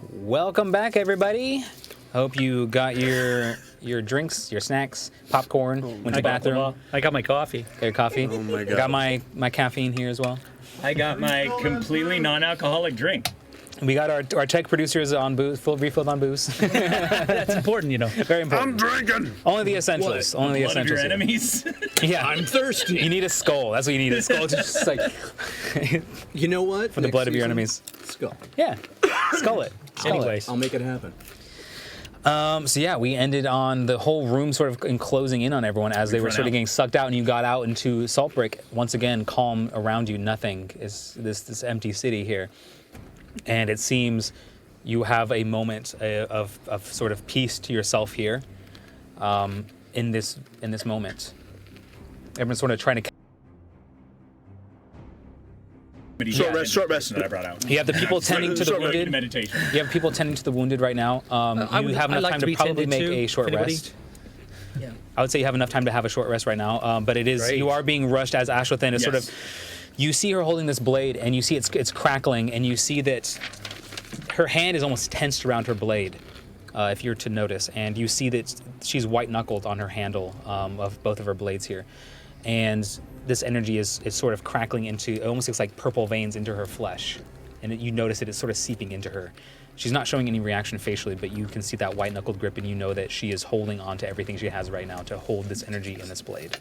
Welcome back, everybody. Hope you got your drinks, your snacks, popcorn, went to the bathroom. I got my coffee. Got your coffee? Oh my God. Got my caffeine here as well. I got my completely non-alcoholic drink. We got our tech producers on booze, refilled on booze. That's important, you know. Very important. I'm drinking. Only the essentials. Only the Blood of essentials. your here. enemies. Yeah. I'm thirsty. You need a skull. That's what you need. A skull to just like You know what? for the blood of your enemies. Skull. Yeah. Skull it. Skull Anyways. I'll make it happen. So yeah, we ended on the whole room sort of enclosing in on everyone as they were sort of getting sucked out, and you got out into Saltbrick. Once again, calm around you. Nothing is this empty city here, and it seems you have a moment of sort of peace to yourself here. In this moment, everyone's sort of trying to. Short rest. That I brought out. You have the people tending to the Short rest. wounded. Meditation. You have people tending to the wounded right now. You have enough time to probably make a short rest. Yeah. I would say you have enough time to have a short rest right now, but it is Great. you are being rushed as Ashlathyn is sort Yes. of. You see her holding this blade, and you see it's crackling, and you see that her hand is almost tensed around her blade, if you're to notice, and you see that she's white knuckled on her handle of both of her blades here, and this energy is sort of crackling into. It almost looks like purple veins into her flesh, and you notice that it's sort of seeping into her. She's not showing any reaction facially, but you can see that white-knuckled grip, and you know that she is holding on to everything she has right now to hold this energy in this blade.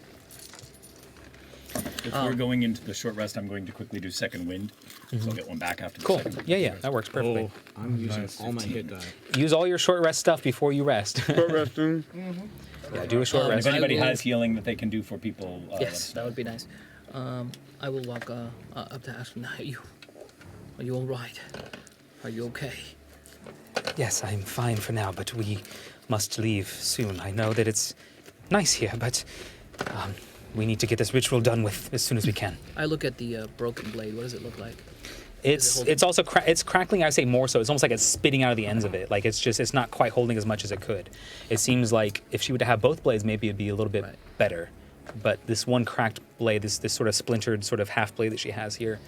If we're going into the short rest, I'm going to quickly do second wind, so I'll get one back after the Cool. second wind. Yeah, that works perfectly. I'm using all my hit die. Use all your short rest stuff before you rest. Short resting. Yeah, do a short If rest. anybody I will- has healing that they can do for people, Yes, that would be nice. I will walk up to Ashley. Are you all right? Are you okay? Yes, I'm fine for now, but we must leave soon. I know that it's nice here, but we need to get this ritual done with as soon as we can. I look at the broken blade. What does it look like? It's holding? it's also it's crackling. I say more so. It's almost like it's spitting out of the ends of it. Like it's not quite holding as much as it could. It seems like if she were to have both blades, maybe it'd be a little bit Right. better. But this one cracked blade, this sort of splintered sort of half blade that she has here,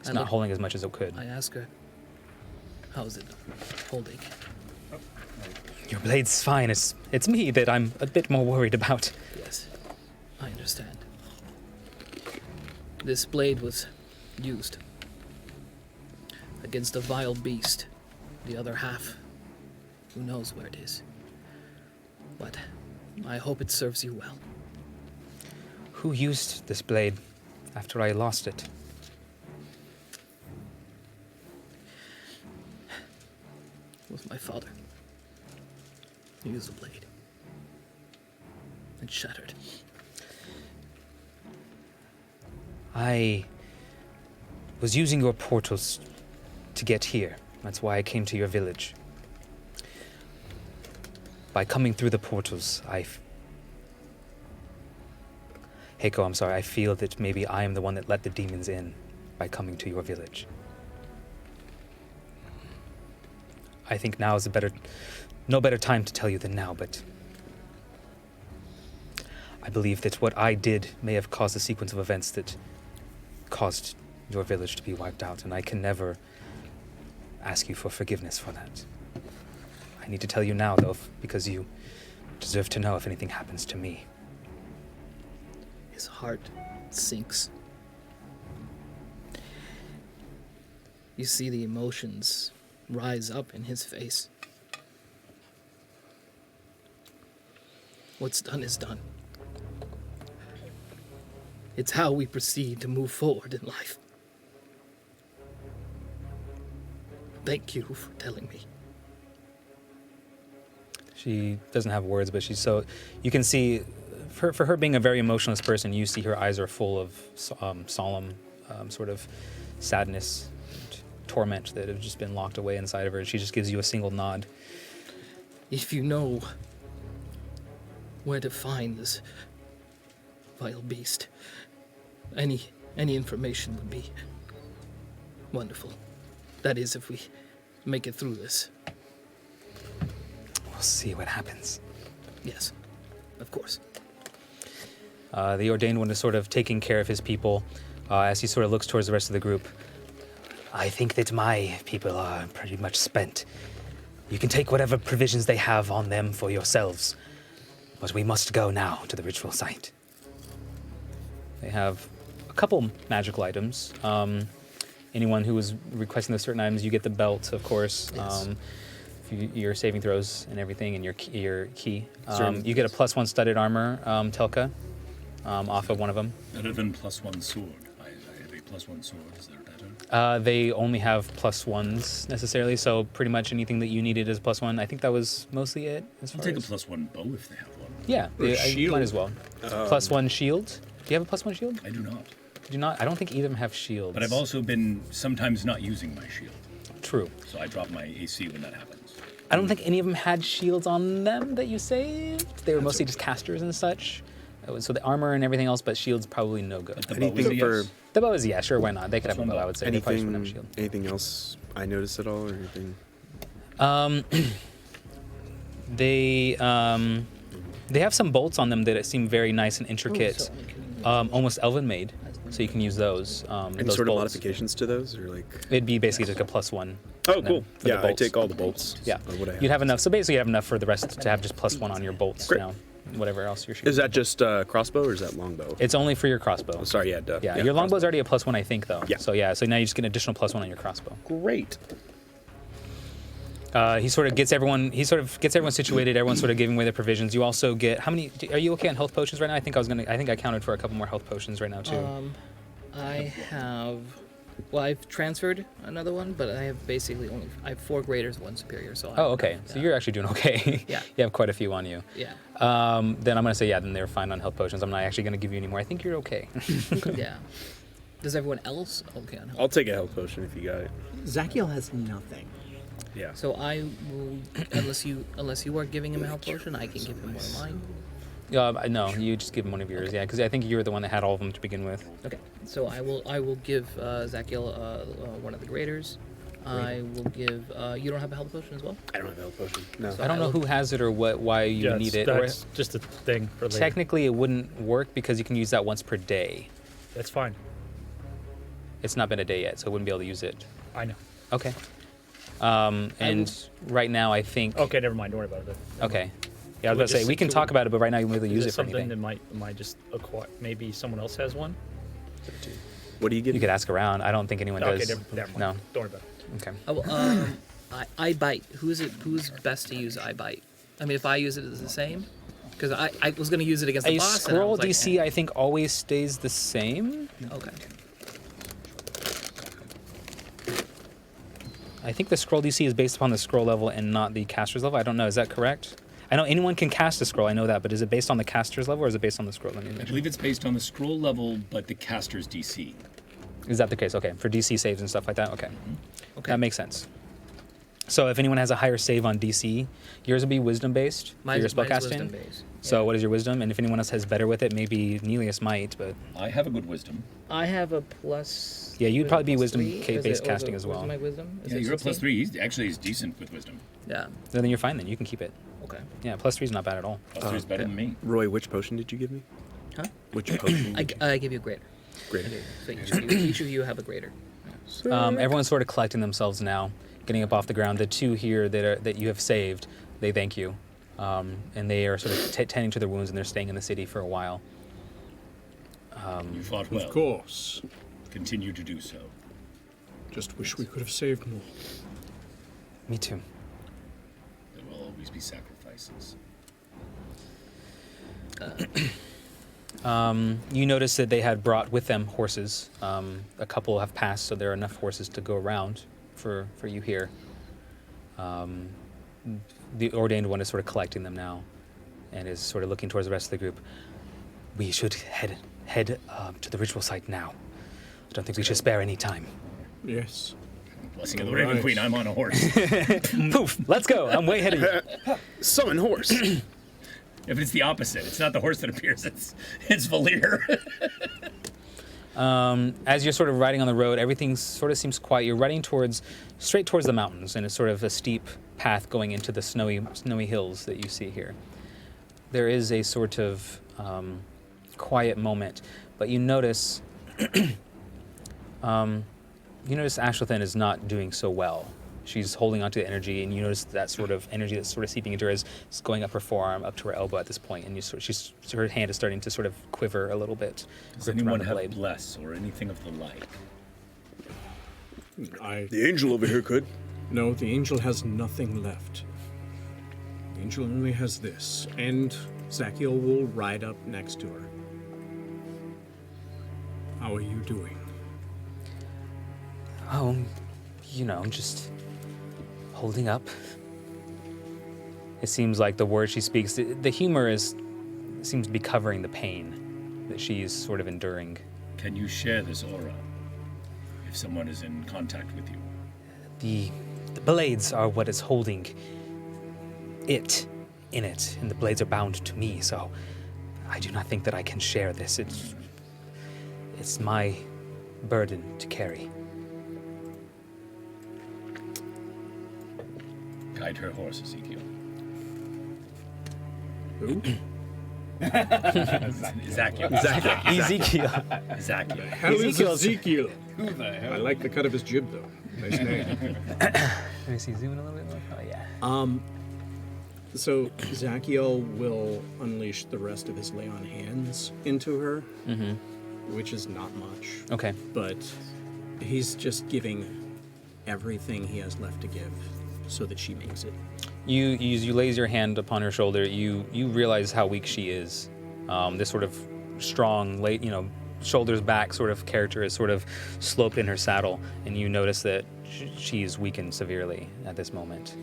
it's I not look- holding as much as it could. I ask her, how's it holding? Your blade's fine. It's me that I'm a bit more worried about. Yes, I understand. This blade was used against a vile beast. The other half, who knows where it is. But I hope it serves you well. Who used this blade after I lost it? It was my father. He used the blade. It shattered. I was using your portals to get here. That's why I came to your village. By coming through the portals, Heiko, I'm sorry, I feel that maybe I am the one that let the demons in by coming to your village. I think now is no better time to tell you than now, but I believe that what I did may have caused a sequence of events that caused your village to be wiped out, and I can never ask you for forgiveness for that. I need to tell you now, though, because you deserve to know if anything happens to me. His heart sinks. You see the emotions rise up in his face. What's done is done. It's how we proceed to move forward in life. Thank you for telling me. She doesn't have words, but she's so... You can see, for her being a very emotionless person, you see her eyes are full of solemn sort of sadness and torment that have just been locked away inside of her. She just gives you a single nod. If you know where to find this vile beast, any information would be wonderful. That is, if we make it through this. We'll see what happens. Yes, of course. The ordained one is sort of taking care of his people as he sort of looks towards the rest of the group. I think that my people are pretty much spent. You can take whatever provisions they have on them for yourselves, but we must go now to the ritual site. They have a couple magical items. Anyone who is requesting those certain items, you get the belt, of course. Yes. Your saving throws and everything, and your key. You get a +1 studded armor, Telka, off of one of them. Better than +1 sword. I have a +1 sword. Is there better? They only have +1s necessarily, so pretty much anything that you needed is +1. I think that was mostly it. I'll take a +1 bow if they have one. Yeah, shield. might as well. +1 shield. Do you have a +1 shield? I do not. Do not? I don't think either of them have shields. But I've also been sometimes not using my shield. True. So I drop my AC when that happens. I don't think any of them had shields on them that you saved. They were mostly just casters and such. So the armor and everything else, but shields probably no good. The bow is a Anything for yes. The bow is, yeah, sure, why not? They could have a bow, I would say. They probably just wouldn't have a shield. anything else I noticed at all or anything? They have some bolts on them that seem very nice and intricate, almost elven made. So you can use those. Any those sort of bolts. modifications to those or like? It'd be basically just a +1. Oh, cool. for the Yeah, I bolts. take all the bolts. Yeah, of what I you'd have enough. So basically, you have enough for the rest to have just +1 on your bolts Great. now. Whatever else you're shooting. Is that just crossbow or is that longbow? It's only for your crossbow. Oh, sorry, yeah, duh. Yeah, your longbow's crossbow. already a +1, I think, though. Yeah. So yeah, so now you just get an additional +1 on your crossbow. Great. He sort of gets everyone. He sort of gets everyone situated. Everyone's sort of giving away their provisions. You also get how many? Are you okay on health potions right now? I think I counted for a couple more health potions right now too. I have. Well, I've transferred another one, but I have basically I have 4 greaters, 1 superior. So. Oh, okay. So you're actually doing okay. Yeah. You have quite a few on you. Yeah. Then I'm gonna say yeah. Then they're fine on health potions. I'm not actually gonna give you any more. I think you're okay. Yeah. Does everyone else okay on health? I'll take a health potion if you got it. 𝐒𝐻𝐸𝐿 has nothing. Yeah. So I will, unless you are giving him a health potion, I can give him one of mine. No, you just give him one of yours. Yeah, because I think you were the one that had all of them to begin with. Okay. So I will give 𝐒𝐻𝐸𝐿 one of the graders. I will give. You don't have a health potion as well? I don't have a health potion. No. So I don't know who has it or why you need it. Or That's just a thing for later. technically, it wouldn't work because you can use that once per day. That's fine. It's not been a day yet, so I wouldn't be able to use it. I know. Okay. And right now, I think. Okay, never mind. Don't worry about it. Okay. Yeah, I was about to say Just- we can talk about it, but right now you won't be able to use Is it it for something anything. that might just acquire? Maybe someone else has one. What do you get? You could ask around. I don't think anyone Okay, does. never mind. No. Don't worry about it. Okay. Oh, I bite. Who's best to use I bite? I mean, if I use it, is it the same? Because I was going to use it against the A boss. and I scroll was like, DC, I think, always stays the same. Okay. I think the scroll DC is based upon the scroll level and not the caster's level. I don't know. Is that correct? I know anyone can cast a scroll. I know that, but is it based on the caster's level or is it based on the scroll? I believe it's based on the scroll level, but the caster's DC. Is that the case? Okay, for DC saves and stuff like that. Okay, Okay. that makes sense. So if anyone has a higher save on DC, yours will be wisdom based for your Mine's spellcasting. wisdom base. So what is your wisdom? And if anyone else has better with it, maybe Nelius might. But I have a good wisdom. I have a plus. Yeah, you'd probably be plus wisdom 3. Is based it- casting was as well. my wisdom? Is Yeah, it you're a 16? +3. He's decent with wisdom. Yeah. then you're fine. Then you can keep it. Okay. Yeah, +3 is not bad at all. +3 is better than me. Roy, which potion did you give me? Huh? Which potion? Did you I give you a grader. Great. So each of you have a grader. Everyone's sort of collecting themselves now, getting up off the ground. The two here that you have saved, they thank you, and they are sort of tending to their wounds, and they're staying in the city for a while. You fought well. Of course. Continue to do so. Just wish we could have saved more. Me too. There will always be sacrifices. You notice that they had brought with them horses. A couple have passed, so there are enough horses to go around for you here. The ordained one is sort of collecting them now, and is sort of looking towards the rest of the group. We should head to the ritual site now. I don't think we should spare any time. Yes. Blessing of the Raven Queen, I'm on a horse. Poof! Let's go. I'm way ahead of you. Summon horse. If it's the opposite, it's not the horse that appears, it's Valir. As you're sort of riding on the road, everything sort of seems quiet. You're riding straight towards the mountains, and it's sort of a steep path going into the snowy hills that you see here. There is a sort of quiet moment, but you notice You notice Ashlathyn is not doing so well. She's holding onto the energy, and you notice that sort of energy that's sort of seeping into her is going up her forearm, up to her elbow at this point, and her hand is starting to sort of quiver a little bit. Does gripped anyone around the have blade. bless or anything of the like? The angel over here could. No, the angel has nothing left. The angel only has this, and �10𝐸𝐲 will ride up next to her. How are you doing? Oh, just holding up. It seems like the words she speaks, the humor seems to be covering the pain that she's sort of enduring. Can you share this aura if someone is in contact with you? The blades are what is holding it in it, and the blades are bound to me, so I do not think that I can share this. It's my burden to carry. Guide her horse, 𝐒𝐸𝐲. Who? �10𝐸𝐲. Ezekiel. 𝐻𝐸𝐲. Hell is Ezekiel's- 𝐒𝐸𝐲? Who the hell? I like the cut of his jib, though. Nice name. Let me see, zoom in a little bit more. Oh, yeah. So �10𝐸𝐲 will unleash the rest of his lay on hands into her, which is not much, Okay. but he's just giving everything he has left to give so that she makes it. You lays your hand upon her shoulder. You realize how weak she is. This sort of strong, shoulders back sort of character is sort of sloped in her saddle, and you notice that she's weakened severely at this moment.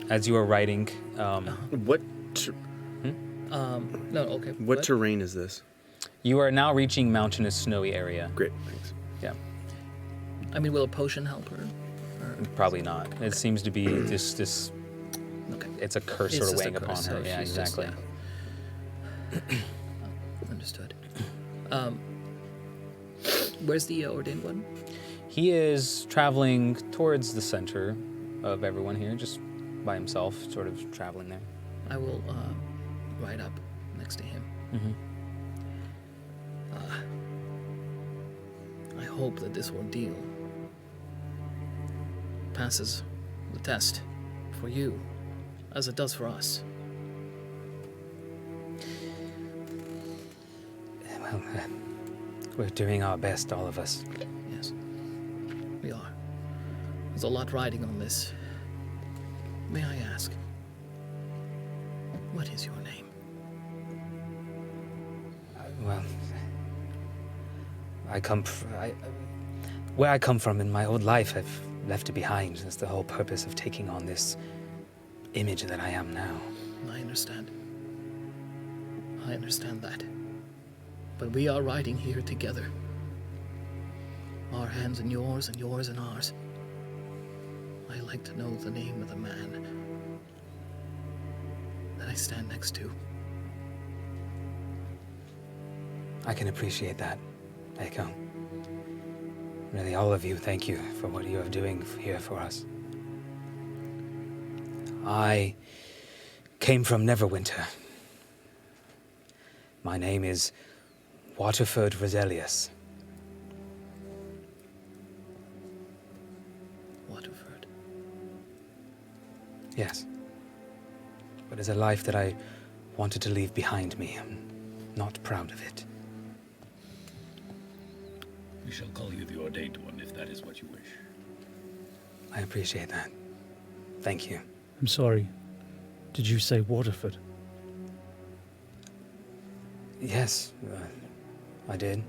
As you are riding, What No, okay. what terrain is this? you are now reaching mountainous, snowy area. Great, thanks. Yeah, I mean, will a potion help her? probably not. It seems to be this. Okay. It's a curse It's sort of just a weighing upon curse, her. so Yeah, she's just, exactly. Understood. Where's the ordained one? He is traveling towards the center of everyone here, just by himself, sort of traveling there. I will ride up next to him. I hope that this ordeal passes the test for you, as it does for us. Well, we're doing our best, all of us. Yes, we are. There's a lot riding on this. May I ask, what is your name? Well, where I come from in my old life, I've left it behind. That's the whole purpose of taking on this image that I am now. I understand. I understand that. But we are riding here together. Our hands in yours and yours in ours. I like to know the name of the man that I stand next to. I can appreciate that, 𝐒𝐸𝐲. Really, all of you, thank you for what you are doing here for us. I came from Neverwinter. My name is Waterford Roselius. Waterford. Yes. But it's a life that I wanted to leave behind me. I'm not proud of it. We shall call you the ordained one if that is what you wish. I appreciate that. Thank you. I'm sorry. Did you say Waterford? Yes, I did.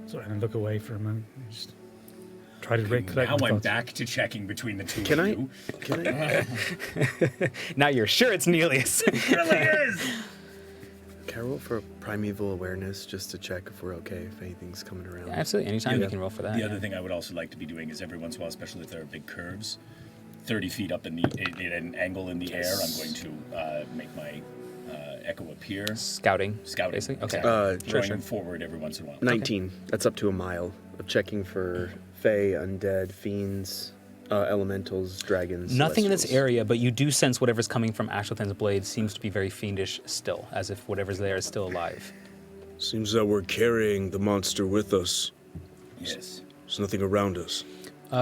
Sorry, I look away for a moment. Just try to recollect Now my I'm thoughts. back to checking between the two Can of I? you. Can I? Now you're sure it's Nelius. Really is! Can I roll for primeval awareness just to check if we're okay, if anything's coming around? Yeah, absolutely. Anytime Yeah. you can roll for that. The yeah. other thing I would also like to be doing is every once in a while, especially if there are big curves, 30 feet up in an angle in the air, I'm going to make my echo appear. Scouting. Scouting. Basically. Okay. Exactly. Sure, Throwing sure. them forward every once in a while. 19. That's up to a mile of checking for fae, undead, fiends, elementals, dragons? Nothing in this celestials? area, but you do sense whatever's coming from Ashlathyn's blade seems to be very fiendish still, as if whatever's there is still alive. Seems that we're carrying the monster with us. Yes. There's nothing around us.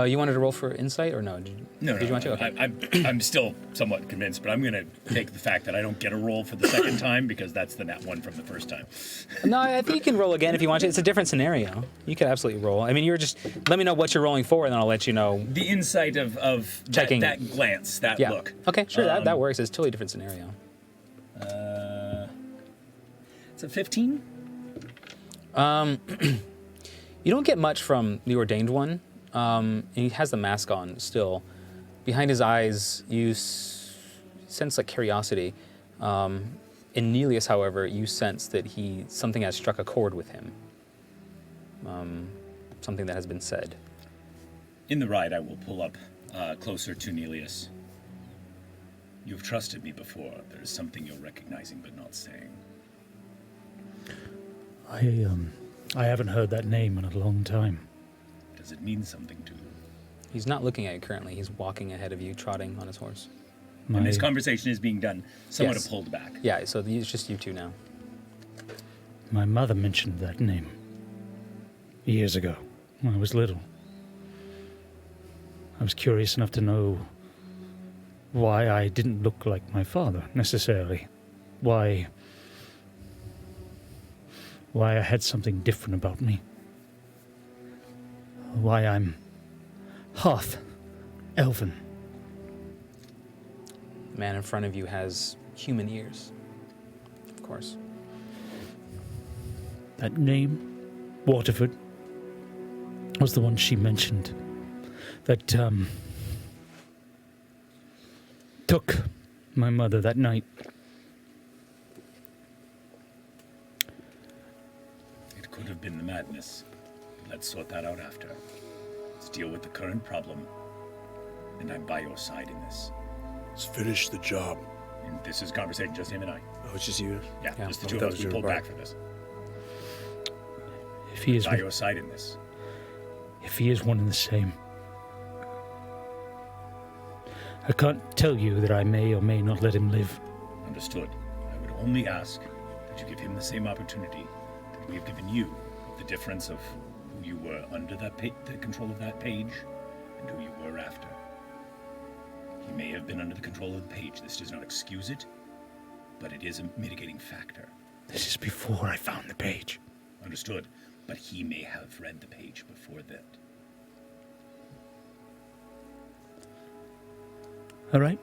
You wanted to roll for insight, or no? No, Did you want to? Okay. I'm still somewhat convinced, but I'm going to take the fact that I don't get a roll for the second time because that's the nat 1 from the first time. No, I think you can roll again if you want to. It's a different scenario. You could absolutely roll. I mean, you're just let me know what you're rolling for, and then I'll let you know. The insight of Checking. that glance, that Yeah. look. Okay, sure. That works. It's a totally different scenario. It's a 15? You don't get much from the Ordained One. And he has the mask on still. Behind his eyes, you sense like curiosity. In Nelius, however, you sense that something has struck a chord with him. Something that has been said. In the ride, I will pull up closer to Nelius. You've trusted me before. There is something you're recognizing but not saying. I haven't heard that name in a long time. Does it mean something to you? He's not looking at you currently. He's walking ahead of you, trotting on his horse. And this conversation is being done somewhat Yes. pulled back. Yeah, so it's just you two now. My mother mentioned that name years ago when I was little. I was curious enough to know why I didn't look like my father, necessarily. Why I had something different about me. Why I'm half elven. The man in front of you has human ears, of course. That name, Waterford, was the one she mentioned. That took my mother that night. It could have been the madness. Let's sort that out after. Let's deal with the current problem. And I'm by your side in this. Let's finish the job. And this is conversation just him and I. Oh, it's just you? Yeah, Yeah. just the I two thought of it us. was We pulled your back part. for this. If he is By your side in this. one and the same. I can't tell you that I may or may not let him live. Understood. I would only ask that you give him the same opportunity that we have given you. The difference of who you were under the control of that page and who you were after. He may have been under the control of the page. This does not excuse it, but it is a mitigating factor. This is before I found the page. Understood. But he may have read the page before that. All right.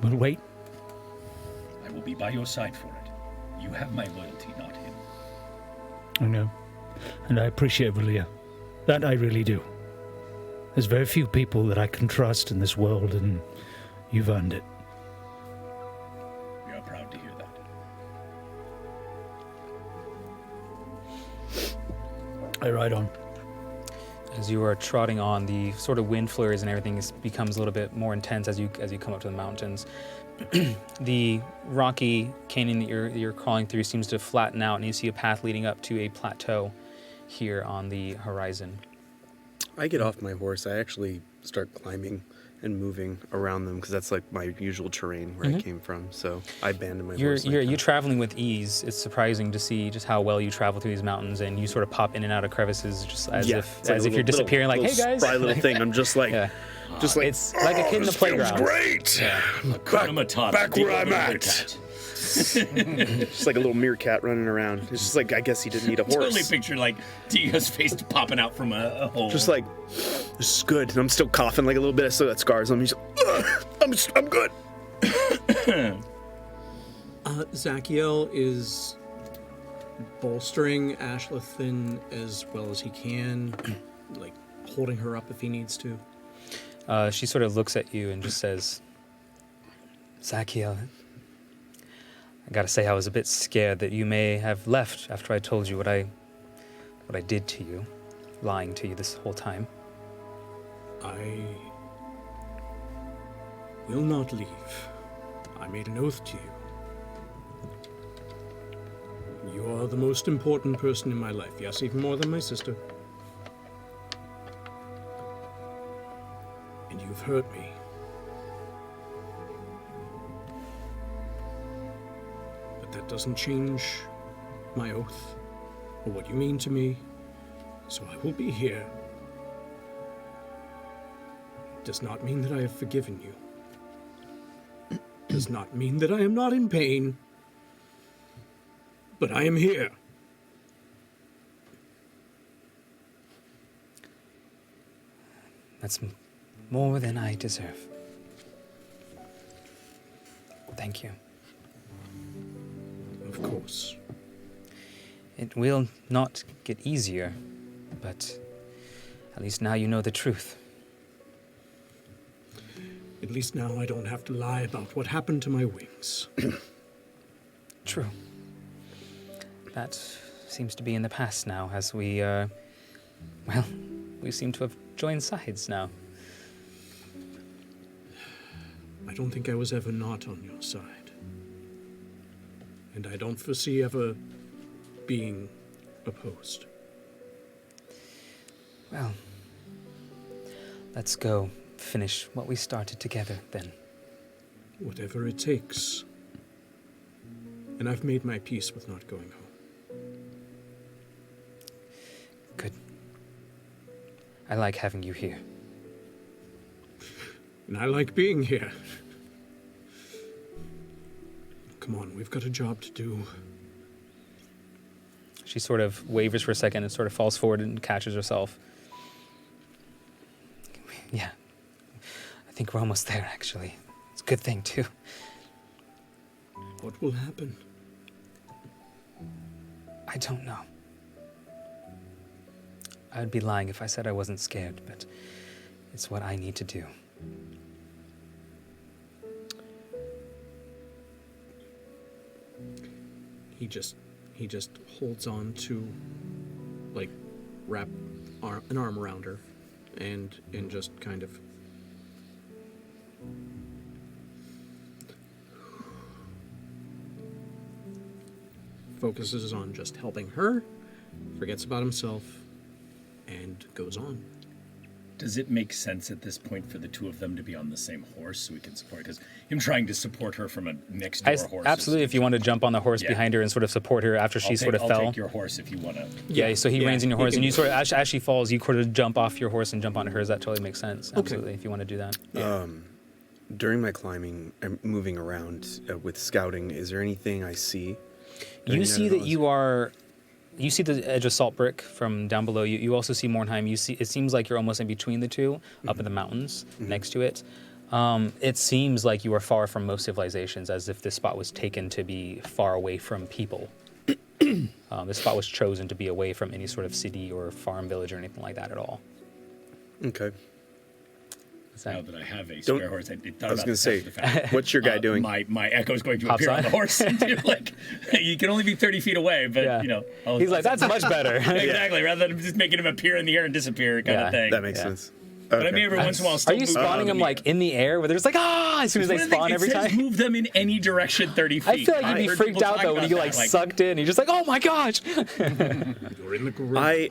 We'll wait. I will be by your side for it. You have my loyalty, not him. I know. And I appreciate Valia. That I really do. There's very few people that I can trust in this world, and you've earned it. We are proud to hear that. I ride on. As you are trotting on, the sort of wind flurries and everything becomes a little bit more intense as you come up to the mountains. The rocky canyon that you're crawling through seems to flatten out, and you see a path leading up to a plateau here on the horizon. I get off my horse. I actually start climbing and moving around them because that's like my usual terrain where I came from. So I abandon my horse. and I You're kinda- traveling with ease. It's surprising to see just how well you travel through these mountains, and you sort of pop in and out of crevices just as Yeah, if it's like a you're little- disappearing. Like, hey little guys, spry little thing. I'm just like, yeah. just like It's like a kid in the This feels playground. great. Back where I'm at. just like a little meerkat running around. It's just like I guess he didn't need a horse. Totally picture like Dio's face popping out from a hole. Just like this is good. And I'm still coughing like a little bit. I still got scars on me. I'm good. Zacchiel is bolstering Ashlathyn as well as he can, like holding her up if he needs to. She sort of looks at you and just says, Zacchiel, I gotta say I was a bit scared that you may have left after I told you what I did to you, lying to you this whole time. I will not leave. I made an oath to you. You are the most important person in my life. Yes, even more than my sister. hurt me. But that doesn't change my oath or what you mean to me, so I will be here. Does not mean that I have forgiven you. Does not mean that I am not in pain. But I am here. That's more than I deserve. Thank you. Of course. It will not get easier, but at least now you know the truth. At least now I don't have to lie about what happened to my wings. True. That seems to be in the past now, as we, we seem to have joined sides now. I don't think I was ever not on your side. And I don't foresee ever being opposed. Well, let's go finish what we started together, then. Whatever it takes. And I've made my peace with not going home. Good. I like having you here. And I like being here. Come on, we've got a job to do. She sort of wavers for a second and sort of falls forward and catches herself. Yeah. I think we're almost there, actually. It's a good thing, too. What will happen? I don't know. I'd be lying if I said I wasn't scared, but it's what I need to do. He just holds on to, like, wrap an arm around her, and just kind of focuses on just helping her, forgets about himself, and goes on. Does it make sense at this point for the two of them to be on the same horse so we can support? Because him trying to support her from a next door horse. Absolutely, if you want to jump on the horse Yeah. behind her and sort of support her after she sort of I'll fell. take your horse if you want to. Yeah, so he reins in your you horse, and can you do sort of, as she falls, you sort of jump off your horse and jump onto hers. That totally makes sense. Absolutely, if you want to do that. During my climbing and moving around with scouting, is there anything I see? You see that you see the edge of Salt Brick from down below you. You also see Mornheim. You see, it seems like you're almost in between the two, up in the mountains next to it. It seems like you are far from most civilizations, as if this spot was taken to be far away from people. This spot was chosen to be away from any sort of city or farm village or anything like that at all. Okay. Now that I have a spare horse, I thought I was about going to say, the fact, what's your guy doing? My echo's going to Hops appear on. on the horse. Like, you can only be 30 feet away, but, Yeah. you know. He's like, that's much better. Exactly, rather than just making him appear in the air and disappear kind Yeah. of thing. That makes Yeah. sense. But I Okay. mean, every once in a while, Are still you move spawning them like in the air, where there's like as soon as they spawn every it says time? move them in any direction 30 feet. I feel like you'd be heard freaked people out talk though when you about get like that, sucked in. You're just like, oh my gosh. You're in the ground.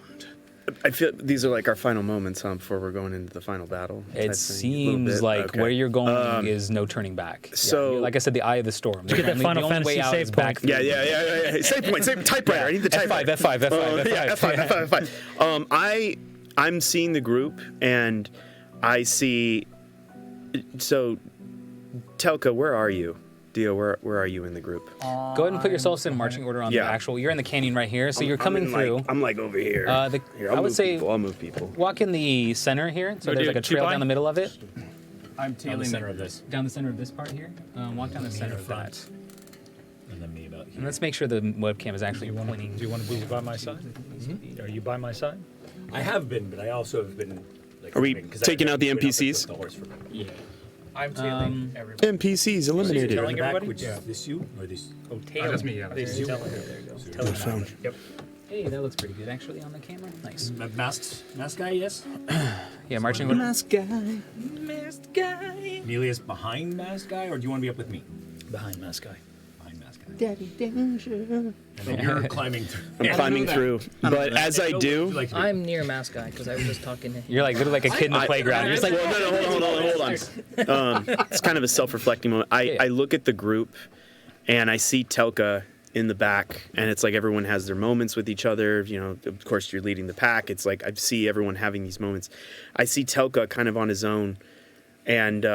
I feel these are like our final moments, before we're going into the final battle. type thing. It A little seems bit. like Okay. where you're going is no turning back. Yeah, so- like I said, the eye of the storm. you get that The Final only way Fantasy out save is back point? through. Yeah. Save point, save typewriter. I need the typewriter. F5. Yeah, F5. I'm seeing the group, and I see. So, Telka, where are you? Dio, where are you in the group? Go ahead and put yourselves in marching order on the Yeah. actual. You're in the canyon right here, so you're coming through. I'm like over here. Here, I would say I'll move people. walk in the center here. So there's like a trail down the middle of it. I'm Down tailing the the center of this. Down the center of this part here. Walk down the center of that. And then me about And let's make sure the webcam is actually Do pointing. you want to be by my side? Are you by my side? I have been, but I also have been. Like, Are we moving, 'cause I taking out the went up and NPCs? took the horse from him. Yeah. I'm tailing everybody. NPCs eliminated. In telling the back, everybody? which is this you or this? Oh, Oh, that's me, yeah. There's you. There you go. Yep. Hey, that looks pretty good actually on the camera. Nice. Masked guy, yes. Yeah, marching order. guy. Amelia's behind masked guy, or do you want to be up with me? Behind Mask Guy. Behind masked guy. Daddy danger. And you're climbing through. I'm climbing through, but as I do, I'm near Mask Guy because I was just talking to him. You're like literally like a kid in the playground. You're just like, well, no, hold on. It's kind of a self-reflecting moment. I look at the group, and I see Telka in the back, and it's like everyone has their moments with each other. You know, of course, you're leading the pack. It's like I see everyone having these moments. I see Telka kind of on his own, and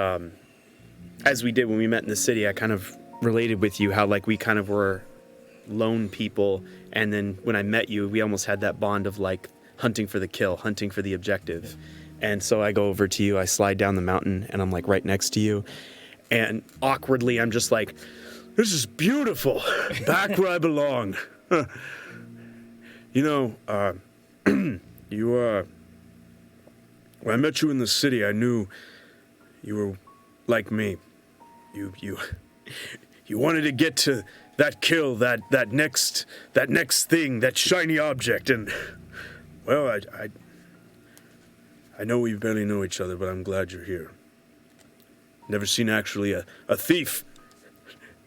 as we did when we met in the city, I kind of related with you how like we kind of were lone people, and then when I met you, we almost had that bond of like hunting for the kill, hunting for the objective. And so I go over to you, I slide down the mountain, and I'm like right next to you, and awkwardly I'm just like, this is beautiful, back where I belong. You know, when I met you in the city, I knew you were like me. You wanted to get to that kill, that next thing, that shiny object, and well, I know we barely know each other, but I'm glad you're here. Never seen actually a thief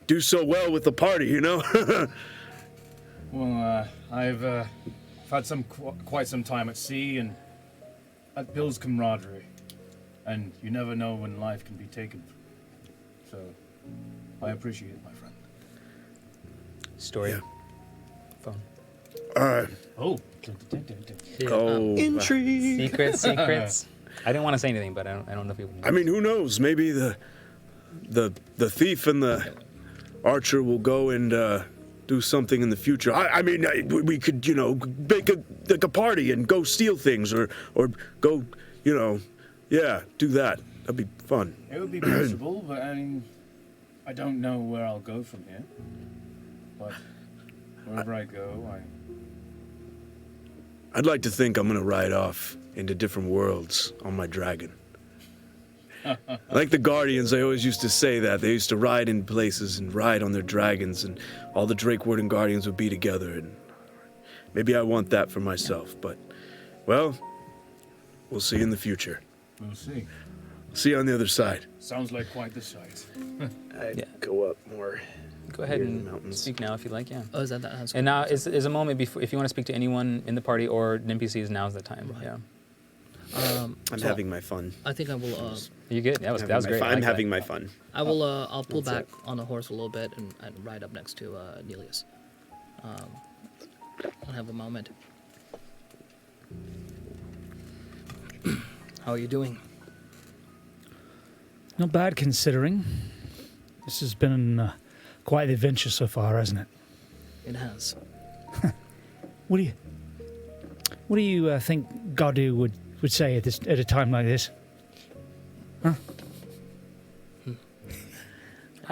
do so well with the party, you know? Well, I've had quite some time at sea and that builds camaraderie, and you never know when life can be taken. So, I appreciate it, my friend. story. Yeah. Phone. Oh. Oh, Intrigue. Secrets. I didn't want to say anything, but I don't know if people. I mean, who knows? Maybe the thief and the archer will go and do something in the future. I mean, we could, you know, make a party and go steal things, or go, you know, do that. That'd be fun. It would be possible, but I don't know where I'll go from here. But wherever I go, I'd like to think I'm gonna ride off into different worlds on my dragon. Like the Guardians, they always used to say that. They used to ride in places and ride on their dragons, and all the Drakeward Guardians would be together, and maybe I want that for myself, but, well, we'll see in the future. we'll see. See you on the other side. Sounds like quite the sight. I'd go up more. Go ahead Here in and the mountains. speak now if you like, yeah. Oh, is that that's And now is a moment before, if you want to speak to anyone in the party or NPCs, now's the time. Right. Yeah. I'm So having my fun. I think I will. You good? That was great. I I'm like having that. my fun. I will. I'll pull That's back on the horse a little bit and ride up next to Nelius. I'll have a moment. How are you doing? Not bad considering. This has been quite the adventure so far, hasn't it? It has. What do you think 𝐻�10 would say at a time like this? Huh?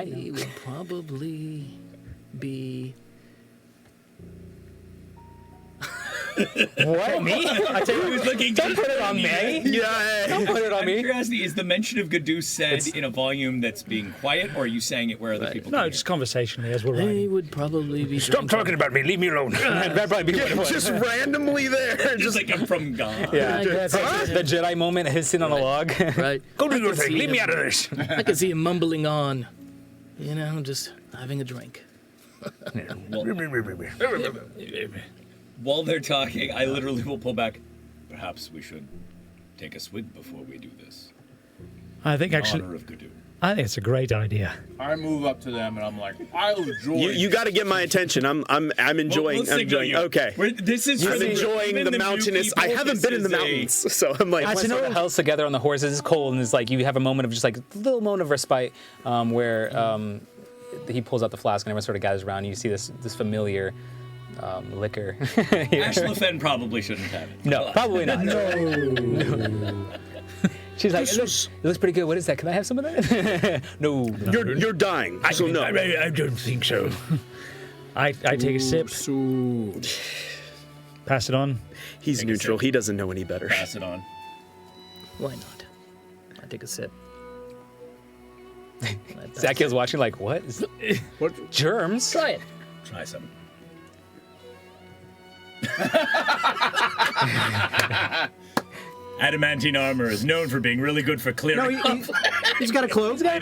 He would probably be. What? Me? I tell you, don't put it on me. Yeah. Don't put it on me. Curiosity, is the mention of 𝐻�10 said in a volume that's being quiet, or are you saying it where other people No, can just hear? conversationally as we're He riding. would probably be. Stop talking about me. Leave me alone. That'd probably be what it was. Just randomly there. Just like I'm from God. Yeah. I guess. The Jedi moment, his sitting on a log. Right. Go do I your can thing. see Leave me him- out of this. I can see him mumbling on. You know, just having a drink. While they're talking, I literally will pull back. Perhaps we should take a swig before we do this. I think In actually, honor of 𝐻�10. I think it's a great idea. I move up to them and I'm like, I'll join. You got to get my attention. I'm enjoying. We'll I'm signal enjoying. you. Okay. This is for I'm enjoying even the new mountainous. I people, haven't this been in the is a- mountains, so I'm like. Once the hell's together on the horses, it's cold, and it's like you have a moment of just like a little moment of respite where he pulls out the flask and everyone sort of gathers around. And you see this familiar liquor. Ashlathyn probably shouldn't have it. No, probably not. No. She's like, it looks pretty good. What is that? Can I have some of that? No. You're dying. So no. I don't think so. I take a sip, pass it on. He's Take a neutral. sip. He doesn't know any better. Pass it on. Why not? I take a sip. Zacchaeus watching like, what? What? Germs? Try it. Try some. adamantine armor is known for being really good for clearing. No, he's got a cloak. I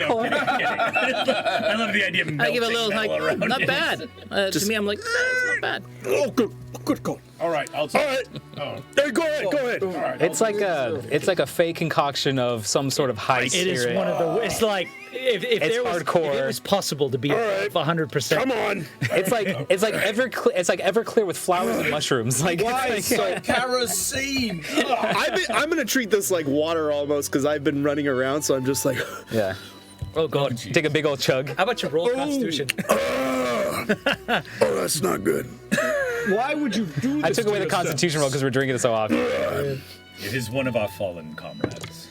love the idea of melting I give a little metal like, around not you. bad. To me, I'm like, it's not bad. Oh, good call. All right, I'll All right. Oh, Hey, go ahead. all right. It's like a fake concoction of some sort of high It spirit. is one of the. It's like if there was, hardcore. If it was possible to be right. 100%. Come on. It's like Everclear with flowers and mushrooms. Like, it's like kerosene. I'm gonna treat this like water almost because I've been running around, so I'm just like, yeah. Oh god. Take a big old chug. How about your roll Constitution? oh, that's not good. Why would you do this? I took away the Constitution roll because we're drinking it so often. It is one of our fallen comrades.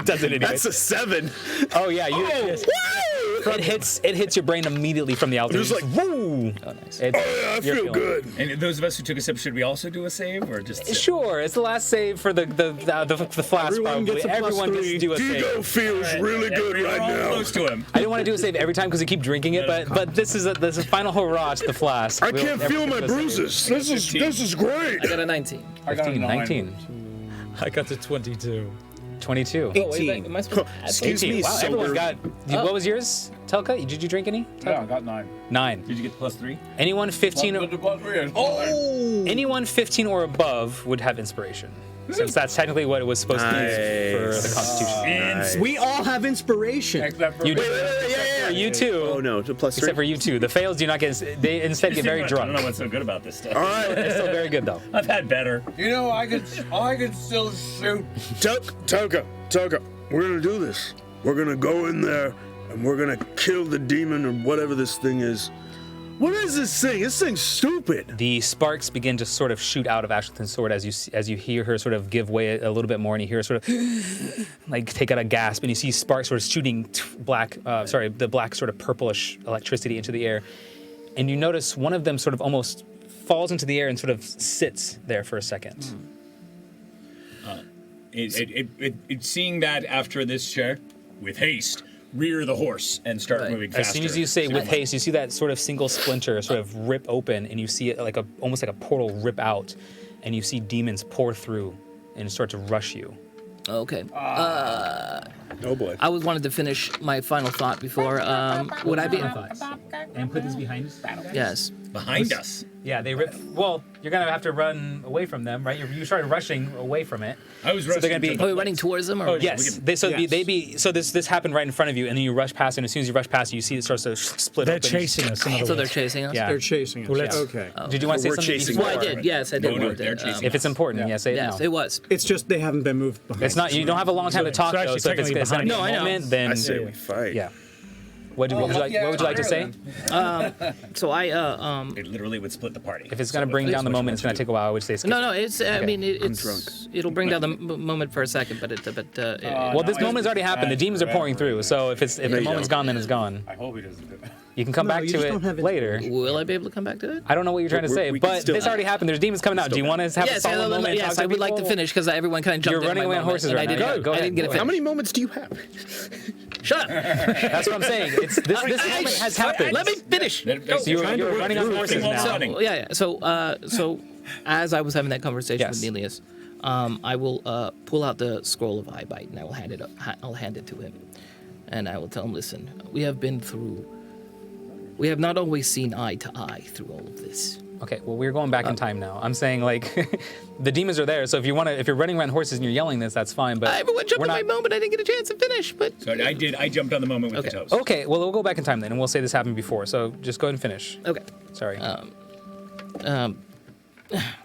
Does it anyway? that's a 7. Oh yeah, it hits your brain immediately from the outside. Just like, woo! Oh, nice. I you're feel feeling good. And those of us who took a sip, should we also do a save or just? it. Sure, it's the last save for the flask. Everyone probably gets a plus everyone gets 3. to do a save. Digo feels really good We're right all now. close to him. I didn't want to do a save every time because we keep drinking it, but this is a final hurrah to the flask. I can't feel my bruises. This is great. I got a 19. I got a 15, 9. 19, I got to 22. 22. Oh, wait, am I supposed to add Excuse Wow, me, everyone's sober. got. What was yours, Telka? Did you drink any? Yeah, I got 9. 9. Did you get the plus 3? Anyone 15? Oh! Anyone 15 or above would have inspiration, since that's technically what it was supposed to be for the Constitution. We all have inspiration. Except for You, except for you two. Oh no, to plus 3. Except for you two. The fails do not get. They instead get very I don't drunk. know what's so good about this stuff. All right, It's still very good though. I've had better. You know, I could still shoot. Toka, we're gonna do this. We're gonna go in there and we're gonna kill the demon or whatever this thing is. What is this thing? This thing's stupid. The sparks begin to sort of shoot out of Ashlathyn's sword as you hear her sort of give way a little bit more, and you hear her sort of like take out a gasp, and you see sparks sort of shooting the black sort of purplish electricity into the air, and you notice one of them sort of almost falls into the air and sort of sits there for a second. Seeing that after this chair, with haste, rear the horse and start moving faster. As soon as you say with haste, you see that sort of single splinter sort of rip open, and you see it like almost like a portal rip out, and you see demons pour through and start to rush you. Okay. Oh boy. I wanted to finish my final thought before. Would I be? And put this behind us. Yes. behind us. Yeah, they rip. Well, you're gonna have to run away from them, right? You started rushing away from it. I was So rushing. they're gonna be. to- Are we running towards them? Or Oh yes. So this happened right in front of you, and then you rush past, and as soon as you rush past, you see it starts to split. They're open. chasing us. In other So they're words. chasing us? Yeah. They're chasing us. Well, let's- Okay. Did you want to say We're something chasing before? Well, I did. Yes, I did. No, want they're to, chasing If it's important, yes, say it Yes, now. it was. It's just they haven't been moved behind. It's not. You don't have a long time to talk so though. actually So if it's technically gonna be behind a you. moment, then I say we fight. yeah. What would you like to say? So I It literally would split the party. If it's gonna bring down the moment, it's gonna take a while. I would say. skip no, it. it's. I mean, it's. drunk. It'll bring down the moment for a second, but Well, this moment's already happened. The demons are pouring through. So if the you moment's don't. gone, then it's gone. I hope he doesn't do it. You can come No, back you to just don't it have it. later. will I be able to come back to it? I don't know what you're trying to say, We can but still- this already happened. There's demons coming out. Do you want to have a Yes, solid moment? and yes, talk to I would like to people? finish because everyone kind of jumped You're in running my away on moment, horses and right I now. didn't, Go I ahead. didn't get it How finished. many moments do you have? Shut up! That's what I'm saying. It's this moment has happened. Let me finish. So you're running on horses now. running. Yeah. So as I was having that conversation Yes. with Nelius, I will pull out the scroll of eye-bite and I will hand it up. I'll hand it to him, and I will tell him, "Listen, we have not always seen eye to eye through all of this. Okay, well we're going back in time now. I'm saying like the demons are there. So if you're running around horses and you're yelling this, that's fine. But Everyone jumped we're in my not. moment. I didn't get a chance to finish, but So I jumped on the moment with the toast. Okay, well we'll go back in time then, and we'll say this happened before. So just go ahead and finish. okay. Sorry.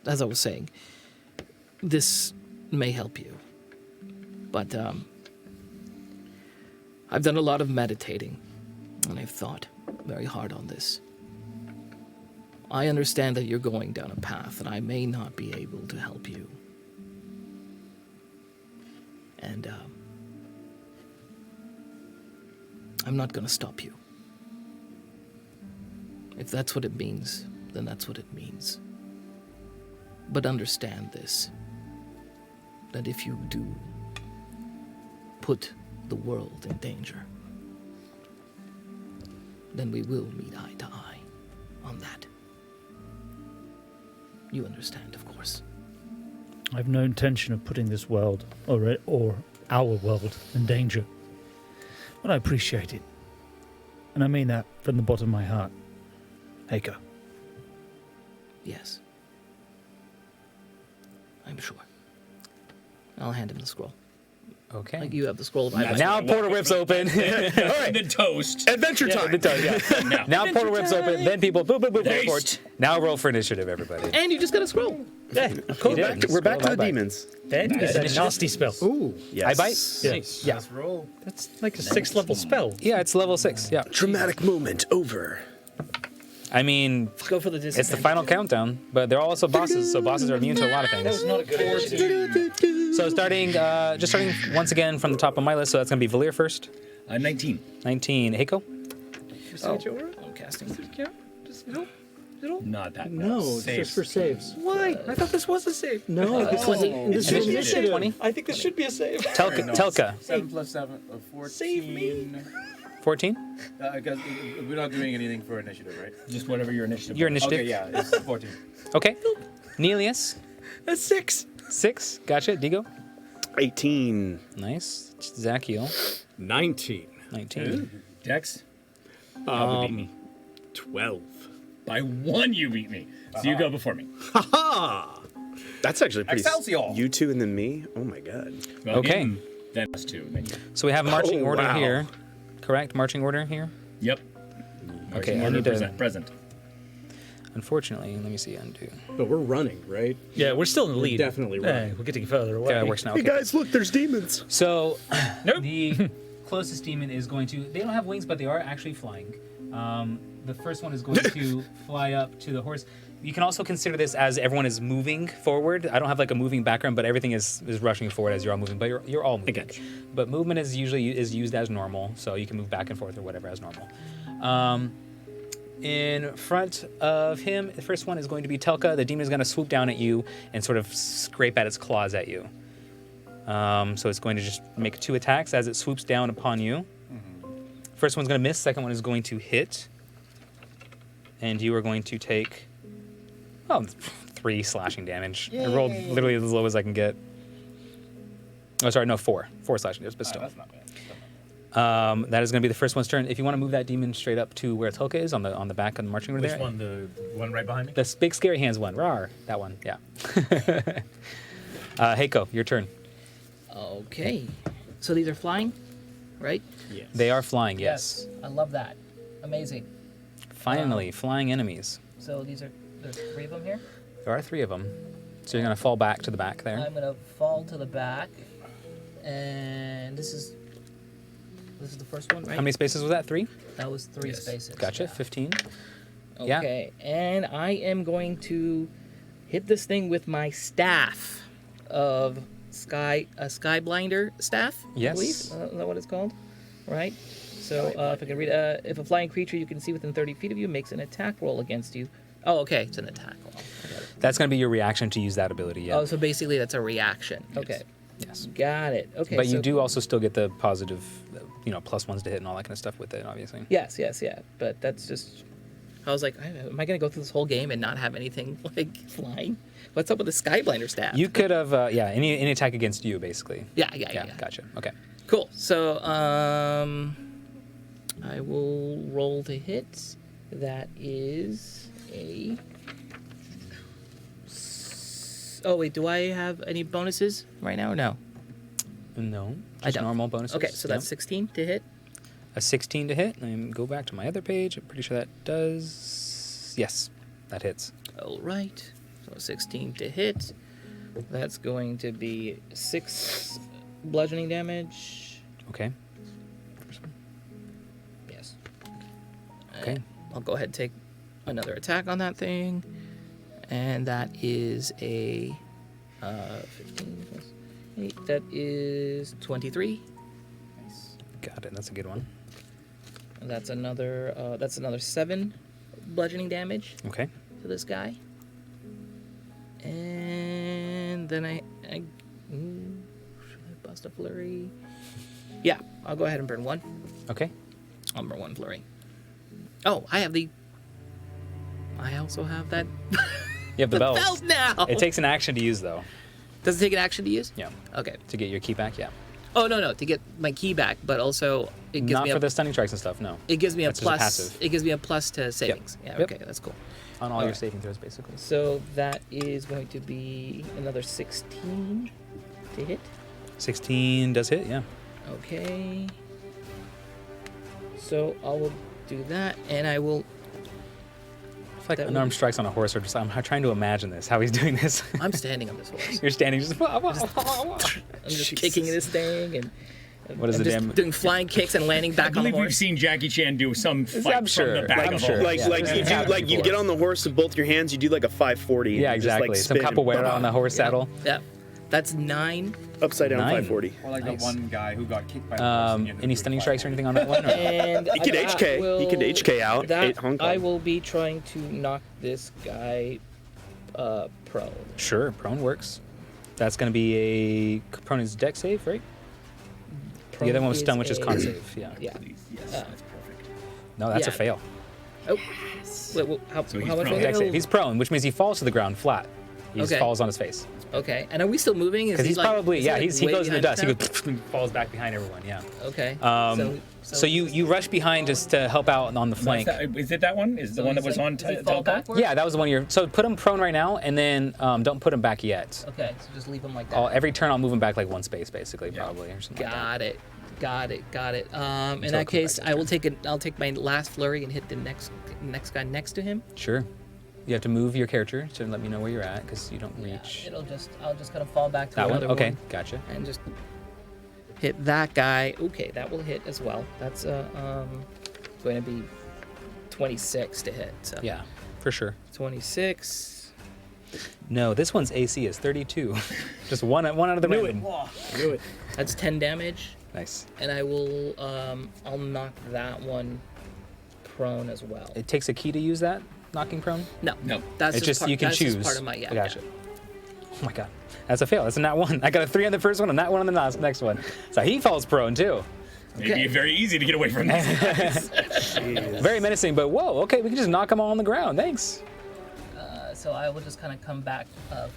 As I was saying, this may help you, but I've done a lot of meditating, and I've thought very hard on this. I understand that you're going down a path, and I may not be able to help you. And I'm not going to stop you. If that's what it means, then that's what it means. But understand this, that if you do put the world in danger, then we will meet eye to eye on that. You understand, of course. I've no intention of putting this world or our world in danger. But I appreciate it. And I mean that from the bottom of my heart. 𝐒𝐻𝐲. Yes. I'm sure. I'll hand him the scroll. Okay. Like you have the scroll of Now portal rips open. All right. The toast. Adventure time. Now portal rips open. Then people boop boop boop boop. Next. Now roll for initiative, everybody. And you just got a scroll. We're back to the demons. Then it's a nasty spell. Ooh. Yes. I bite. Yes. Yeah. Let's roll. That's like a 6th level spell. Yeah, it's level 6. Yeah. Dramatic moment over. I mean, Go for the disadvantage. it's the final countdown, but they're also bosses, so bosses are immune to a lot of things. Not a good initiative. So starting once again from the top of my list, so that's gonna be Valir first. 19. 19, 𝐒𝐻𝐲. I'm casting. Not that bad. No, it's just for saves. Why? I thought this was a save. No, this is Initiative. initiative. 20. I think this should be a save. Telka. 7 plus 7 of 14. Save me. 14. Because we're not doing anything for initiative, right? Just whatever your initiative. Your was. initiative. Okay, yeah, it's 14. Okay. Nelius. A 6. 6. Gotcha. Digo. 18. Nice. 𝐒𝐻𝐲. 19. 19. Dex? How beat me? 12. By 1 you beat me. So you go before me. Ha! That's actually pretty. Excelsior. You two and then me. Oh my god. Well, Okay. again, then us 2. Then you. So we have marching Oh, order wow. here. Correct? Marching order here? Yep. Okay, I Order need to- present. Unfortunately, let me see. Undo. But we're running, right? Yeah, we're still in the lead. definitely right. We're getting further away. Okay, that works now. Hey Okay. guys, look, there's demons. So, the closest demon is going to. They don't have wings, but they are actually flying. The first one is going to fly up to the horse. You can also consider this as everyone is moving forward. I don't have like a moving background, but everything is rushing forward as you're all moving. But you're all moving. gotcha. But movement is usually used as normal, so you can move back and forth or whatever as normal. In front of him, the first one is going to be 𝐿ka. The demon is going to swoop down at you and sort of scrape at its claws at you. So it's going to just make 2 attacks as it swoops down upon you. First one's going to miss. Second one is going to hit. And you are going to take 3 slashing damage. I rolled literally as low as I can get. Oh, sorry, no, 4. 4 slashing damage, but still. That's not bad. That is going to be the first one's turn. If you want to move that demon straight up to where 𝐿ka is on the back of the marching order Which there. one? The one right behind me? The big scary hands one. Rawr, that one, yeah. 𝐒𝐻𝐲, your turn. Okay. So these are flying, right? Yes. They are flying, yes. I love that. Amazing. Finally, flying enemies. So there's 3 of them here. There are 3 of them. So you're going to fall back to the back there. I'm gonna fall to the back, and this is the first one, right? How many spaces was that? 3? That was 3 spaces. Gotcha, yeah. 15. Yeah. Okay, and I am going to hit this thing with my staff of sky blinder staff. Yes. I believe. Is that what it's called? Right. So if I can read, if a flying creature you can see within 30 feet of you makes an attack roll against you. Oh, okay, it's an attack roll. I got it. That's going to be your reaction to use that ability, yeah. Oh, so basically that's a reaction. Okay. Yes. Got it. Okay. But you so- do also still get the positive, +1s to hit and all that kind of stuff with it, obviously. Yes, yeah. But that's just. I was like, am I going to go through this whole game and not have anything like flying? What's up with the Skyblinder staff? You could have, any attack against you, basically. Yeah. Gotcha. Okay. Cool. So, I will roll to hit. That is a. Oh wait, do I have any bonuses right now or no? No, I just don't. normal bonuses. Okay, so that's 16 to hit. A 16 to hit. Let me go back to my other page. I'm pretty sure that does. Yes, that hits. All right. So 16 to hit. That's going to be 6 bludgeoning damage. Okay. Yes. Okay. I'll go ahead and take another attack on that thing. And that is a 15 plus 8. That is 23. Got it. That's a good one. And that's another 7 bludgeoning damage Okay. to this guy. And then should I bust a flurry? Yeah, I'll go ahead and burn 1. Okay. I'll burn 1 flurry. Oh, I also have that You have the belt. belt now. It takes an action to use, though. Does it take an action to use? Yeah. Okay. To get your key back, yeah. Oh no, to get my key back, but also it gives Not me for the stunning strikes and stuff, no. it gives me That's a just a plus. passive. It gives me a plus to savings. Yeah. Yep. Okay, that's cool. On all your Alright. saving throws, basically. So that is going to be another 16 to hit. 16 does hit, yeah. Okay. So I will do that, and I will. I feel like That would unarmed be- strikes on a horse are just, I'm trying to imagine this, how he's doing this. I'm standing on this horse. You're standing just, I'm just kicking this thing, and What is I'm the just damn- doing flying kicks and landing I back on the believe we've horse. seen Jackie Chan do some fight I'm sure. from the back I'm of sure. a Like Yeah. like you do Yeah. like you get on the horse with both your hands. You do like a 540. Yeah, and just, like, exactly. Some spin and capoeira on the horse saddle. Yeah, that's 9. upside down 9. 540. Or like Nice. that one guy who got kicked by the horse and he ended up Any doing stunning strikes or 540. anything on that one? Or? And He could that HK. He could will- HK out that Hong Kong. I will be trying to knock this guy prone. Sure, prone works. That's going to be a prone is deck save, right? The other one was stun, which is con save. Yeah. Yeah. Yes, that's perfect. No, that's a Yeah. fail. Oh. Wait, how So he's much prone. was Deck it? save. He's prone, which means he falls to the ground flat. He just Okay. falls on his face. Okay. And are we still moving? Is Because he he's like, probably, is yeah, like he way goes in the behind dust. He us goes, falls back behind everyone, yeah. now? Okay. So you rush behind just to help out on the flank. Is it that one? Is the one that was on Does he fall Telka? backwards? Yeah, that was the one you're. So put him prone right now, and then don't put him back yet. Okay, so just leave him like that. Every turn I'll move him back like one space, basically, probably, or something. Got it. Got it. In Until that it comes case, back I will I'll take my last flurry and hit the next guy next to him. Sure. You have to move your character to let me know where you're at, because you don't Yeah, reach. I'll just kind of fall back to That one? another Okay, one gotcha. and just hit that guy. Okay, that will hit as well. That's going to be 26 to hit. So Yeah, for sure. 26. No, this one's AC is 32. Just one out of the Knew random. Knew it. That's 10 damage, Nice. and I will I'll knock that one prone as well. It takes a key to use that knocking prone. No, No. that's It's just part, you can that's choose. Just part of my I gotcha. Oh my god, that's a fail. That's a nat one. I got a 3 on the first one, and that one on the next one. So he falls prone too. Maybe Okay. very easy to get away from this. Very menacing, but whoa. Okay, we can just knock them all on the ground. Thanks. So I will just kind of come back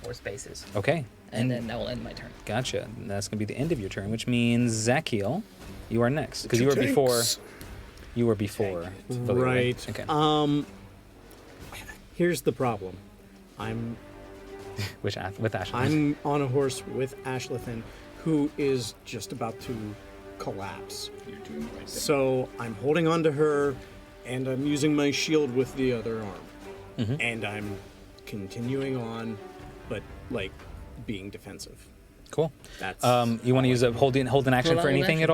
4 spaces, Okay. and then that will end my turn. Gotcha. And that's gonna be the end of your turn, which means 𝐒𝐻𝐸𝐽, you are next because you were Tanks. before. You were before. Vol'Tar, Right. Okay. Here's the problem. I'm With Ashlathyn. I'm on a horse with Ashlathyn, who is just about to collapse. You're doing the right thing. So I'm holding on to her, and I'm using my shield with the other arm, and I'm continuing on, but like being defensive. Cool. That's You want to use a hold an action Hold for on, anything action. at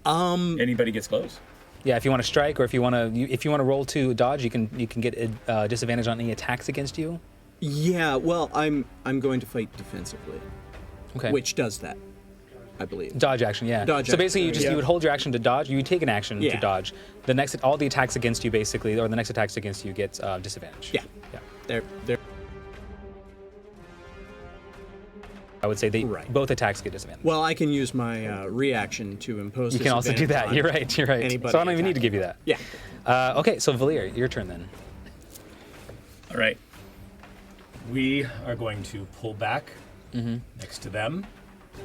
all? Anybody gets close? Yeah, if you want to strike or if you want to roll to dodge, you can get a disadvantage on any attacks against you. Yeah. Well, I'm going to fight defensively, Okay. which does that, I believe. Dodge action, yeah. Dodge so action, basically, yeah. you would hold your action to dodge. You would take an action to Yeah. dodge. All the attacks against you, basically, or the next attacks against you get disadvantage. Yeah. Yeah. They're I would say Right. both attacks get disadvantage. well. I can use my reaction to impose. You can also do that. disadvantage on You're right. You're right. anybody So I don't even need to attacking. give you that. Yeah. Okay, so Valir, your turn then. All right. We are going to pull back next to them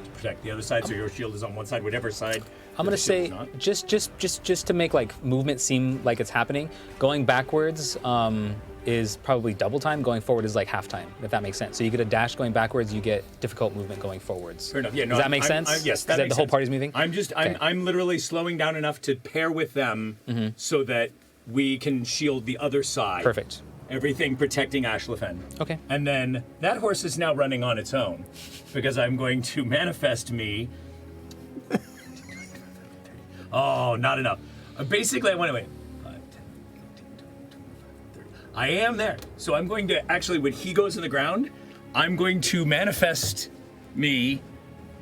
to protect the other side. So your shield is on one side, whatever side. I'm your gonna shield say is not. just to make like movement seem like it's happening. Going backwards is probably double time. Going forward is like half time, if that makes sense. So you get a dash going backwards, you get difficult movement going forwards. Fair enough. Yeah, no, Does that make sense? yes, Is that that makes the whole sense. party's moving? Okay. I'm literally slowing down enough to pair with them so that we can shield the other side. Perfect. Everything protecting Ashlathyn. Okay. And then that horse is now running on its own because I'm going to manifest me. Oh, not enough. Basically, I went away. 5, 10, 15, 20, 25, 30. I am there. So I'm going to actually, when he goes in the ground, I'm going to manifest me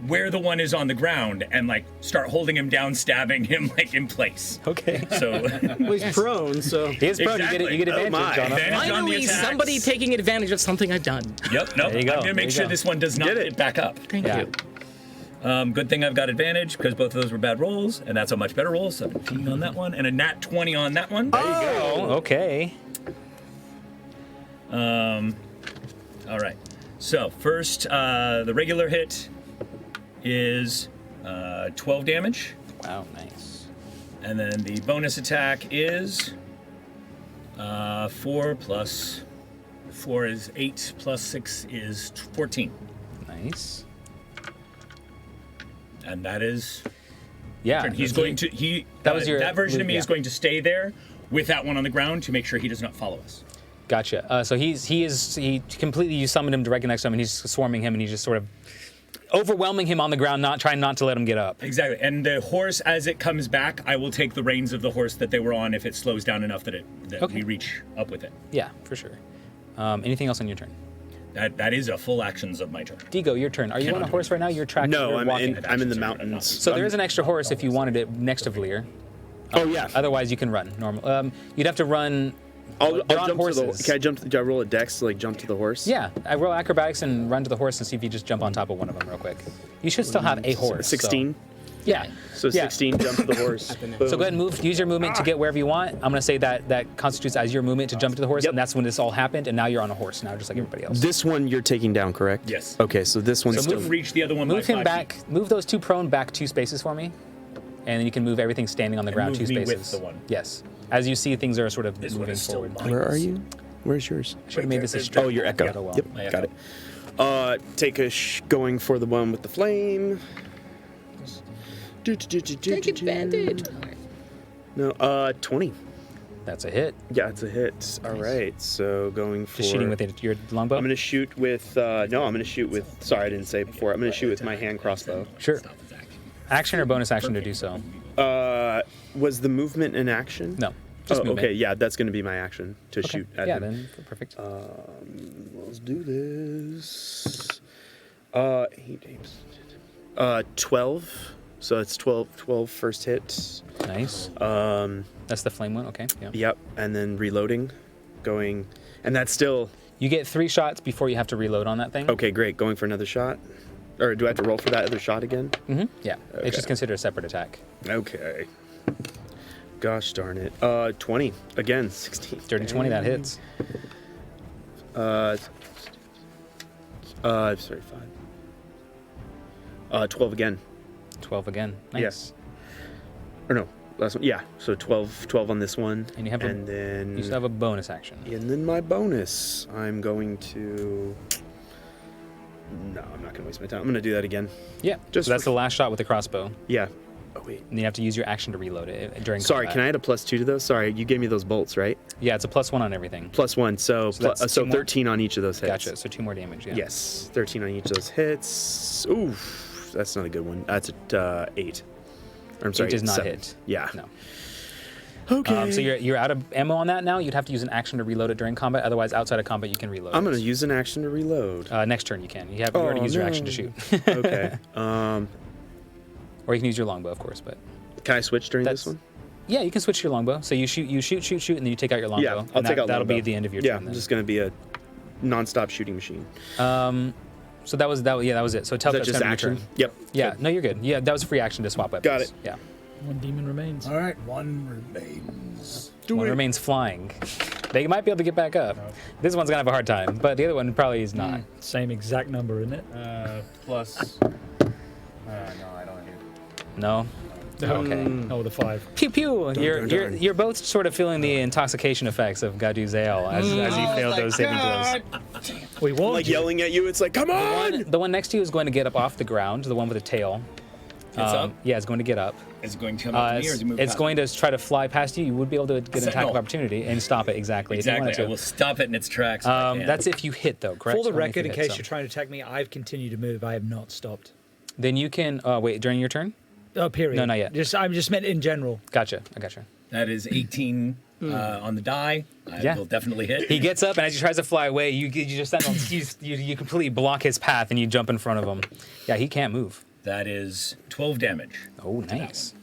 where the one is on the ground and like start holding him down, stabbing him like in place. Okay. So Well, he's prone, so He is prone. Exactly. You get Oh advantage my. on him. Advantage on the Finally, attacks. somebody taking advantage of something I've done. Yep, nope. There you go, I'm gonna there make you sure go. this one does not Get it. get back up. Thank Yeah. you. Good thing I've got advantage because both of those were bad rolls, and that's a much better roll. 17 on that one, and a nat 20 on that one. Oh, okay. All right. So first, the regular hit is 12 damage. Wow, nice. And then the bonus attack is 4 plus 4 is 8 plus 6 is 14. Nice. And that is. Yeah. Turn. He's going to that version of me is going to stay there with that one on the ground to make sure he does not follow us. Gotcha. So he completely, you summoned him directly next to him, and he's swarming him, and he's just sort of overwhelming him on the ground, trying not to let him get up. Exactly. And the horse, as it comes back, I will take the reins of the horse that they were on if it slows down enough that we reach up with it. Yeah, for sure. Anything else on your turn? That is a full actions of my turn. Digo, your turn. Are you on a horse right now? You're tracking. No, you're walking. I'm in the mountains. So there is an extra horse if you wanted it next to V'lir. Oh yeah. Otherwise, you can run normal. You'd have to run. I'll they're on jump to the. horses. Can I jump? Do I roll a dex to like jump to the horse? Yeah, I roll acrobatics and run to the horse and see if you just jump on top of one of them real quick. You should still have a horse. 16. So. Yeah. So 16, jump to the horse. So go ahead and use your movement to get wherever you want. I'm going to say that constitutes as your movement to jump to the horse, and that's when this all happened, and now you're on a horse now, just like everybody else. This one you're taking down, correct? Yes. Okay, so this one's still... reach the other one Move by him 5 back, feet. move those two prone back 2 spaces for me, and then you can move everything standing on the ground move 2 me spaces. with the one. Yes. As you see, things are sort of This one moving is still forward. mine. Where are you? Where's yours? I should have made this a straight. Oh, your echo. Yeah, well. Yep, My got echo. it. Take a going for the one with the flame. Take advantage. No, 20. That's a hit. Yeah, it's a hit. All right, so going for... Just shooting with your longbow? I'm going to shoot with... no, I'm going to shoot with... Sorry, I didn't say it before. I'm going to shoot with my hand crossbow. Sure. Action or bonus action to do so? Was the movement an action? No. Just movement. okay, yeah, that's going to be my action to shoot at yeah, him. then perfect. Let's do this. 12. So it's 12 first hit. Nice. That's the flame one. Okay. Yeah. Yep, and then reloading, going, and that's still. You get 3 shots before you have to reload on that thing. Okay, great. Going for another shot, or do I have to roll for that other shot again? Mm-hmm. Yeah. Okay. It's just considered a separate attack. Okay. Gosh darn it. 20 again. 16. Dirty 20. That hits. Sorry, 5. 12 again. 12 again. Nice. Yes. Or no, last one. Yeah. So 12 on this one. And you have then you still have a bonus action. And then my bonus, I'm going to. No, I'm not going to waste my time. I'm going to do that again. Yeah. Just so that's for- the last shot with the crossbow. Yeah. Oh wait. And you have to use your action to reload it during Sorry, combat. can I add a +2 to those? Sorry, you gave me those bolts, right? Yeah, it's a +1 on everything. +1, so that's 2 more? 13 on each of those hits. Gotcha. So 2 more damage. Yeah. Yes, 13 on each of those hits. Oof, that's not a good one. That's at 8. Or, I'm sorry, 8 does not 7. hit. Yeah. No. Okay. So you're out of ammo on that now. You'd have to use an action to reload it during combat. Otherwise, outside of combat, you can reload. I'm going it. to use an action to reload. Next turn you can. You already used your action to shoot. Okay. Or you can use your longbow, of course. But Can I switch during this one? yeah, you can switch to your longbow. So you shoot, and then you take out your longbow. Yeah, I'll and take out That'll be longbow. the end of your Yeah, turn. I'm Then. just going to be a non-stop shooting machine. So that was that. Yeah, that was it. So tell Is that just action? Yep. Yeah. Good. No, you're good. Yeah, that was a free action to swap weapons. Got it. Yeah. 1 demon remains. All right, 1 remains. One remains flying. They might be able to get back up. This one's gonna have a hard time, but the other one probably is not. Same exact number, isn't it? Plus. No, I don't hear. No. Okay. Oh, the 5. Pew pew. darn. You're both sort of feeling the intoxication effects of 𝐾𝐲𝐬𝐬 as you failed those saving throws. We warned Like you. yelling at you, it's like, come on! The one next to you is going to get up off the ground. The one with the tail. It's up? Yeah, it's going to get up. Is it going to come up to me or is it moving It's going to try to fly past you. You would be able to get an attack of opportunity and stop it exactly. If you Exactly. wanted I to. will stop it in its tracks. if I can. That's if you hit, though, correct? For the Only if record, you in hit, case so. you're trying to attack me, I've continued to move. I have not stopped. Then you can wait during your turn. Oh, period. No, not yet. I'm just meant in general. Gotcha. I gotcha. That is 18 on the die. I Yeah. will definitely hit. He gets up, and as he tries to fly away, you just stand on, you completely block his path, and you jump in front of him. Yeah, he can't move. That is 12 damage. Oh, nice.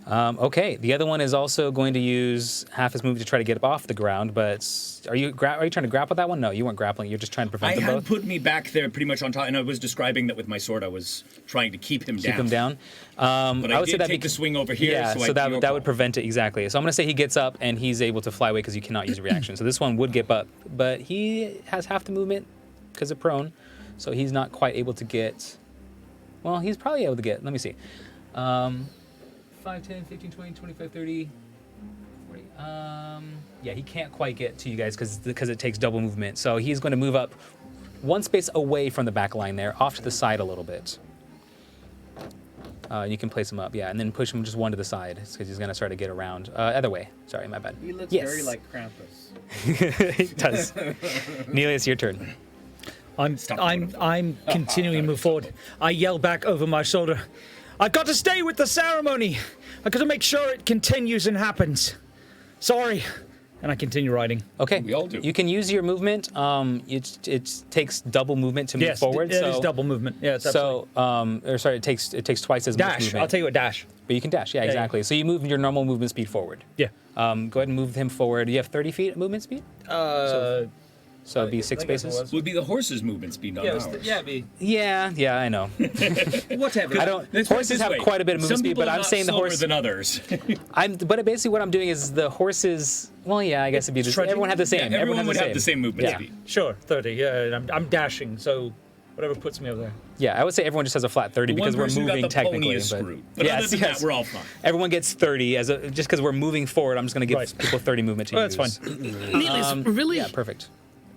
Okay, the other one is also going to use half his move to try to get up off the ground. But are you trying to grapple that one? No, you weren't grappling. You're just trying to prevent I them had both. put me back there pretty much on top, and I was describing that with my sword. I was trying to keep him down. Keep him down. But I would did say that take the swing over here. Yeah, so that would prevent it exactly. So I'm going to say he gets up and he's able to fly away because you cannot use a reaction. So this one would get up, but he has half the movement. because of prone, so he's not quite able to get. Well, he's probably able to get. Let me see. 5, 10, 15, 20, 25, 30, 40. Yeah, he can't quite get to you guys because it takes double movement. So he's going to move up one space away from the back line there, off to the side a little bit. You can place him up, yeah, and then push him just one to the side because he's going to start to get around. Other way. Sorry, my bad. He looks Yes. very like Krampus. He does. Neelius, your turn. I'm continuing to move forward. I yell back over my shoulder, I've got to stay with the ceremony. I've got to make sure it continues and happens. Sorry. And I continue riding. Okay. We all do. You can use your movement. It takes double movement to move forward. It is double movement. Yeah, it's absolutely. Or sorry, it takes twice as much Dash. movement. I'll tell you what, dash. But you can dash, yeah, exactly. So you move your normal movement speed forward. Yeah. Go ahead and move him forward. You have 30 feet movement speed? So it'd be 6 spaces? Would be the horse's movement speed, not ours. Yeah, I know. Whatever. I don't. Horses have quite a bit of movement speed, but I'm saying the horse. than others. But basically, what I'm doing is the horses. Well, yeah, I guess it'd be the same. Everyone have the same. Yeah, everyone would have have the same movement Yeah. speed. Sure, 30. Yeah, and I'm dashing, so whatever puts me over there. Yeah, I would say everyone just has a flat 30 because we're moving technically. Is but screwed. But other than that, we're all fine. Everyone gets 30 just because we're moving forward. I'm just going to give people 30 movement to use. That's fine. Neelius, really? Yeah, perfect.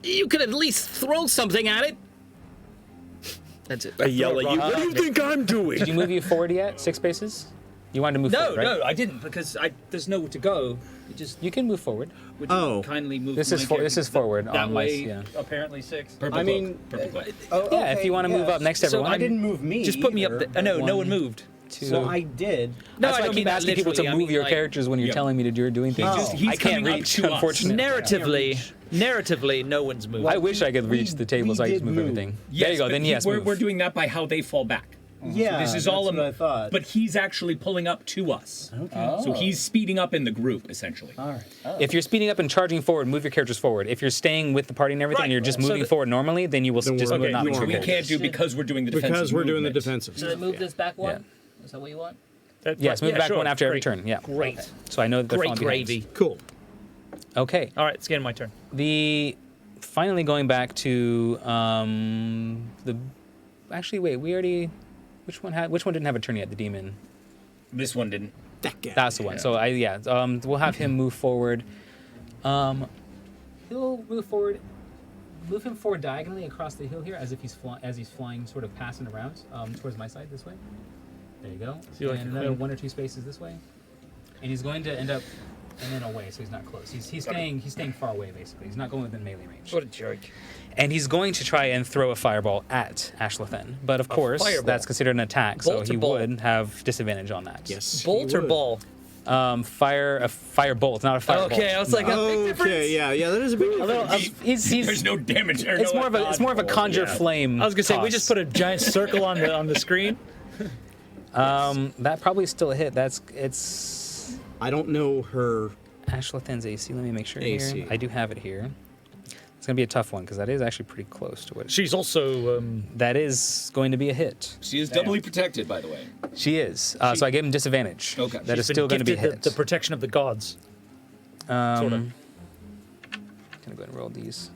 You could at least throw something at it. That's it. I yell at you. What do you think I'm doing? Did you move you forward yet? 6 spaces? You wanted to move forward, right? No, I didn't because there's nowhere to go. You can move forward. Would you kindly move This my is character forward that on way, yeah. apparently 6. Purple I cloak. mean, Purple cloak. Yeah, if you want to move up next to everyone. I didn't move me. Just put me up either. there. No one moved. Well, I did. That's why I don't keep mean that asking people to literally. I move mean, your like, characters when you're telling me that you're doing things. He's I can't coming up reach, to us. unfortunately. Narratively, no one's moved. I wish I could reach the table so I could just did move move. everything. Yes, there you go. but Then yes, we're move. doing that by how they fall back. Yeah, This is that's all what I thought. But he's actually pulling up to us. Okay. So he's speeding up in the group, essentially. All right. If you're speeding up and charging forward, move your characters forward. If you're staying with the party and everything, and you're just moving forward normally, then you will just move, okay, not move Which your we characters. can't do because we're doing the defensive Because we're doing the movement. defensive. Should I move this back one? Yeah. Is that what you want? Yes, move back sure. one after every Great. turn. Yeah. Great. So I know that they're Great falling behind. gravy. Cool. Okay. All right, it's getting my turn. Finally going back to actually wait, we already which one didn't have a turn yet? The demon. This one didn't. That guy. That's the one. So we'll have him move forward. He'll move forward. Move him forward diagonally across the hill here, as if he's flying, sort of passing around towards my side this way. There you go. So And another 1 or 2 spaces this way. And he's going to end up and then away, so he's not close. He's staying far away basically. He's not going within melee range. What a jerk. And he's going to try and throw a fireball at Ashlathyn. But of course, fireball. that's considered an attack, so Bolt or he ball? would have disadvantage on that. Yes. Bolt or ball? A fire bolt, not a fireball. Okay, I was like, a big difference. Okay, yeah, that is a big difference. There's no damage. It's more of a conjure flame. I was gonna say, we toss. just put a giant circle on the screen. That probably still a hit. It's I don't know her. Ashlathyn's AC. Let me make sure AC. here. I do have it here. It's gonna be a tough one because that is actually pretty close to what. She's also That is going to be a hit. She is doubly protected, by the way. She is. So I gave him disadvantage. Okay. That is been still going to be a gifted hit. the protection of the gods. Sort of. Gonna go ahead and roll these.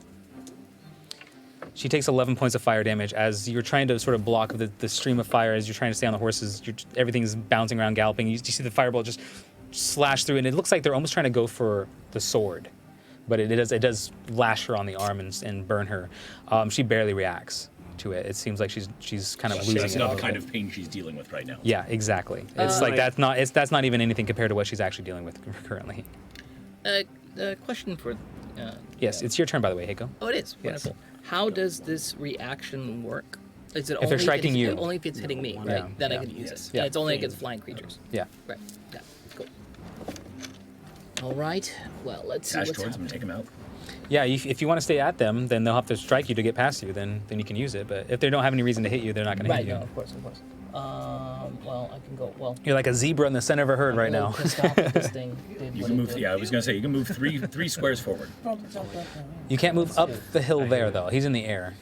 She takes 11 points of fire damage as you're trying to sort of block the stream of fire as you're trying to stay on the horses. Everything's bouncing around, galloping. You see the fireball just slash through, and it looks like they're almost trying to go for the sword, but it does lash her on the arm and burn her. She barely reacts to it. It seems like she's kind of losing That's it. not the kind of pain she's dealing with right now. Yeah, exactly. It's like that's not even anything compared to what she's actually dealing with currently. Question for. Yes, it's your turn, by the way, Heiko. Oh, it is. Yes. Wonderful. How does this reaction work? Is it If they're striking you. Only if it's hitting me, right? Yeah. Then I Yeah. can use Yes. it. Yeah. And it's only against flying creatures. Yeah. Right. Yeah. Cool. All right. Well, let's see Dash what's towards him, happening. take him out. Yeah, if you want to stay at them, then they'll have to strike you to get past you. Then you can use it. But if they don't have any reason to hit you, they're not going to Right. hit you. No, of course. Well, I can go. Well, You're like a zebra in the center of a herd I'm right a little now. pissed off that this thing did You what can it move. did. Yeah, I was gonna say you can move three squares forward. You can't move up the hill there though. He's in the air.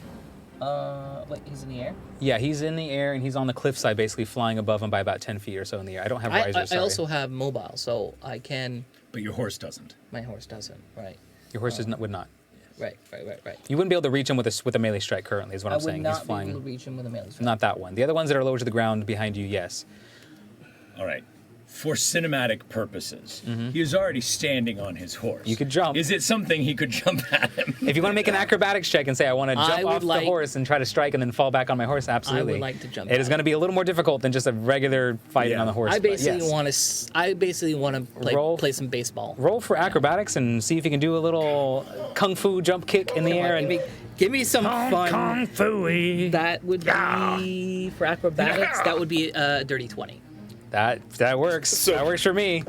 Wait, he's in the air. Yeah, he's in the air and he's on the cliffside, basically flying above him by about 10 feet or so in the air. I don't have risers. I sorry. also have mobile, so I can. But your horse doesn't. My horse doesn't. Right. Your horse would not. Right. You wouldn't be able to reach him with a melee strike currently, is what I I'm would saying. not He's flying. be able to reach him with a melee strike. Not that one. The other ones that are lower to the ground behind you, yes. All right. For cinematic purposes, he is already standing on his horse. You could jump. Is it something he could jump at him? If you want to make an acrobatics check and say, I want to jump would off the like- horse and try to strike and then fall back on my horse, absolutely. like to jump It is at going to be a little more difficult than just a regular fighting Yeah. on the horse. I but basically yes. want to Roll. play some baseball. Roll for acrobatics and see if you can do a little kung fu jump kick in the air. And Give me some fun. Kung Fu-y. That would be for acrobatics. That would be a dirty 20. that works. That works for me.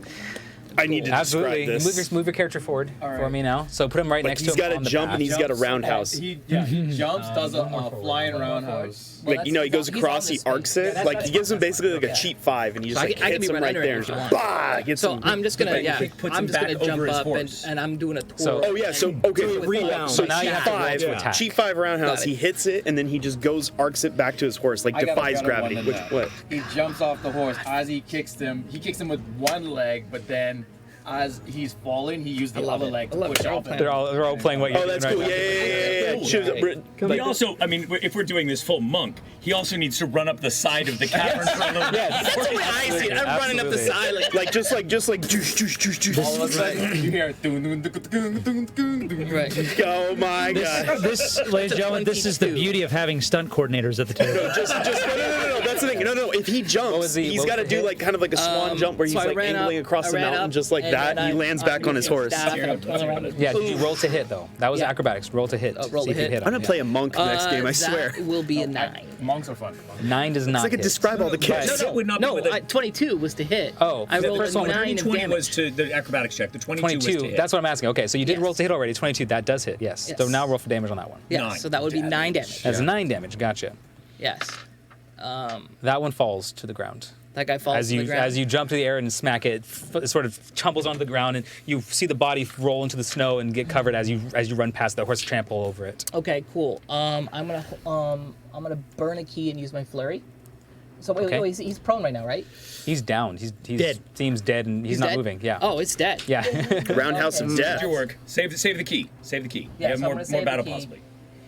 I need to Absolutely. describe this. Move your character forward for me now. So put him right Like next to he's him got on to the jump path. and he's got a roundhouse. He jumps, does a flying roundhouse. Well, Like, you know, he goes he's on across, he this arcs thing. it. Like, he gives him basically like a cheap 5, and he just So like I can hits be him right right under there. it And if you just, want. bah! Gets So him. I'm just gonna, But he puts I'm him just gonna back jump over his up horse. and I'm doing a So- twirl. Oh yeah, so and- okay, with rebound. the- So now you cheap have to roll 5, to attack. cheap 5 roundhouse. Got it. He hits it, and then he just goes arcs it back to his horse, like I got a defies better one gravity. than Which that. what? He jumps off the horse as he kicks him. He kicks him with one leg, but then as he's falling, he used the love other it. leg I to love it. push off. They're all playing what you're Oh, doing that's right cool. now. Yeah. Choose He also, I mean, if we're doing this full monk, he also needs to run up the side of the cavern for a little bit. That's the way I see it. I'm running up the side like just like juice, juice, juice, juice. All of a sudden, you hear dun dun dun dun dun dun dun. right. Oh my god. This, ladies and gentlemen, this is the 22. beauty of having stunt coordinators at the table. Just no. That's the thing. No. If he jumps, he's got to do like kind of like a swan jump where he's so I like ran angling up- across I the ran mountain up, just like and that. then He I- lands back on his horse. staff and I twirl around. Yeah, did you roll to hit though? That was Yeah. acrobatics. Roll to hit. roll See to if you hit. hit I'm gonna play a monk next game. I swear. That will be a 9. Monks are fun. 9 does not I could hit. describe all the kids. It would not be No, with a- 22 was to hit. Oh, I the rolled first a one, 9 of 20 damage. was to the acrobatics check. The 22 was to 22. hit. That's what I'm asking. Okay, so you did Yes. roll to hit already. 22. That does hit. Yes. Yes. So now roll for damage on that one. Yeah, 9 so that would be 9 damage. That's 9 damage. Gotcha. Yes. That one falls to the ground. That guy falls As to you the ground. as you jump to the air and smack it, it sort of tumbles onto the ground, and you see the body roll into the snow and get covered as you run past the horse, trample over it. Okay, cool. I'm gonna burn a key and use my flurry. So wait, Okay. wait, he's prone right now, right? He's down. He's Dead. Seems dead, and he's not dead? moving. Yeah. Oh, it's dead. Yeah. Roundhouse Okay. of death. Did your work. Save the key. Save the key. Yeah, you have so I'm more gonna save the battle key. possibly.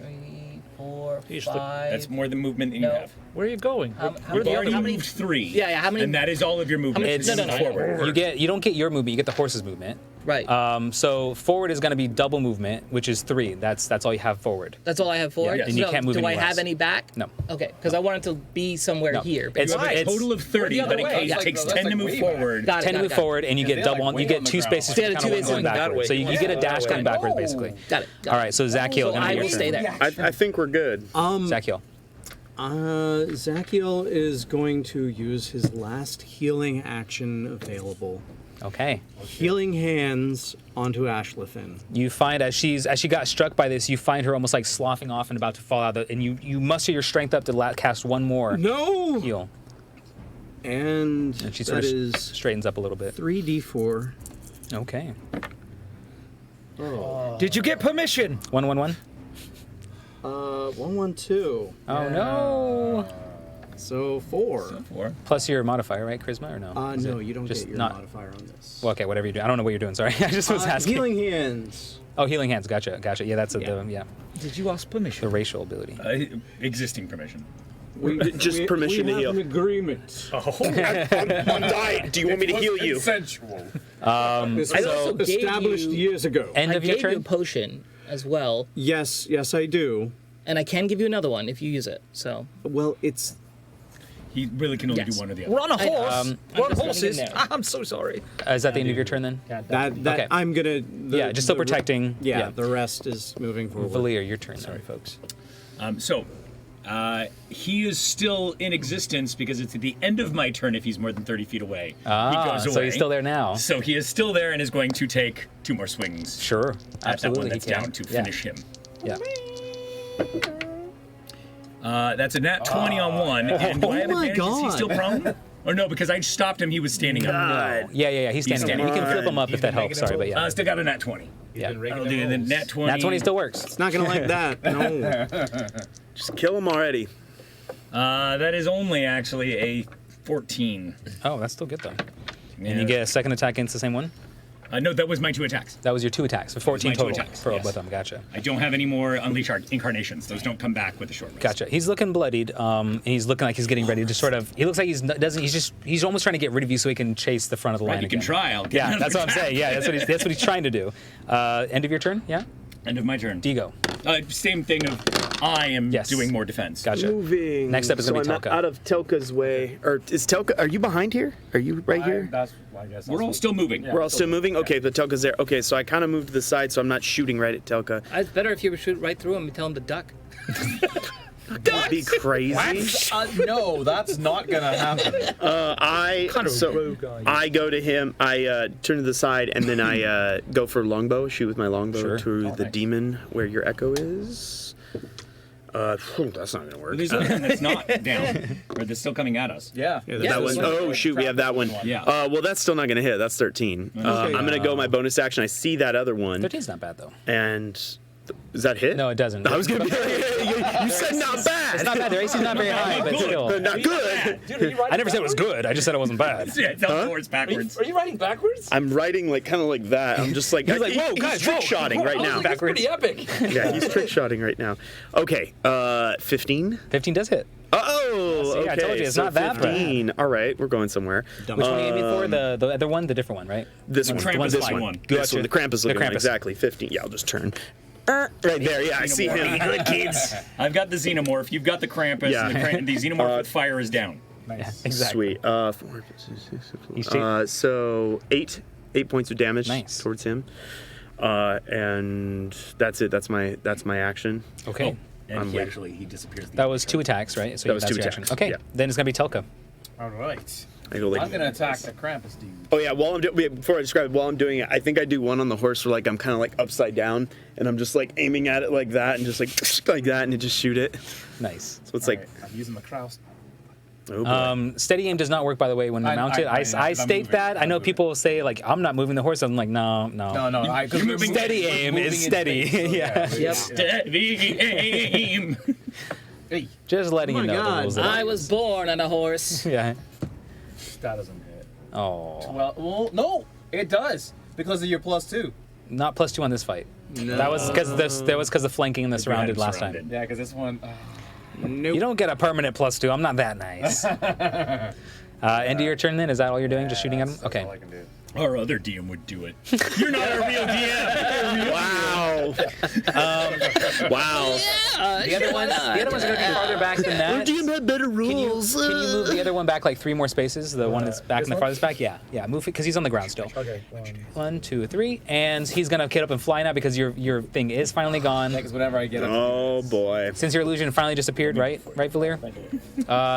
3, 4, He's the- 5. That's more than movement than No. you have. Where are you going? How You've many- already how many- moved 3. Yeah, how many- And that is all of your movement. many- It's no, no, no. forward. You don't get your movement. You get the horse's movement. Right. So forward is going to be double movement, which is 3. That's all you have forward. That's all I have forward. Yeah, and you So can't move do I any have less. any back? No. Okay, because I wanted to be somewhere No. here. It's- You have a it's- total of 30, Or the but other it way. It's takes like- 10 to that's move like way back. forward. Got it, 10 to got move it. forward, and you Yeah, get they're double. like You way get on the 2 ground. spaces Yeah, for the kind two of is going in backwards. that So you get a way. dash That going way. backwards, basically. Got it. All right. So Zachiel So going I to be will your stay turn. there. I think we're good. Zachiel. Zachiel is going to use his last healing action available. Okay. Healing hands onto Ashlathyn. You find as she got struck by this, you find her almost like sloughing off and about to fall out. And you muster your strength up to cast one more No! heal. And And she sort that of is straightens up a little bit. 3d4. Okay. Did you get permission? 111. 112. Oh no. So 4. 4. Plus your modifier, right? Charisma or no? Is No, it you don't just get your not? modifier on this. Well, okay, whatever you do. I don't know what you're doing. Sorry, I just was asking. Healing hands. Oh, healing hands. Gotcha. Yeah, that's Yeah. Did you ask permission? the racial ability. Existing permission. Just permission to we heal. have an agreement. I'm dying. Do you want me to heal you? Consensual. This I was also gave established you- years ago. End I of your gave you a turn. potion as well, Yes, I do. and I can give you another one if you use it. So Well, it's He really can only Yes. do one or the We're other. on a horse. Um, We're on just horses. running in there. I'm so sorry. Is that the end of your turn then? that Okay. I'm gonna. Yeah, just still protecting. Yeah, the rest is moving forward. Valir, your turn. Sorry, folks. He is still in existence because it's at the end of my turn if he's more than 30 feet away. He goes So away. he's still there now. So he is still there and is going to take 2 more swings. Sure, At that absolutely. one that's he can. down to Yeah. finish him. Yeah. That's a nat 20 on one. And do I have Oh my advantage? Is he God. still prone? Or no, because I stopped him, he was standing up. No. Yeah. He's standing there. You can flip him up if that helps. Sorry, but yeah. Still got a nat 20. Yeah. I'll do the nat 20. Nat 20 still works. It's not gonna like that. No. Just kill him already. That is only actually a 14. Oh, that's still good though. Yeah. And you get a second attack against the same one. No, that was my 2 attacks. That was your 2 attacks, so 14 my 2 total attacks, for yes. both of them. Gotcha. I don't have any more Unleash Incarnations. Those don't come back with a short rest. Gotcha. He's looking bloodied, and he's looking like he's getting ready to sort of. He looks like he's almost trying to get rid of you so he can chase the front of the line Right, you again. can try. I'll get Yeah, another that's what I'm attack. saying. Yeah, that's what he's trying to do. End of your turn. Yeah. End of my turn. Digo. Same thing of I am doing more defense. Gotcha. Moving. Next up is gonna be I'm Telka. out of Telka's way. Or is Telka? Are you behind here? Are you right here? I guess We're all still moving. We're all still moving. Okay, the Telka's there. Okay, so I kind of moved to the side, so I'm not shooting right at Telka. It's better if you would shoot right through him and tell him to duck. That'd be crazy. No, that's not gonna happen. I go to him. I turn to the side, and then I go for longbow. Shoot with my longbow to the demon where your echo is. That's not gonna work. There's one that's not down, or that's still coming at us. Yeah. That one. Oh shoot, we have that one. Yeah. Well, that's still not gonna hit. That's 13. I'm gonna go my bonus action. I see that other one. 13's not bad though. And does that hit? No, it doesn't. I was gonna be like, you said not bad. It's not bad. Their AC's not very high, but still. Not good. I never said it was good. I just said it wasn't bad. Yeah, it fell forwards backwards. Are you riding backwards? I'm writing like kind of like that. I'm just like, He's like, whoa, guys, he's trick shotting right now. That's pretty epic. Yeah, he's trick shotting right now. Okay, 15. 15 does hit. Oh, See, okay. I told you, it's so not that bad. 15. All right, we're going somewhere. Which one are you aiming for? The other one, the different one, right? This one. Krampus This looking one. one. This one. The Krampus looking one. Krampus. Exactly. 15. Yeah, I'll just turn. Right there. Yeah, I see him. Good kids. I've got the Xenomorph. You've got the Krampus. Yeah. And the Xenomorph with fire is down. Nice. Exactly. Sweet. 4, 6, 7, so 8 points of damage towards him. And that's it. That's my action. Okay. Oh, and he disappears. That was 2 attacks, right? So That was that's 2 your attacks. action. Okay. Yeah. Then it's gonna be Telka. All right. I go like. I'm gonna attack the Krampus dude. Oh yeah, before I describe it, while I'm doing it, I think I do one on the horse where like I'm kind of like upside down and I'm just like aiming at it like that and just like that and just shoot it. Nice. So it's like. Right, I'm using the Kraus. Oh boy. Steady aim does not work, by the way, when mounted. I state moving. that. I know people say like I'm not moving the horse. I'm like no. You're moving. Steady aim is steady. Yeah. Yep. Steady aim. Hey, Just letting you know the rules. of I it. was born on a horse. Yeah. that doesn't hit. Oh. Well, no, it does because of your +2. Not +2 on this fight. No. That was because of flanking and the surrounded last time. Yeah, because this one. You don't get a permanent +2. I'm not that nice. End of your turn then? Is that all you're doing? Just shooting at him? Okay. All I can do. Our other DM would do it. You're not a real DM. Wow. Wow. The other ones are going to be farther back than that. DM had better rules. Can you move the other one back like 3 more spaces? The one that's back in the farthest back? Yeah. Move it because he's on the ground still. Okay. 1, 2, 3, and he's gonna get up and fly now because your thing is finally gone. Because whenever I get up. Oh boy. Since your illusion finally disappeared, right, Valir?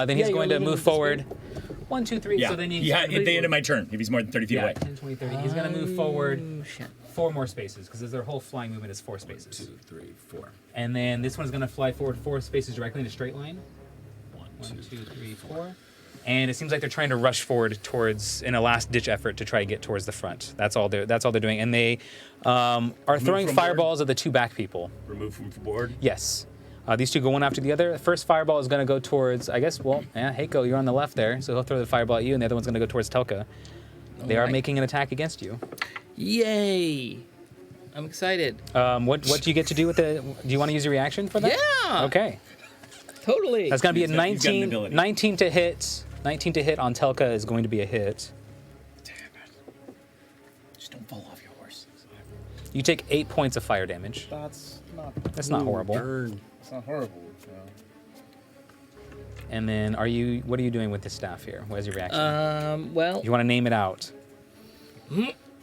Then he's going to move forward. 1, 2, 3. Yeah. So then At the end of my turn, if he's more than 30 feet away. 10, 20, 30. He's gonna move forward 4 more spaces because their whole flying movement is 4 spaces. 2, 3, 4. And then this one's gonna fly forward 4 spaces directly in a straight line. 1, 2, 3, 4. And it seems like they're trying to rush forward towards, in a last-ditch effort, to try to get towards the front. That's all they're doing. And they are throwing from fireballs at the 2 back people. Remove from board. Yes. These 2 go one after the other. The first fireball is going to go towards, I guess, Heiko, you're on the left there, so he'll throw the fireball at you, and the other one's going to go towards Telka. They are making an attack against you. Yay! I'm excited. What do you get to do with the? Do you want to use your reaction for that? Yeah. Okay. Totally. That's going to be a He's got an 19. ability. 19 to hit. 19 to hit on Telka is going to be a hit. Damn it. Just don't fall off your horse. You take 8 points of fire damage. That's not horrible. It's not horrible. And then what are you doing with this staff here? What is your reaction? Well, You want to name it out.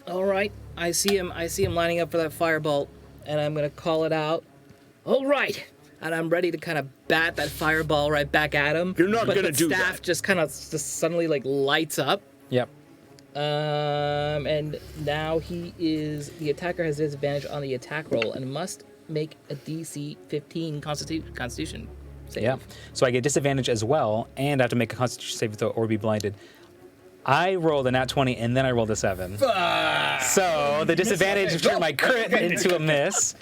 all right. I see him lining up for that firebolt, and I'm gonna call it out. All right. And I'm ready to kind of bat that fireball right back at him. You're not but gonna the do staff that. just kind of just suddenly like lights up. Yep. And now the attacker has disadvantage on the attack roll and must make a DC 15 Constitution save. Yeah. So I get disadvantage as well, and I have to make a Constitution save throw or be blinded. I rolled a nat 20, and then I rolled a 7. So the disadvantage turned my crit into a miss,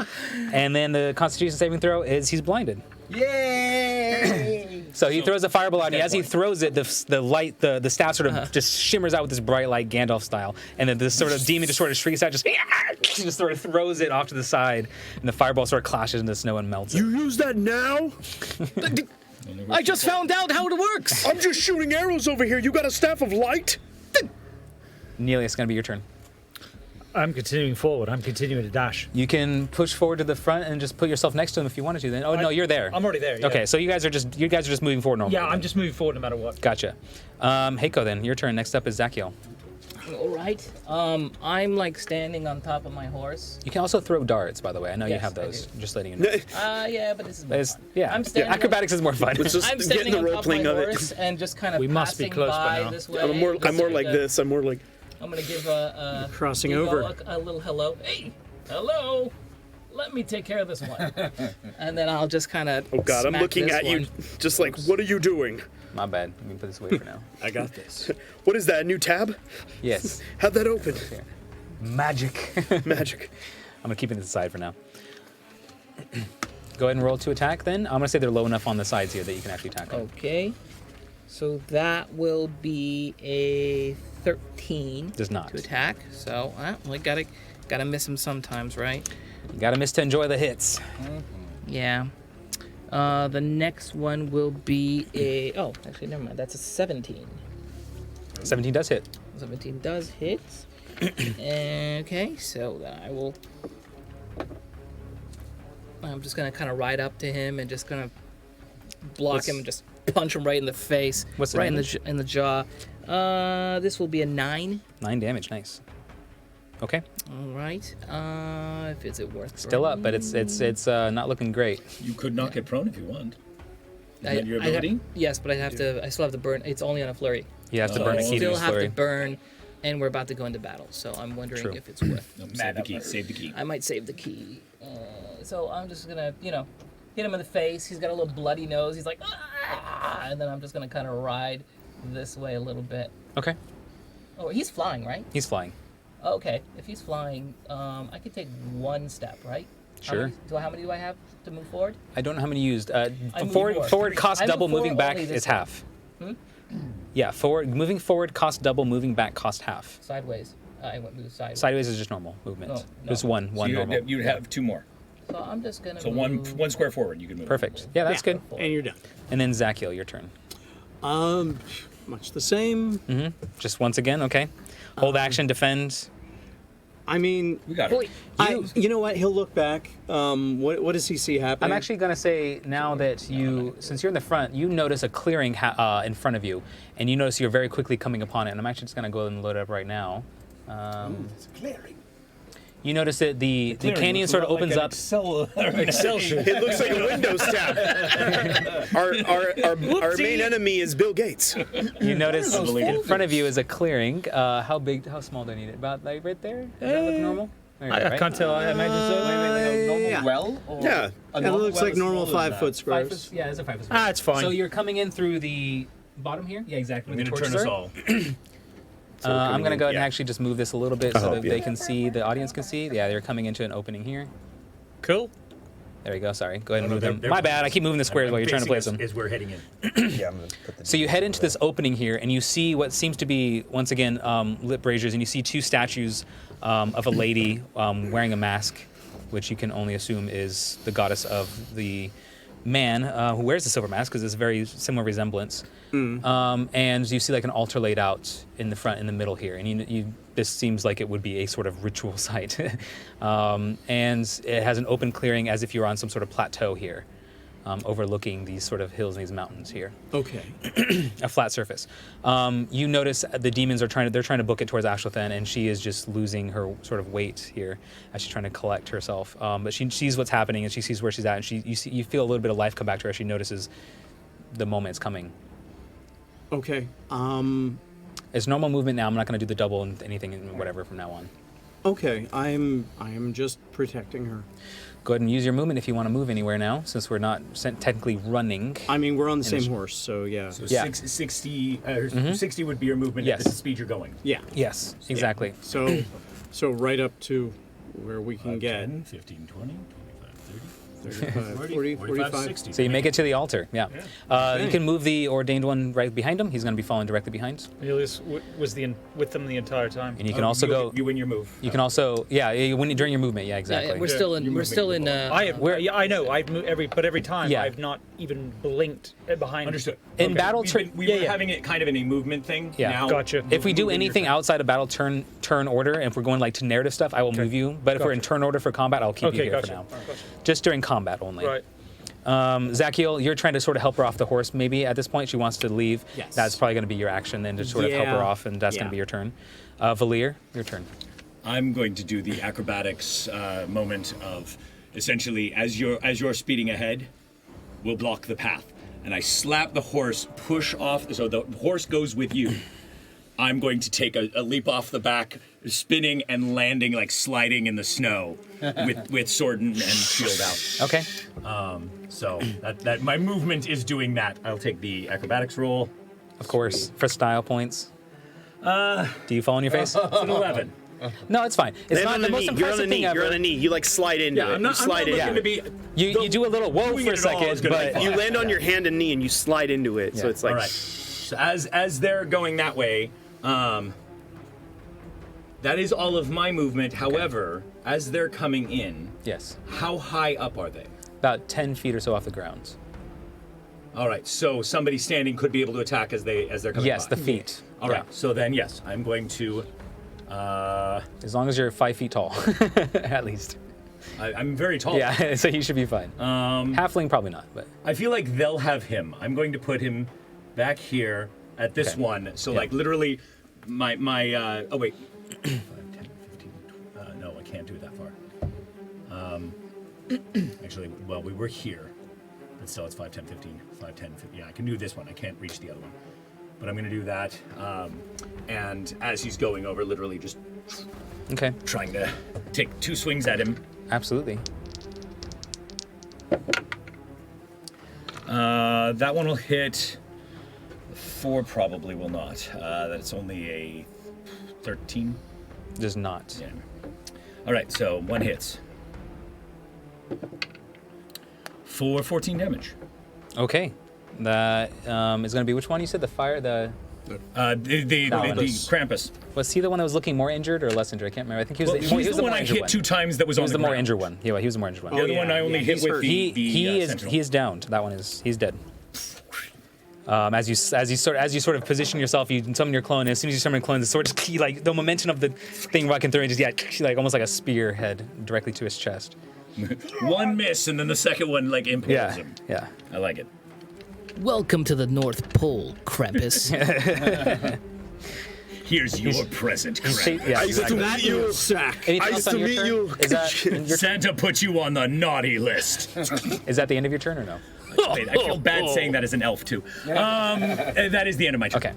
and then the Constitution saving throw is he's blinded. Yay! So he throws a fireball out, and as he throws it, the light, the staff sort of just shimmers out with this bright light, Gandalf style, and then this sort of demon just sort of shrieks out, just sort of throws it off to the side, and the fireball sort of clashes into the snow and melts it. You use that now? I just found out how it works. I'm just shooting arrows over here. You got a staff of light? Nelia, it's going to be your turn. I'm continuing forward. I'm continuing to dash. You can push forward to the front and just put yourself next to him if you wanted to. Then, no, you're there. I'm already there. Yeah. Okay, so you guys are just moving forward normally. Yeah, I'm just moving forward no matter what. Gotcha. 𝐻�10, then your turn. Next up is 𝐒𝐻𝐸𝐻. All right. I'm like standing on top of my horse. You can also throw darts, by the way. I know you Yes, have I those. do. Just letting you know. Yeah, but this is more It's, fun. yeah, I'm standing acrobatics is more fun. Let's just I'm get in standing the on role top of playing my of horse it. and just kind of We must be passing close by by now. this way. I'm more like this. I'm more like. I'm gonna give a Crossing Devo over. a little hello. Hey, hello. Let me take care of this one. And then I'll just kind of. Oh God, I'm looking at you, just like, what are you doing? My bad. Let me put this away for now. I got this. What is that? A new tab? Yes. How'd that open? Magic. Magic. I'm gonna keep it aside for now. Go ahead and roll to attack then. I'm gonna say they're low enough on the sides here that you can actually attack them. Okay. So that will be a 13. Does not. To attack. So we gotta miss him sometimes, right? You gotta miss to enjoy the hits. Yeah. The next one will be a. Oh, actually, never mind. That's a 17. 17 does hit. 17 does hit. Okay, so then I'm just gonna kind of ride up to him and just gonna block him and just punch him right in the face. What's the right damage? in the jaw? This will be a 9. 9 damage. Nice. Okay. All right. If is it worth? Still up, but it's not looking great. You could knock it prone if you want. Is that your I have- ability? yes, but I still have to burn. It's only on a flurry. You have to burn a key to Still his have flurry. to burn, and we're about to go into battle. So I'm wondering True. if it's worth. No, save the key. Save the key. I might save the key. So I'm just gonna, hit him in the face. He's got a little bloody nose. He's like, ah! And then I'm just gonna kind of ride this way a little bit. Okay. Oh, he's flying, right? He's flying. Okay. If he's flying, I could take one step, right? Sure. How many do I have to move forward? I don't know how many you used. move Forward more. cost I move double, moving forward back only this is way. half. Yeah, moving forward cost double, moving back cost half. Sideways. I went move sideways. Sideways is just normal movement. No, Just one So normal. you'd have 2 more. So I'm just gonna. So move. one square forward, you can move. Perfect. Yeah, that's good. And you're done. And then 𝐻𝐻𝐸𝐻, your turn. Much the same. Just once again, okay. Hold action, defend. I mean, We got it. you know what? He'll look back. What does he see happening? I'm actually gonna say now that since you're in the front, you notice a clearing in front of you, and you notice you're very quickly coming upon it. And I'm actually just gonna go and load it up right now. It's clearing. You notice that the canyon sort of opens up. Excel sheet. It looks like a Windows tab. Our main enemy is Bill Gates. You notice in front of you is a clearing. How small do I need it? About like right there? Does that look normal? There you go, I right? can't tell. I imagine so. Normal Yeah. well? Or Yeah. a It normal looks well like is normal smaller than 5 foot that. squares. Yeah, it's a 5 foot. Ah, it's fine. So you're coming in through the bottom here? Yeah, exactly. I'm where the going to torches turn are. us all. I'm going to go ahead and yeah. actually just move this a little bit so hope, that yeah. they can see, the audience can see. Yeah, they're coming into an opening here. Cool. There we go, sorry. Go ahead and No, move they're- them. they're- My bad, I keep moving the squares while you're trying to place them. As we're heading in. Yeah, I'm gonna put the So you head into this opening here, and you see what seems to be, once again, lit braziers, and you see 2 statues of a lady wearing a mask, which you can only assume is the goddess of the man who wears the silver mask, because it's a very similar resemblance. And you see like an altar laid out in the front, in the middle here, and this seems like it would be a sort of ritual site. And it has an open clearing as if you're on some sort of plateau here, overlooking these sort of hills and these mountains here. Okay. A flat surface. You notice the demons are trying to book it towards Ashlathyn, and she is just losing her sort of weight here as she's trying to collect herself. But she sees what's happening, and she sees where she's at, and you feel a little bit of life come back to her as she notices the moment's coming. Okay. It's normal movement now. I'm not going to do the double and anything and whatever from now on. Okay. I am just protecting her. Go ahead and use your movement if you want to move anywhere now, since we're not technically running. I mean, we're on the And same horse, so yeah. So Yeah. 60 would be your movement Yes. at the speed you're going. Yeah. Yes, exactly. So right up to where we can 5, get. 10, 15, 20, 25, 40, 45. 60. So you make it to the altar. Yeah. You can move the ordained one right behind him. He's going to be falling directly behind. Aelius was with them the entire time. And you can also go. You win your move. You can also, you win during your movement. Yeah, exactly. Yeah, we're still in. We're still in. I know. I've moved every time. Yeah. I've not even blinked behind. Understood. In battle turn, We were having it kind of in a movement thing. Yeah. Now, Gotcha. if we do moving your anything turn. outside of battle turn order, and if we're going like to narrative stuff, I will move you. But if we're in turn order for combat, I'll keep you here for now. Just during combat only. Right. 𝐒𝐲𝐬𝐲, you're trying to sort of help her off the horse maybe at this point. She wants to leave. Yes. That's probably going to be your action then to sort of help her off, and that's going to be your turn. Vol'Tar, your turn. I'm going to do the acrobatics moment of essentially as you're speeding ahead, we'll block the path, and I slap the horse, push off, so the horse goes with you. I'm going to take a leap off the back, spinning and landing, like sliding in the snow, with sword and shield out. Okay. So that my movement is doing that. I'll take the acrobatics roll. Of course, for style points. Do you fall on your face? It's an 11. No, it's fine. It's Land not on the the most knee. You're on impressive the knee. thing ever. You're on a knee. You like slide into it. I'm not you slide looking into to it. be. You do a little whoa doing for a it all is second, gonna but be You fine. land on your hand and knee and you slide into it. So Yeah. it's like All right. So as they're going that way, that is all of my movement. However, as they're coming in, yes, how high up are they? about 10 feet or so off the ground. All right, so somebody standing could be able to attack as they're coming Yes, by. the feet. All right, so then yes, I'm going to. As long as you're 5 feet tall, at least. I'm very tall. Yeah, so you should be fine. Halfling probably not, but I feel like they'll have him. I'm going to put him back here at this Okay. one. So Yeah. like literally, my oh wait, 5, 10, 15. No, I can't do it that far. Actually, well, we were here, but still, it's 5, 10, 15, 5, 10, 15. Yeah, I can do this one. I can't reach the other one, but I'm going to do that. And as he's going over, literally just okay, trying to take 2 swings at him. absolutely. That one will hit. 4 probably will not. That's only a 13. Does not. Yeah. All right, so 1 hits. For 14 damage. Okay, that is going to be which one you said? The fire, the The Krampus. was he the one that was looking more injured or less injured? I can't remember. I think he was. Well, he he's was the one more I injured hit 2 times that was He on was the the more ground. injured one. Yeah, he was the more injured one. The other one I only hit with He Sentinel. is downed. That one he's dead. As you sort of position yourself, you summon your clone. And as soon as you summon your clone, the sword just like the momentum of the thing rocking through, and just like almost like a spear head directly to his chest. 1 miss, and then the second one like impales Yeah, him. yeah. I like it. Welcome to the North Pole, Krampus. Here's your present, Krampus. Yeah, I used to exactly. meet you. Anything I else used on to your meet turn? you. Is that in your Santa put you on the naughty list. Is that the end of your turn or no? Wait, I feel bad saying that as an elf too. That is the end of my turn. Okay.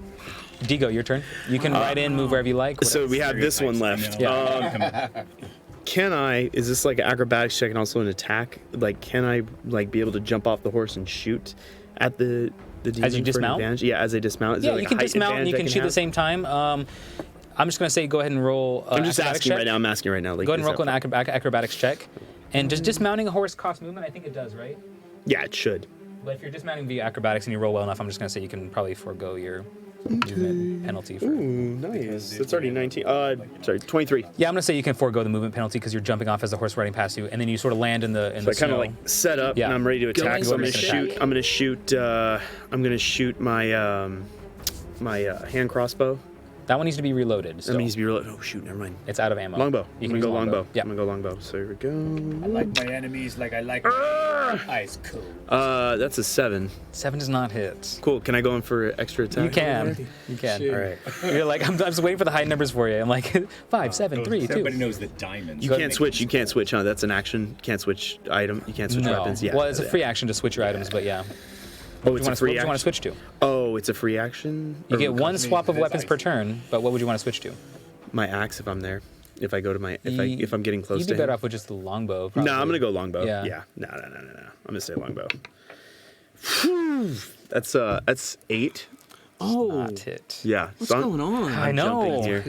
Digo, your turn. You can ride in, move wherever you like. So we have this one left. Yeah. Can I? Is this like an acrobatics check and also an attack? Like, can I like be able to jump off the horse and shoot at the demon As you for an dismount? advantage? Yeah, as I dismount. Is Yeah, there, like, you a can height dismount and you advantage can I shoot at the have? same time. I'm just going to say go ahead and roll. I'm just acrobatics asking check. right now. I'm asking right now. Like, Go ahead and is roll that an acrobatics check. And just dismounting a horse costs movement? I think it does, right? Yeah, it should. But if you're dismounting via acrobatics and you roll well enough, I'm just going to say you can probably forego your movement penalty. For... Ooh, nice. It's already 19. Sorry, 23. Yeah, I'm going to say you can forego the movement penalty because you're jumping off as the horse riding past you, and then you sort of land in the So I kind snow. of like set up Yeah. and I'm ready to attack. So I'm gonna Go shoot. ahead. I'm gonna shoot my my hand crossbow. That one needs to be reloaded. That Still. needs to be reloaded. Oh shoot, never mind. It's out of ammo. Longbow. You I'm can gonna go use longbow. Yeah. I'm gonna go longbow. So here we go. I like my enemies like I like ice cool. That's a 7. 7 does not hit. Cool. Can I go in for extra attack? You can. You can. All right. You're like, I'm just waiting for the high numbers for you. I'm like, 5, 7, 3, 2. Everybody knows the diamonds. You can't switch. You can't switch. Huh? That's an action. You can't switch item. You can't switch No. weapons. Yeah. Well, it's a yeah. free action to switch your items, but yeah. Oh, What it's do a free you want to action. switch to? Oh, it's a free action. You Or get one cost me swap of weapons per turn, but what would you want to switch to? My axe if I'm there. If I go to my if I'm getting close You'd to be better him. off with just the longbow. No, Probably. I'm gonna go longbow. Yeah. Yeah. No. I'm gonna say longbow. Whew. That's 8. Oh, Not hit. Yeah. what's so I'm- going on? I know. jumping here.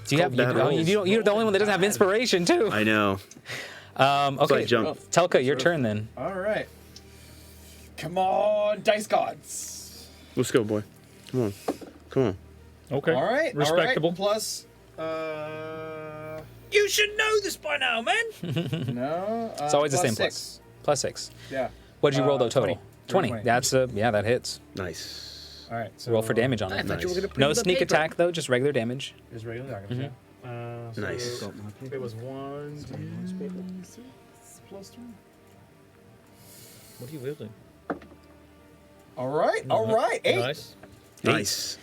Do you have? bad rolls. You're the only one that doesn't have inspiration too. I know. Okay, like jump. Telka, your turn then. All right. Come on, dice gods. Let's go, boy. Come on. Come on. Okay. All right. Respectable. All right, plus. You should know this by now, man. No. It's always the plus same six. +6. Yeah. What'd you roll though total? 20. 20. That's yeah, that hits. Nice. All right. So Roll for damage on I it. thought you were Nice. gonna print No the sneak paper. attack though, just regular damage. Is regular damage. Yeah. So Nice. It was 1, 2, 6 plus 3. What are you wielding? All right. All right. 8. Nice. Nice.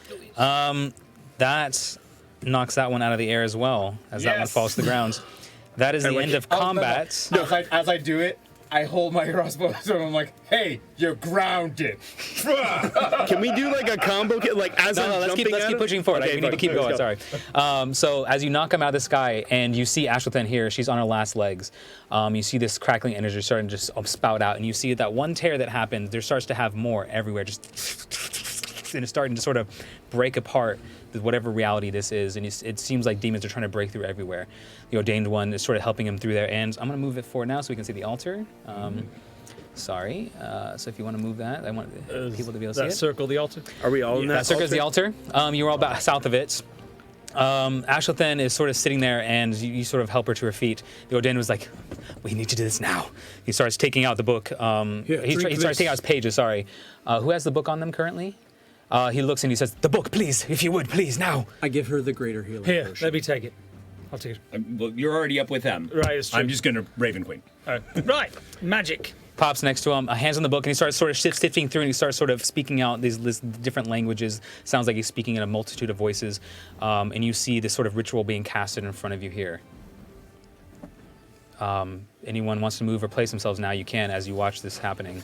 That knocks that one out of the air as well, as that one Yes. falls to the ground. That is the end of combat. As I do it, I hold my crossbow, so I'm like, "Hey, you're grounded." Can we do like a combo? Like as I'm let's jumping keep at him? pushing forward. Okay, We need to fine. keep going. Let's go. Sorry. So as you knock him out of the sky, and you see Ashlathyn here, she's on her last legs. You see this crackling energy starting to just spout out, and you see that one tear that happened. There starts to have more everywhere, just and it's starting to sort of break apart whatever reality this is, and it seems like demons are trying to break through everywhere. The ordained one is sort of helping him through there, and I'm going to move it forward now so we can see the altar. Sorry. So if you want to move that, I want people to be able to see That it. circle the altar. Are we all in that? That circle is the altar. You're all about south of it. Ashlathyn is sort of sitting there, and you sort of help her to her feet. The ordained was like, "We need to do this now." He starts taking out the book. He starts taking out his pages. Sorry. Who has the book on them currently? He looks and he says, "The book, please, if you would, please, now." I give her the greater healing Here, potion. let me take it. I'll take it. Well, you're already up with them. Right, it's true. I'm just gonna Raven Queen. Right, magic. Pops next to him, hands on the book, and he starts sort of sifting through, and he starts sort of speaking out these different languages. Sounds like he's speaking in a multitude of voices, and you see this sort of ritual being casted in front of you here. Anyone wants to move or place themselves now, you can as you watch this happening.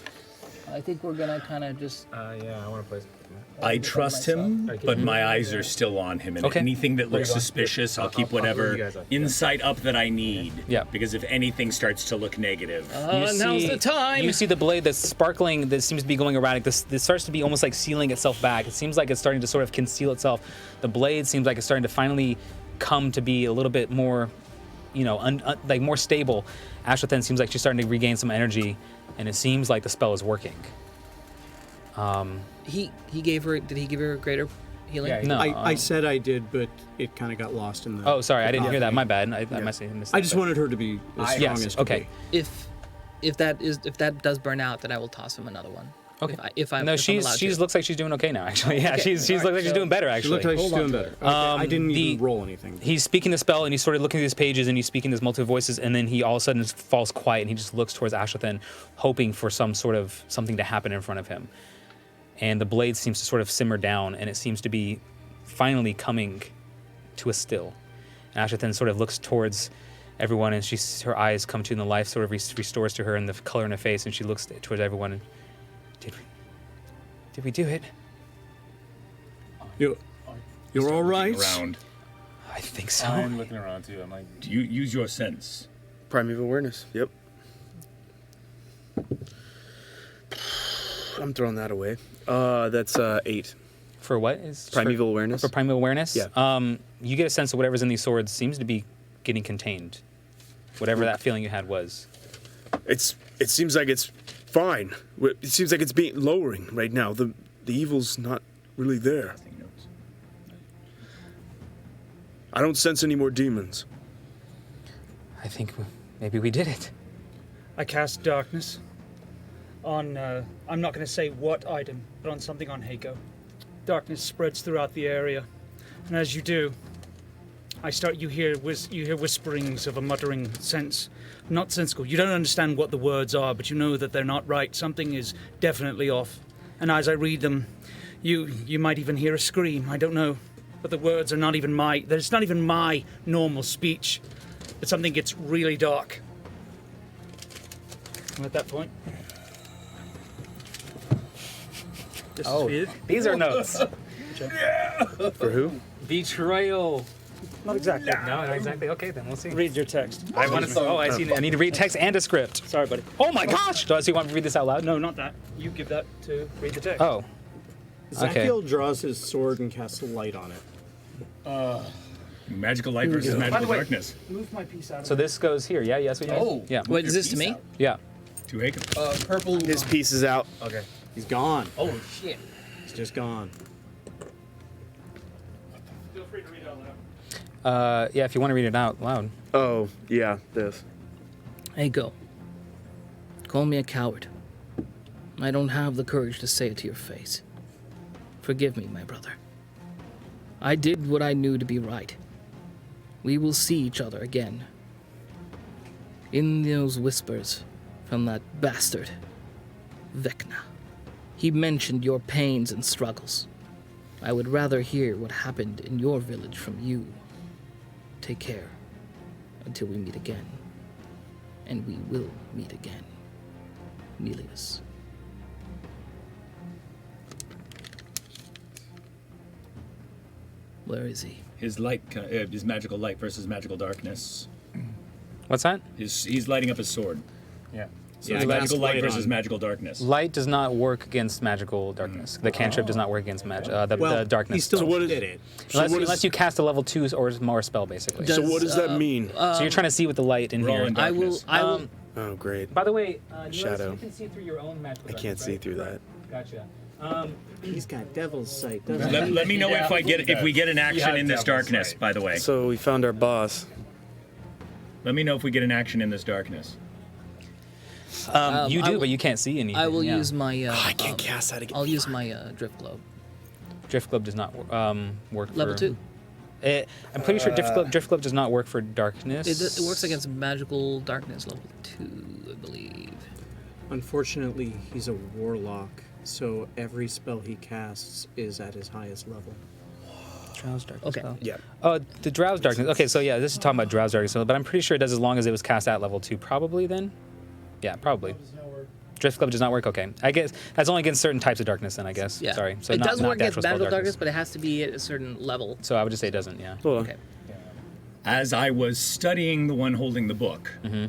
I think we're gonna kind of just. Yeah, I want to play. I trust him, but my eyes are still on him, and Okay. anything that looks suspicious, I'll keep I'll move you whatever guys up. insight up that I need. Yeah. Because if anything starts to look negative, Now's the time. You see the blade that's sparkling, that seems to be going erratic. This starts to be almost like sealing itself back. It seems like it's starting to sort of conceal itself. The blade seems like it's starting to finally come to be a little bit more, like more stable. Ashlathyn seems like she's starting to regain some energy, and it seems like the spell is working. He gave her. Did he give her a greater healing? Yeah, No. I said I did, but it kind of got lost in the. Oh, sorry, I didn't hear that. My bad. bad. I must have missed that. I just wanted her to be as strong Yes, as could okay. be. If that does burn out, then I will toss him another one. Okay. If I'm No, if I'm allowed she to. looks like she's doing okay now. Actually, yeah, Okay. she's looks like she's doing better. She Actually, looked like she's doing better. Okay, I didn't even roll anything. He's speaking the spell, and he's sort of looking at his pages, and he's speaking his multiple voices, and then he all of a sudden falls quiet, and he just looks towards Ashlathyn, hoping for something to happen in front of him. And the blade seems to sort of simmer down, and it seems to be finally coming to a still. And Ashlathyn sort of looks towards everyone, and her eyes come to, and the life sort of restores to her, and the color in her face, and she looks towards everyone. And, did we do it? You're all right. around, I think so. I'm looking around too. I'm like, do you use your sense? Primeval awareness. Yep. I'm throwing that away. That's 8. For what is Primeval awareness. For primeval awareness? Yeah. You get a sense of whatever's in these swords seems to be getting contained. Whatever that feeling you had was. It seems like it's fine. It seems like it's being lowering right now. The evil's not really there. I don't sense any more demons. I think maybe we did it. I cast darkness on, I'm not going to say what item, but on something on Heiko. Darkness spreads throughout the area, and as you do, you hear whisperings of a muttering sense, not sensical. You don't understand what the words are, but you know that they're not right. Something is definitely off. And as I read them, you might even hear a scream. I don't know, but the words are not even my normal speech. But something gets really dark. And at that point, this is weird. These are notes. For who? betrayal. Not exactly. No, not exactly. Okay, then we'll see. Read your text. I want to. Oh, I see. I need to read text and a script. Sorry, buddy. Oh my gosh! Do you want me to read this out loud? No, not that. You give that to read the text. Oh. Okay. Zachiel draws his sword and casts a light on it. Magical light versus magical darkness. Move my piece out of So this goes here. Yeah, yes, we do. Oh. Yeah. Wait, is this to me? Yeah. To 𝐒𝐻𝐻. Purple. His piece is out. Okay. He's gone. Oh shit. He's just gone. Feel free to read out loud. Yeah, if you want to read it out loud. Oh, yeah, this. Hey, go. Call me a coward. I don't have the courage to say it to your face. Forgive me, my brother. I did what I knew to be right. We will see each other again. In those whispers from that bastard, Vecna. He mentioned your pains and struggles. I would rather hear what happened in your village from you. Take care until we meet again. And we will meet again. Nelius. Where is he? His light, his magical light versus magical darkness. What's that? He's lighting up his sword. Yeah. So Yeah, it's I cast magical light light versus on- magical darkness. Light does not work against magical darkness. The cantrip does not work against the darkness. he still So what is- did it. unless you cast a level 2 or more spell, basically. So what does that mean? So you're trying to see with the light in We're all here. in darkness. I will. Oh, great. By the way, Shadow. you can see through your own magical I darkness, can't see right? through that. Gotcha. He's got devil's sight, doesn't he? Let me know Yeah, if we get an action has in this devil's darkness. sight. By the way, So we found our boss. let me know if we get an action in this darkness. You I do, will- but you can't see anything. I will yeah. use my. I can't cast that again. I'll use my drift globe. Drift Globe does not work Level for... 2. I'm pretty sure Drift Globe does not work for darkness. It works against magical darkness level 2, I believe. Unfortunately, he's a warlock, so every spell he casts is at his highest level. Drowse Darkness Okay. spell. Yeah. Oh, the Drowse Darkness. Okay, so yeah, this is talking about Drowse Darkness, but I'm pretty sure it does as long as it was cast at level 2. Probably then? Yeah, probably. Drift Club does not work? Okay. I guess that's only against certain types of darkness then, I guess. Yeah. Sorry. So it not, does not work the against actual spell magical darkness, but it has to be at a certain level. So I would just say it doesn't, yeah. Hold on. Okay. As I was studying the one holding the book, Mm-hmm.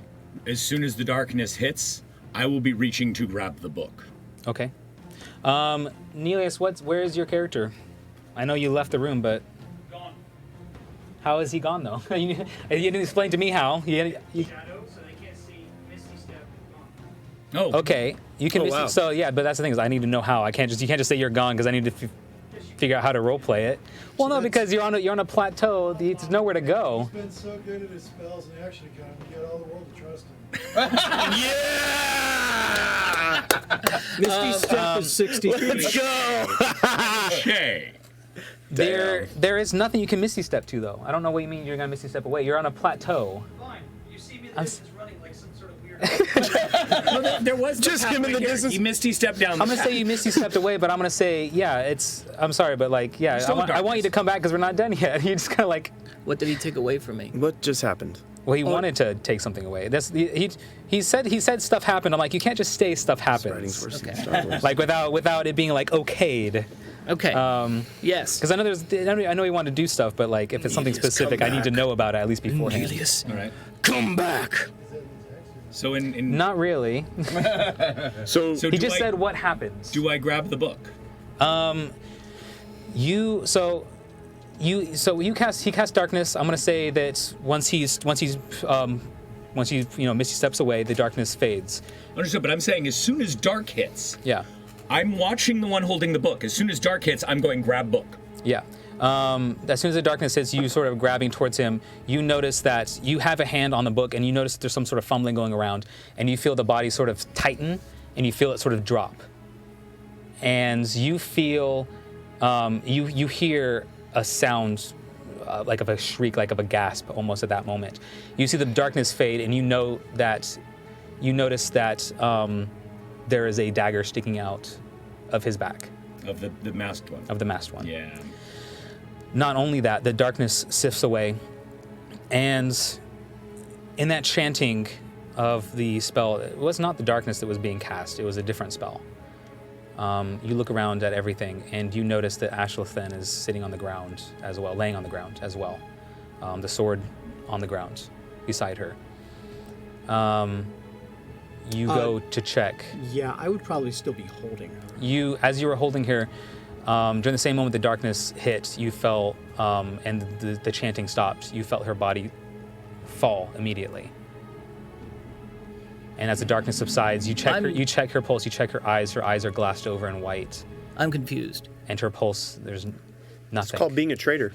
as soon as the darkness hits, I will be reaching to grab the book. Okay. Nelius, where is your character? I know you left the room, but... Gone. How is he gone, though? you didn't explain to me how. Shadow, so they can't see Misty Step. Gone. Oh, Okay, you can. Oh, wow. So yeah, but that's the thing is, I need to know how. You can't just say you're gone because I need to figure out how to role play it. Well, no, because you're on a plateau. There's nowhere to go. He's been so good at his spells and action gun, you got all the world to trust him. Misty Step is 60 feet. Let's go! Okay. There is nothing you can Misty Step to though. I don't know what you mean you're gonna Misty Step away. You're on a plateau. Fine. You see me I'm the distance running like some sort of weird. There was Just give him the distance. He misty stepped down. I'm gonna say you Misty stepped away, but I'm gonna say yeah. I'm sorry, but like yeah, Still in I want you to come back because we're not done yet. You just kind of like. What did he take away from me? What just happened? Well, he wanted to take something away. He said stuff happened. I'm like, you can't just say stuff Writings happens. worse than Okay. Star Wars. Like without it being like okayed. Okay. Yes. Because I know he wanted to do stuff, but like if it's something Nelius, specific, come I need to back. know about it at least beforehand. Nelius, All right. come back. So in Not really. So so He do just I, said what happens. do I grab the book? You cast darkness. I'm gonna say that once he Misty steps away, the darkness fades. Understood, but I'm saying as soon as dark hits, Yeah. I'm watching the one holding the book. As soon as dark hits, I'm going grab book. Yeah. As soon as the darkness hits, you sort of grabbing towards him, you notice that you have a hand on the book and you notice that there's some sort of fumbling going around and you feel the body sort of tighten and you feel it sort of drop. And you feel, you hear a sound like of a shriek, like of a gasp almost at that moment. You see the darkness fade and you notice that there is a dagger sticking out of his back, Of the masked one. of the masked one. Yeah. Not only that, the darkness sifts away, and in that chanting of the spell, it was not the darkness that was being cast, it was a different spell. You look around at everything, and you notice that Ashlathyn is sitting on the ground as well, laying on the ground as well. The sword on the ground beside her. You go to check. Yeah, I would probably still be holding her. As you were holding her, during the same moment the darkness hit, you felt and the chanting stopped. You felt her body fall immediately. And as the darkness subsides, you check her pulse, you check her eyes. Her eyes are glassed over and white. I'm confused. And her pulse, there's nothing. It's called being a traitor.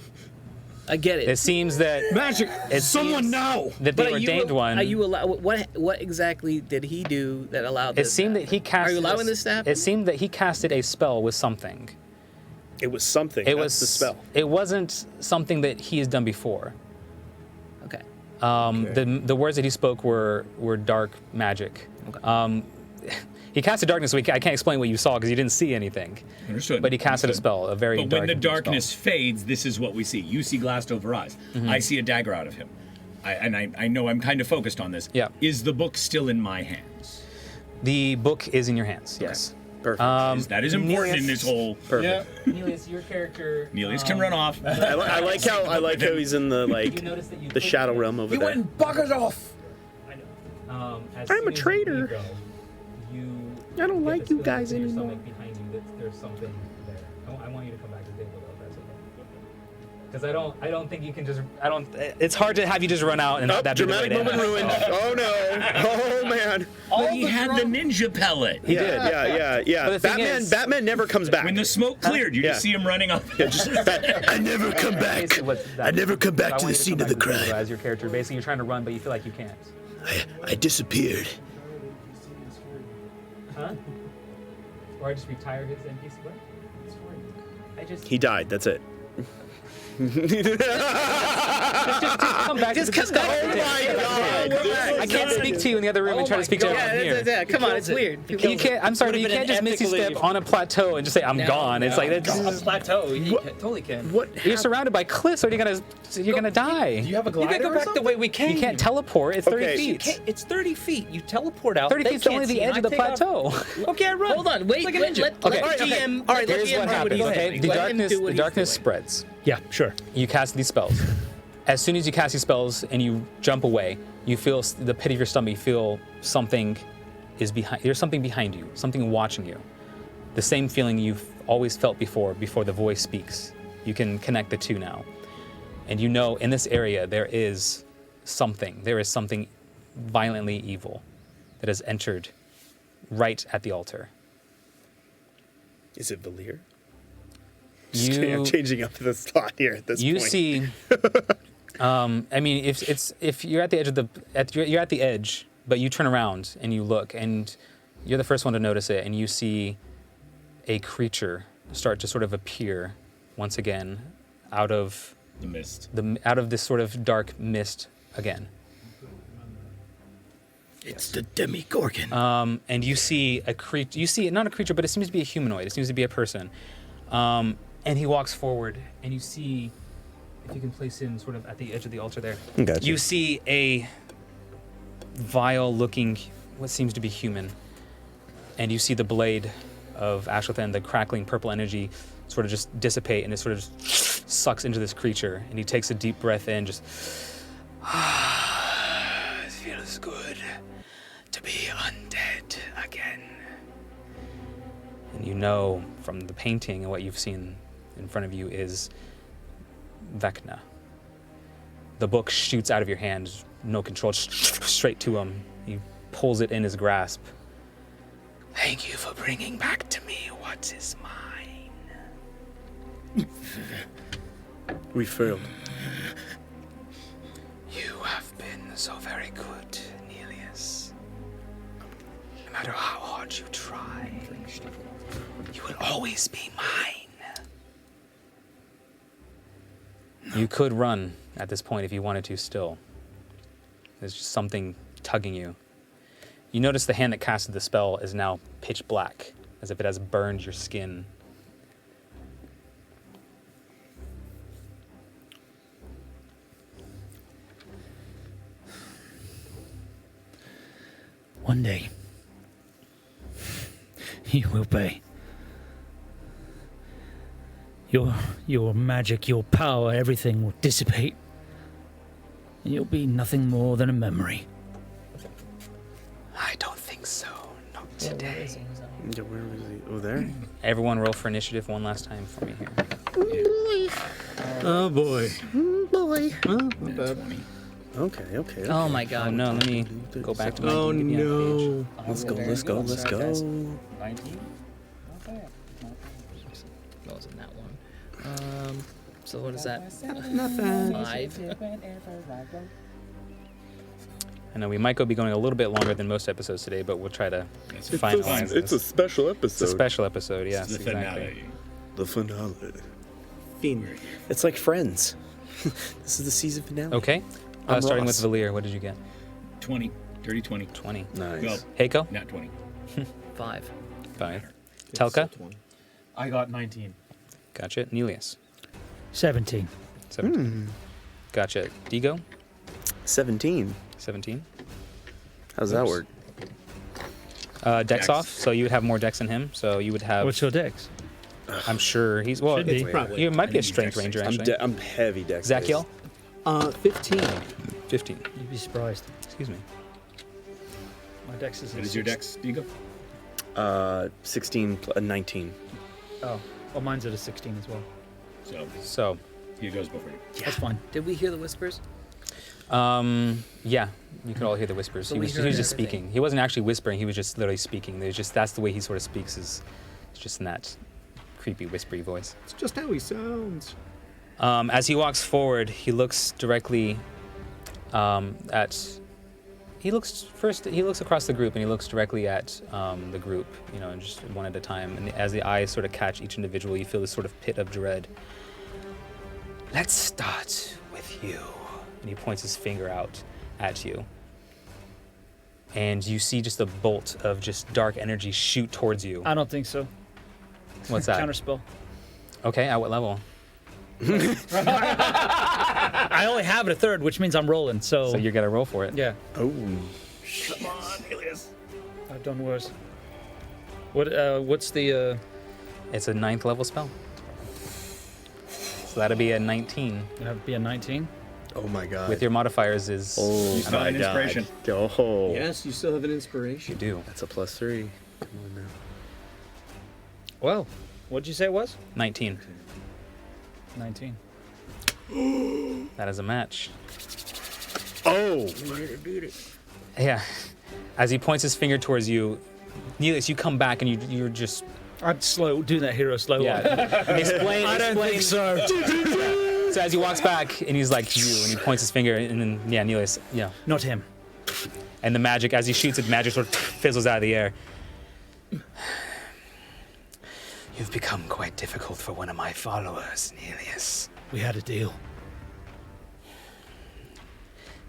I get it. It seems that magic. Someone know that the ordained one. Are you allow? What exactly did he do that allowed this? It seemed that he casted. Are you allowing this to happen? It seemed that he casted a spell with something. It was something. That's the spell. It wasn't something that he has done before. Okay. The words that he spoke were dark magic. Okay. He casted darkness, so I can't explain what you saw because you didn't see anything. Understood. But he casted a spell, a very dark But when the darkness spell. fades, this is what we see. You see glassed over eyes. Mm-hmm. I see a dagger out of him. I know I'm kind of focused on this. Yeah. Is the book still in my hands? The book is in your hands, yes. Perfect. That is important in this whole. Perfect. Yeah. Nelius, your character. Nelius can run off. I like how he's in the the shadow realm over there. went and buggers off. I know. I'm a traitor. I don't like you guys anymore. Behind you, that there's something there. I want you to come back to the table, though, if that's okay. Because I don't think you can just. It's hard to have you just run out and have that be the way dramatic to moment end. ruined. Oh no! Oh man! But he had the ninja pellet. He did. Yeah. But the thing Batman. is- Batman never comes back. When the smoke cleared, you Yeah. just see him running off. Yeah, just I never come back. I never come back to the scene of the crime. As your character, basically, you're trying to run, but you feel like you can't. I disappeared. Huh? Or I just retired his NPC. What? I just. He died. That's it. Just come back. Just come back. Oh my God! I can't speak to you in the other room and try to speak to you Yeah, here. yeah, come on, it's weird. You can't. I'm sorry, but you can't just misty step on a plateau and just say I'm gone. It's like a that's. plateau. You totally can. You're surrounded by cliffs. Or you're gonna die. Do you have a You glider? gotta go or back something? the way we came. You can't teleport. It's 30 Okay. feet. It's 30 feet. You teleport out. 30 They feet's can't only the see, edge and of the I take off. plateau. Okay, I run. Hold on, wait, Like a let ninja. Okay, let GM. All right, let here's GM what do happens. he's Okay, doing. the Let him darkness, do what the he's darkness doing. spreads. Yeah, sure. You cast these spells. As soon as you cast these spells and you jump away, you feel the pit of your stomach. You feel something is behind. There's something behind you. Something watching you. The same feeling you've always felt before the voice speaks. You can connect the two now, and you know in this area there is something. There is something violently evil that has entered right at the altar. Is it Valir? You- I'm changing up the thought here at this You point. see, I mean, if you're at the edge of you're at the edge, but you turn around and you look, and you're the first one to notice it, and you see a creature start to sort of appear once again out of The mist. out of this sort of dark mist again. It's the Demigorgon. And you see a creature. You see not a creature, but it seems to be a humanoid. It seems to be a person. And he walks forward, and you see, if you can place him sort of at the edge of the altar there. Gotcha. You see a vile-looking, what seems to be human, and you see the blade of Ashlathyn, the crackling purple energy, sort of just dissipate, and it sort of just sucks into this creature. And he takes a deep breath in, just. It feels good to be undead again. And you know from the painting and what you've seen in front of you is Vecna. The book shoots out of your hand, no control, straight to him. He pulls it in his grasp. Thank you for bringing back to me what is mine. We failed. You have been so very good, Nelius. No matter how hard you try, you will always be mine. You could run at this point if you wanted to still. There's just something tugging you. You notice the hand that casted the spell is now pitch black, as if it has burned your skin. One day, you will pay. Your magic, your power, everything will dissipate. And you'll be nothing more than a memory. I don't think so. Not today. Yeah, where was he? Oh, there? Everyone roll for initiative one last time for me here. Oh boy. Boy. Well, not bad. Okay. Oh my god. Oh no, let me go back to my Oh DDM no. page. Let's go. 19? That wasn't that one. So what is that? Nothing. 5. I know we might be going a little bit longer than most episodes today, but we'll try to finalize this. It's a special episode. It's a special episode, yes, The exactly. finale. The finale. Fiend. It's like Friends. This is the season finale. Okay. I'm Starting Ross. with Valir, what did you get? 20. Dirty 20. 20. Nice. Well, Heiko? not 20. 5. 5. Telka? I got 19. Gotcha. Nelius? 17. 17. Gotcha. Digo? 17. 17. How's that work? Dex Dex. off, so you would have more dex than him, so you would have... What's your dex? I'm sure he's... Well, Should be. Probably. you might be a think strength Dex ranger, I'm, actually. I'm heavy dex. Zachiel? 15. 15. You'd be surprised. Excuse me. My dex is. What is your dex, Digo? 16, 19. Oh, well, mine's at a 16 as well. So, He goes before you. That's fine. Did we hear the whispers? yeah, you could all hear the whispers. So he we was heard just everything. speaking. He wasn't actually whispering. He was just literally speaking. There's just that's the way he sort of speaks. Is it's just in that creepy, whispery voice. It's just how he sounds. As he walks forward, he looks directly at. He looks across the group and he looks directly at the group, you know, and just one at a time. And as the eyes sort of catch each individual, you feel this sort of pit of dread. Let's start with you. And he points his finger out at you. And you see just a bolt of just dark energy shoot towards you. I don't think so. What's that? Counterspell. Okay, at what level? I only have it a third, which means I'm rolling. So So you're gonna roll for it. yeah, Oh. Come on, Elias. I've done worse. What's the? It's a 9th level spell. So that'll be a 19. Gonna be a 19. Oh my god. With your modifiers is Oh You still my have an god. inspiration. Oh. Yes, you still have an you inspiration. do. That's a +3. Come on now. Well, what'd you say it was? 19. 19. That is a match. Oh. Yeah. As he points his finger towards you, Neelius, you come back and you're just I'd do that hero slow. explain. I don't think so. So as he walks back and he's like you, and he points his finger, and then Neelius, Not him. and the magic as he shoots it, magic sort of fizzles out of the air. You've become quite difficult for one of my followers, Neelius. We had a deal.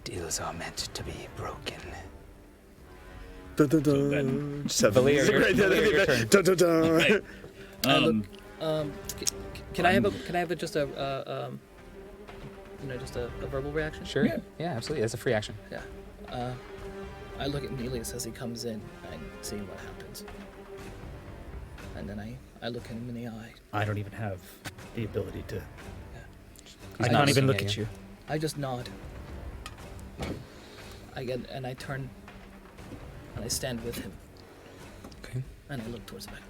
Deals are meant to be broken. Dun, dun, dun. Seven. Valir, your turn. Dun, dun, dun. Right. Can I have just a just a verbal reaction? Sure. Yeah, absolutely. That's a free action. Yeah. I look at Nelius as he comes in and see what happens. And then I look him in the eye. I don't even have the ability to. He's I not can't even looking look at you. I just nod. I turn and I stand with him. Okay. And I look towards the back.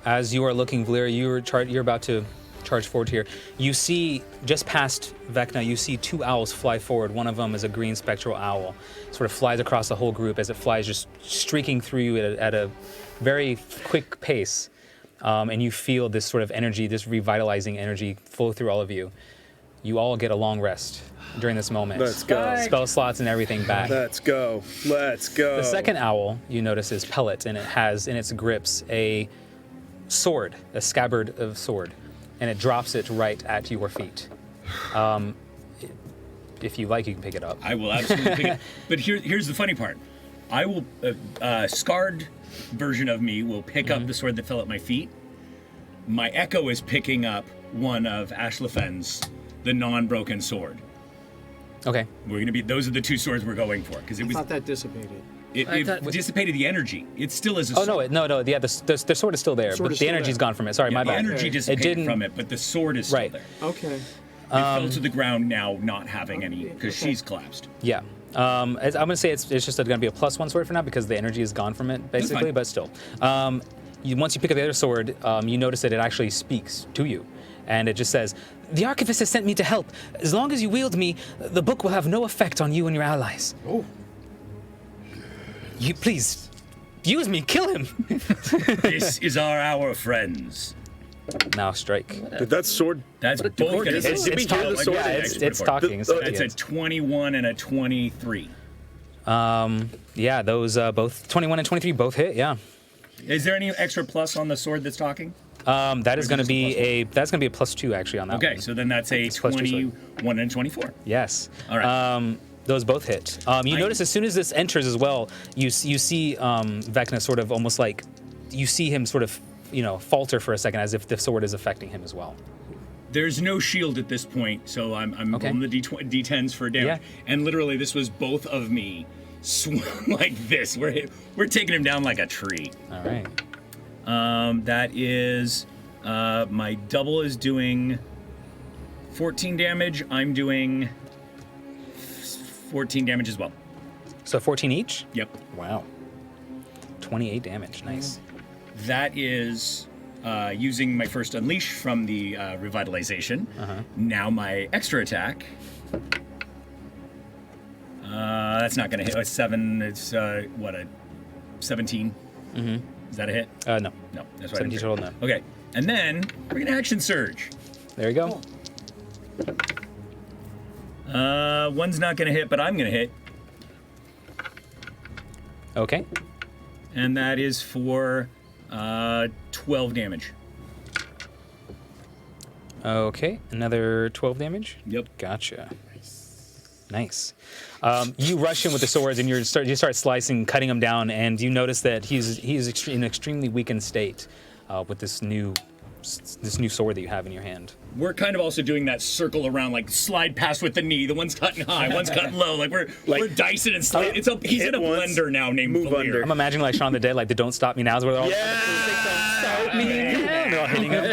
As you are looking, Valir, you're about to charge forward here. You see, just past Vecna, you see 2 owls fly forward. One of them is a green spectral owl. Sort of flies across the whole group as it flies just streaking through you at a very quick pace. And you feel this sort of energy, this revitalizing energy flow through all of you. You all get a long rest during this moment. Let's go. Spell slots and everything back. Let's go. Let's go. The second owl, you notice, is Pellet, and it has in its grips a sword, a scabbard of sword, and it drops it right at your feet. If you like, you can pick it up. I will absolutely pick it. But here's the funny part. I will, scarred version of me will pick up the sword that fell at my feet. My echo is picking up one of Ashlathyn's, the non-broken sword. Okay. We're gonna be. Those are the 2 swords we're going for because it I was. thought that dissipated. It dissipated the energy. It still is a Oh sword. no! Yeah, the sword is still there, Sword but is the still energy's there. gone from it. Sorry, my The bad. energy It dissipated didn't. from it, but the sword is still Right. there. Okay. It fell to the ground now, not having any, because she's collapsed. Yeah. I'm gonna say it's just gonna be a +1 sword for now because the energy is gone from it, basically. fine. But still, once you pick up the other sword, you notice that it actually speaks to you. And it just says, "The Archivist has sent me to help. As long as you wield me, the book will have no effect on you and your allies." Oh. You please, use me, kill him. This is our hour, friends. Now strike. Did that sword? That's both gonna hit. Did we hear the sword? Yeah, it's talking. That's a 21 and a 23. Yeah, those both 21 and 23 both hit. Yeah. Is there any extra plus on the sword that's talking? That is going to be a +2 actually on that one. Okay, so then that's a It's plus 2 sword. 21 and 24. Yes. All right. Those both hit. You notice as soon as this enters as well, you see Vecna sort of almost like, you see him sort of, falter for a second as if the sword is affecting him as well. There's no shield at this point, so I'm rolling the D10s for damage. Yeah. And literally, this was both of me swung like this. We're taking him down like a tree. All right. That is my double is doing 14 damage. I'm doing 14 damage as well. So 14 each? Yep. Wow. 28 damage. Nice. That is using my first unleash from the revitalization. Now my extra attack. That's not going to hit. It's 7. It's what, a 17? Mm-hmm. Is that a hit? No. No, that's right. 17 total, no. Okay, and then we're gonna action surge. There you go. One's not gonna hit, but I'm gonna hit. Okay. And that is for 12 damage. Okay, another 12 damage? Yep. Gotcha. Nice. You rush in with the swords and you start slicing, cutting him down, and you notice that he's in an extremely weakened state with this new sword that you have in your hand. We're kind of also doing that circle around, like slide past with the knee. The one's cutting high, one's cutting low. Like we're dicing and sliding. He's in a blender now named Vol'Antia. I'm imagining like Shaun of the Dead, like the "Don't Stop Me Nows," where they're all stop me. They're all hitting him.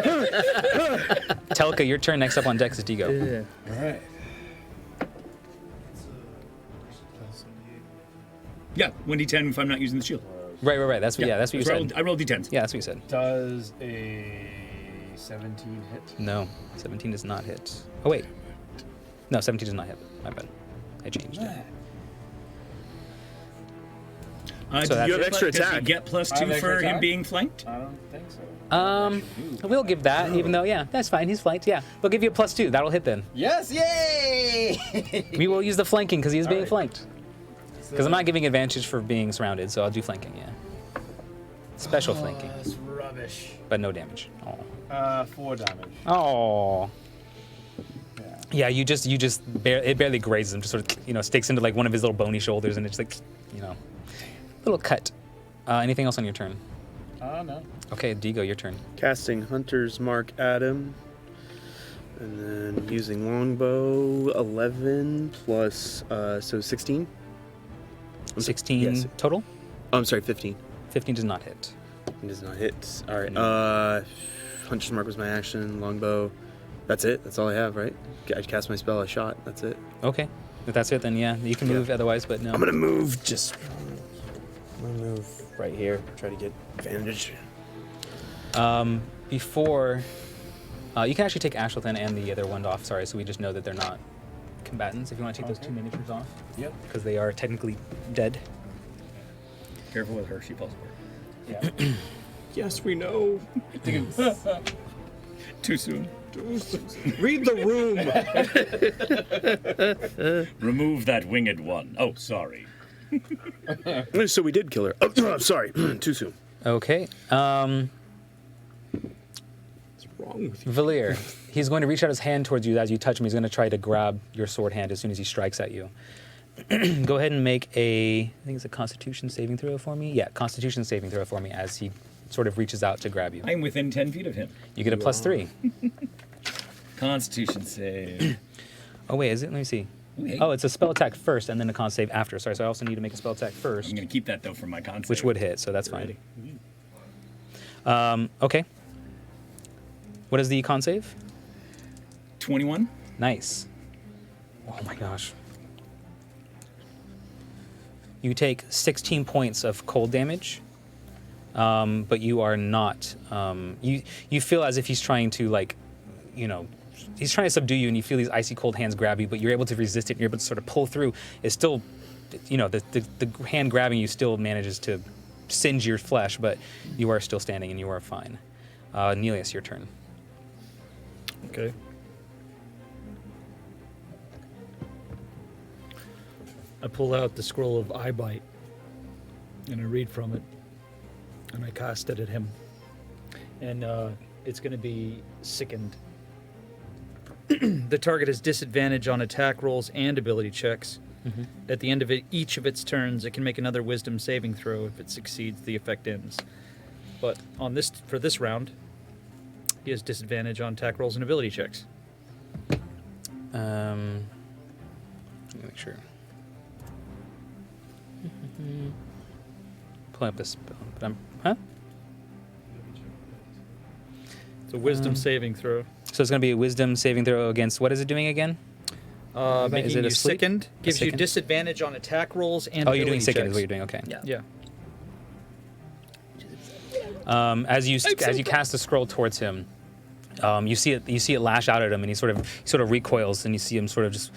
Telka, your turn. Next up on deck is Digo. Yeah. All right. Yeah, 1d10 if I'm not using the shield. Right. That's what you said. I rolled d10s. Yeah, that's what you said. Does a 17 hit? No, 17 does not hit. Oh wait, no, 17 does not hit. My bad, I changed it. So you have extra Does he attack. get +2 for him being flanked? I don't think so. We'll give that, even though that's fine. He's flanked. Yeah, we'll give you a +2. That'll hit then. Yes, yay! We will use the flanking because he is being flanked. Because I'm not giving advantage for being surrounded, so I'll do flanking. Yeah. Special flanking, That's rubbish. but no damage. 4 damage. Oh. Yeah, it barely grazes him, just sort of, sticks into like one of his little bony shoulders, and it's like, little cut. Anything else on your turn? No. Okay, Digo, your turn. Casting Hunter's Mark at him. And then using longbow, 11 plus, so 16? 16 Yes. total? Oh, I'm sorry, 15. 15 does not hit. It does not hit. All right. Hunter's Mark was my action. Longbow. That's it. That's all I have, right? I cast my spell. I shot. That's it. Okay. If that's it, then yeah, you can move otherwise, but no. I'm gonna move. I'm gonna move right here. Try to get advantage. Before, you can actually take Ashlathyn and the other one off. Sorry, so we just know that they're not combatants. If you want to take those 2 miniatures off. Yep. Because they are technically dead. Careful with her, she falls apart. Yeah. Yes, we know. Too soon. Read the room. Remove that winged one. Oh, sorry. So we did kill her. Oh, sorry. Too soon. Okay. What's wrong with you? Valir, he's going to reach out his hand towards you as you touch him. He's going to try to grab your sword hand as soon as he strikes at you. Go ahead and make I think it's a Constitution saving throw for me. Yeah, Constitution saving throw for me as he sort of reaches out to grab you. I'm within 10 feet of him. You get a +3. Constitution save. Oh wait, is it? Let me see. Ooh, Oh, it's a spell attack first and then a con save after. Sorry, so I also need to make a spell attack first. I'm going to keep that, though, for my con save. Which would hit, so that's fine. Okay. What is the con save? 21. Nice. Oh my gosh. You take 16 points of cold damage. but you are not. You feel as if he's trying to, like, you know, he's trying to subdue you, and you feel these icy cold hands grab you, but you're able to resist it, and you're able to sort of pull through. It's still, you know, the hand grabbing you still manages to singe your flesh, but you are still standing, and you are fine. Nelius, your turn. Okay. I pull out the scroll of eye bite, and I read from it, and I cast it at him. And it's going to be sickened. The target has disadvantage on attack rolls and ability checks. Mm-hmm. At the end of each of its turns, it can make another wisdom saving throw. If it succeeds, the effect ends. But for this round, he has disadvantage on attack rolls and ability checks. Let me make sure. Pull up this spell. But huh? It's a wisdom saving throw. So it's going to be a wisdom saving throw against, what is it doing again? Making is it you a sleep? sickened. Gives you sickened? disadvantage on attack rolls and Oh, you're doing ability sickened checks. is what you're doing, okay. Yeah. As you cast the scroll towards him, you see it lash out at him, and he sort of recoils, and you see him sort of just.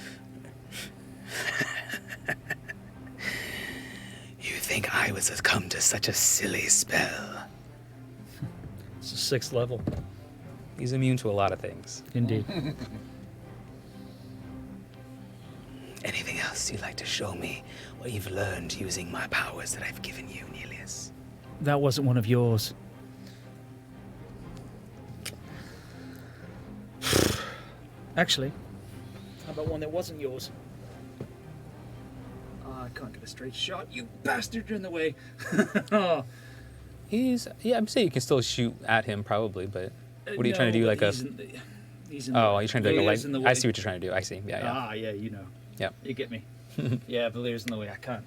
You think I was come to such a silly spell? It's a 6th level. He's immune to a lot of things. Indeed. Anything else you'd like to show me what you've learned using my powers that I've given you, Nelius? That wasn't one of yours. Actually, how about one that wasn't yours? I can't get a straight shot. You bastard, you're in the way. Oh. I'm saying you can still shoot at him probably, but what are you trying to do? Like a? He's in Oh, the, are you trying to do like a Valier's in the light? way. I see what you're trying to do. I see. Yeah, yeah. Ah, yeah, you know. Yeah. You get me. Yeah, Valier's in the way. I can't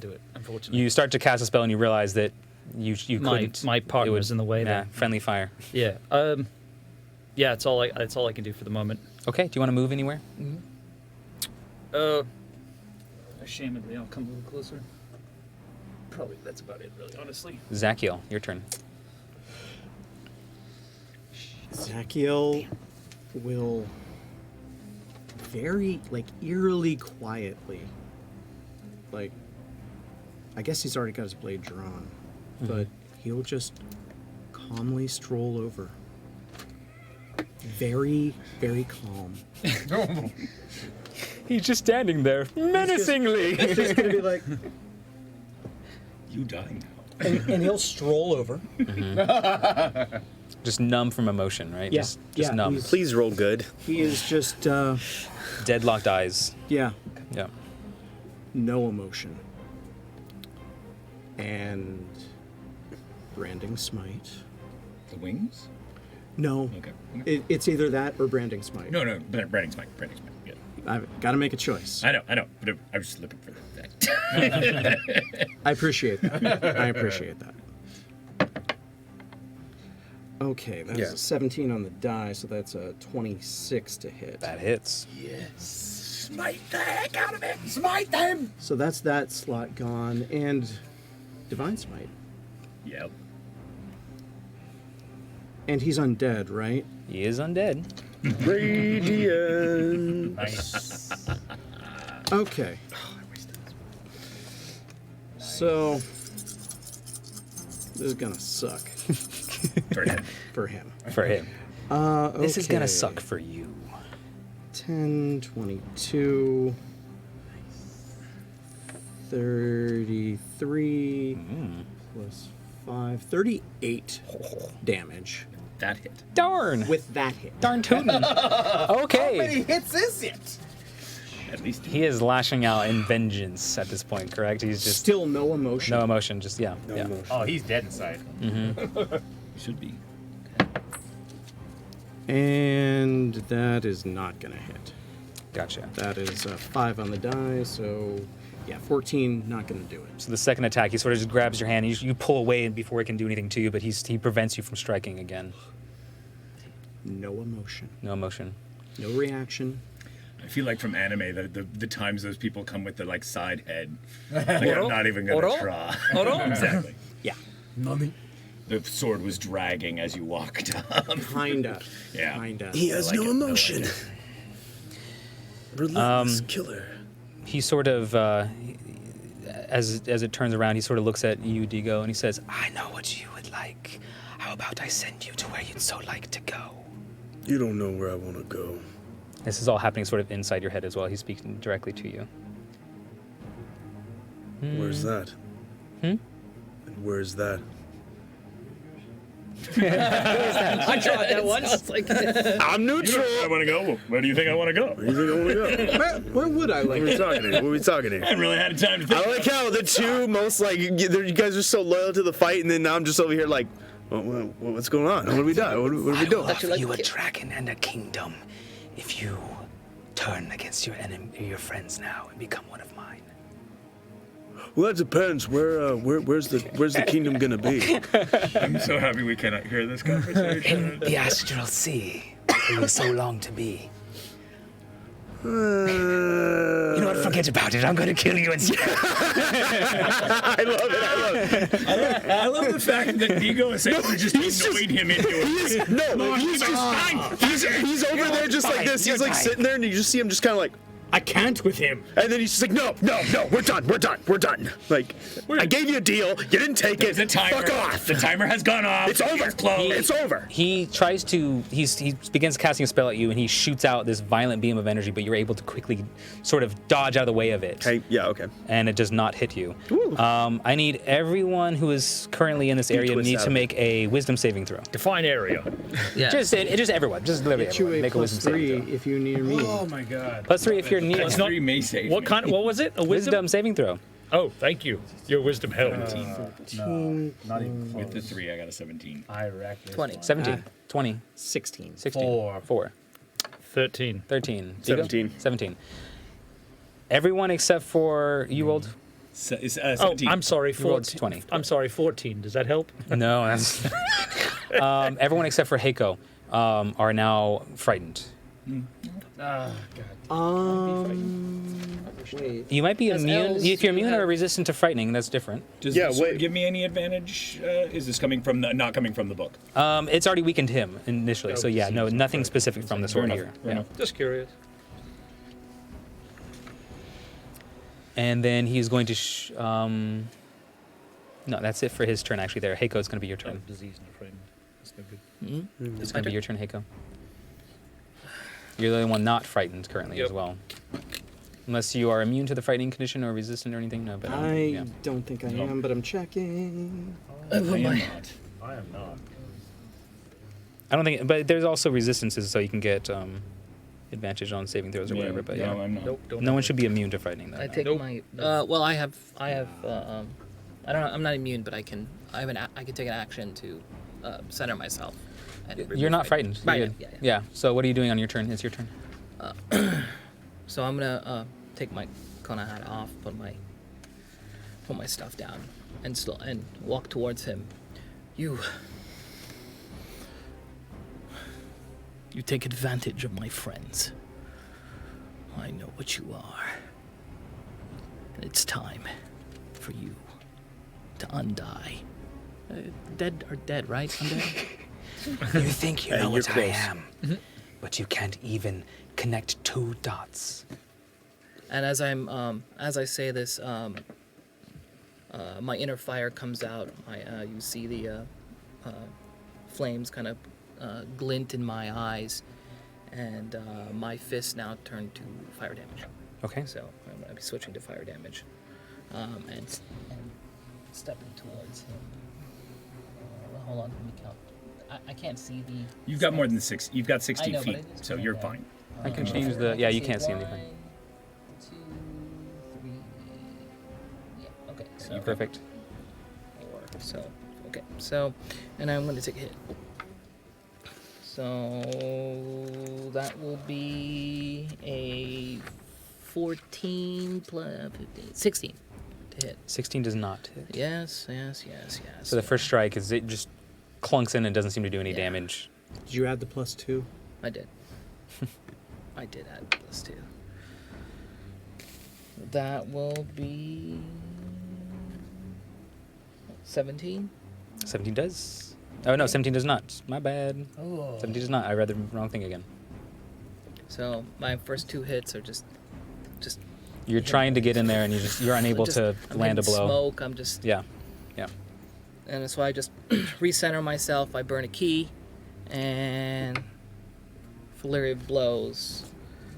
do it, unfortunately. You start to cast a spell and you realize that you couldn't. My partner it was in the way. Yeah, There. friendly fire. Yeah. Yeah. That's all I can do for the moment. Okay. Do you want to move anywhere? Ashamedly, I'll come a little closer. Probably that's about it, really, honestly. Zacchiel, your turn. Zacchiel will very, eerily quietly, I guess he's already got his blade drawn, but he'll just calmly stroll over. Very, very calm. He's just standing there, menacingly. It's just gonna be like, You dying now. and he'll stroll over. Just numb from emotion, right? Yeah, Just yeah, numb. he's- Please roll good. He is just, Deadlocked eyes. yeah, Yeah. no emotion. And branding smite. The wings? No, Okay. it's either that or branding smite. No, branding smite. Yeah. I've got to make a choice. I know. But I was just looking for that. I appreciate that. Okay, that's a 17 on the die, so that's a 26 to hit. That hits. Yes. Smite the heck out of it. Smite them. So that's that slot gone, and Divine Smite. Yep. And he's undead, right? He is undead. Radiant. Nice. Okay. So this is gonna suck For him. for him. For him. This is gonna Okay. suck for you. 10, 22, 33 plus 5, 38 damage That hit. Darn. with that hit. Darn tootin'. Okay. hits is it? At least He is lashing out in vengeance at this point, correct? He's just Still no emotion. no emotion, just yeah. No yeah. emotion. Oh, he's dead inside. should be. And that is not gonna hit. Gotcha. That is a 5 on the die, so yeah, 14, not gonna do it. So the second attack, he sort of just grabs your hand. You pull away before he can do anything to you, but he prevents you from striking again. No emotion. No emotion. No reaction. I feel like from anime, the times those people come with the side head. Like, I'm not even gonna try. Oro? Exactly. Yeah. Nothing. The sword was dragging as you walked up. Kinda. Yeah. Kinda. He has I like no it, I like emotion. it. Relentless killer. He sort of, as it turns around, he sort of looks at you, Digo, and he says, "I know what you would like. How about I send you to where you'd so like to go?" You don't know where I want to go. This is all happening sort of inside your head as well. He's speaking directly to you. Where's that? Hmm? And where's that? I tried that once. I'm neutral. I want to go. Where do you think I want to go? Where do you think I want to go? Where would I like What are we talking here? What are we talking I here? haven't really had time to think. I like how the two most like you guys are so loyal to the fight, and then I'm just over here like, what's going on? What are we doing? What are we I will doing? offer you a dragon and a kingdom if you turn against your enemy, your friends now, and become one of mine. Well, that depends. Where's the kingdom gonna be? I'm so happy we cannot hear this conversation. In the astral sea, where you so long to be. You know what? Forget about it. I'm going to kill you instead. I love it. I love it. I love the fact that Digo essentially just annoyed him into it. He's over there just like this. He's like sitting there, and you just see him just kind of like. I can't with him. And then he's just like, no, we're done. Like, I gave you a deal, you didn't take it. The timer, fuck off. The timer has gone off. It's over. It's over. He tries to, he begins casting a spell at you, and he shoots out this violent beam of energy, but you're able to quickly sort of dodge out of the way of it. Okay, yeah, okay. And it does not hit you. I need everyone who is currently in this area twist needs out to of make a wisdom saving throw. Define area. Yeah. Just everyone. Just literally Get you everyone. a Make a wisdom +3 saving throw. if you're near me. Oh my god. +3 if you're near. Plus three may save What me. kind? What was it? A Wisdom saving throw. Oh, thank you. Your wisdom helped. No, not even With the 3, I got a 17. I wrecked this 20. one. 17. 20. 16. 16. 4. 13. 13. 17. 17. Everyone except for you rolled. Oh, 17. I'm sorry. You rolled 14. 20. I'm sorry. 14. Does that help? No, that's. Everyone except for Heiko are now frightened. Wait. You might be As immune. elves, If you're you immune or have- resistant to frightening, that's different. Does Yeah, the sword wait. give me any advantage? Is this coming from the, not coming from the book? It's already weakened him initially, so yeah, no, nothing specific from the sword enough, here. fair Yeah. enough. Just curious. And then he's going to. No, that's it for his turn. Actually, there, Heiko, it's going to be your turn. Disease and friend. That's no good. It's going to be your turn, Heiko. You're the only one not frightened currently as Yep. well. Unless you are immune to the frightening condition or resistant or anything. No, but I yeah. don't think I am, but I'm checking. I am not. I am not. I don't think, but there's also resistances, so you can get advantage on saving throws or whatever. But yeah, No, I'm not. Nope. Don't. no one should be immune to frightening. Though. I take Nope. my. Well, I have. I don't know. I'm not immune, but I can. I can take an action to center myself. And You're remove not frightening. frightened. You're Right. good. Yeah. So what are you doing on your turn? It's your turn. So I'm gonna take my Kona hat off, put my stuff down, and walk towards him. You take advantage of my friends. I know what you are. And it's time for you to undie. Dead are dead, right? Undead? You think you know you're what I close. am, but you can't even connect 2 dots. And as I say this, my inner fire comes out. You see the flames kind of glint in my eyes, and my fists now turn to fire damage. Okay. So I'm gonna be switching to fire damage, and stepping towards him. Hold on, let me count. I can't see the. You've got more than 6. You've got 60 I know, but feet, it is so kinda you're bad. fine. I can change the. Yeah, you can't see anything. 1, 2, 3. Yeah. Okay. So Perfect. 4. So okay. So, and I'm going to take a hit. So that will be a 14 plus 15, 16 to hit. 16 does not hit. Yes. So the first strike is it just clunks in and doesn't seem to do any Yeah. damage. Did you add the +2? I did. I did add +2. That will be 17. 17 does. Oh no, 17 does not. My bad. Oh. 17 does not. I read the wrong thing again. So my first 2 hits are just. You're trying to get in there and you're unable to I'm land a hitting blow. Smoke. I'm just. Yeah. And so I just recenter myself. I burn a key, and flurry of blows.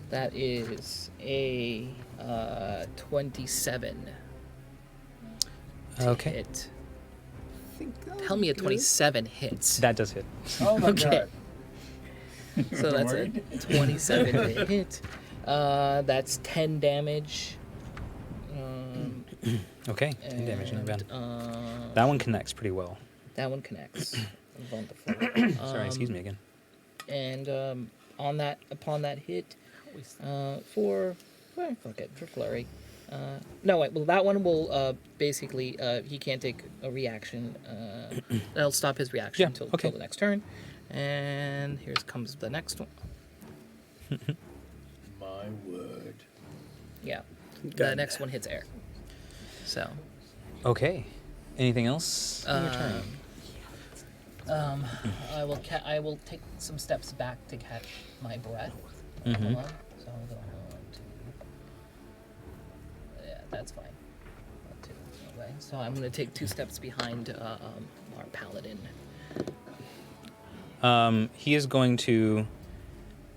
That is a 27. To Okay. hit. Tell me a 27 hits. That does hit. Oh my Okay. god. So that's a 27 to hit. That's 10 damage. Okay. 10 damage. Not bad. And, That one connects pretty well. That one connects. Wonderful. Sorry, excuse me again. And upon that hit, for flurry. No, wait. Well, that one will basically he can't take a reaction. That'll stop his reaction until the next turn. And here comes the next one. My word. Yeah, the next one hits air. So. Okay. Anything else? On your turn? I will take some steps back to catch my breath. Mm-hmm. Hold on. So I'll go 1, 2. Yeah, that's fine. 1, 2. Okay. So I'm going to take 2 steps behind our paladin. He is going to,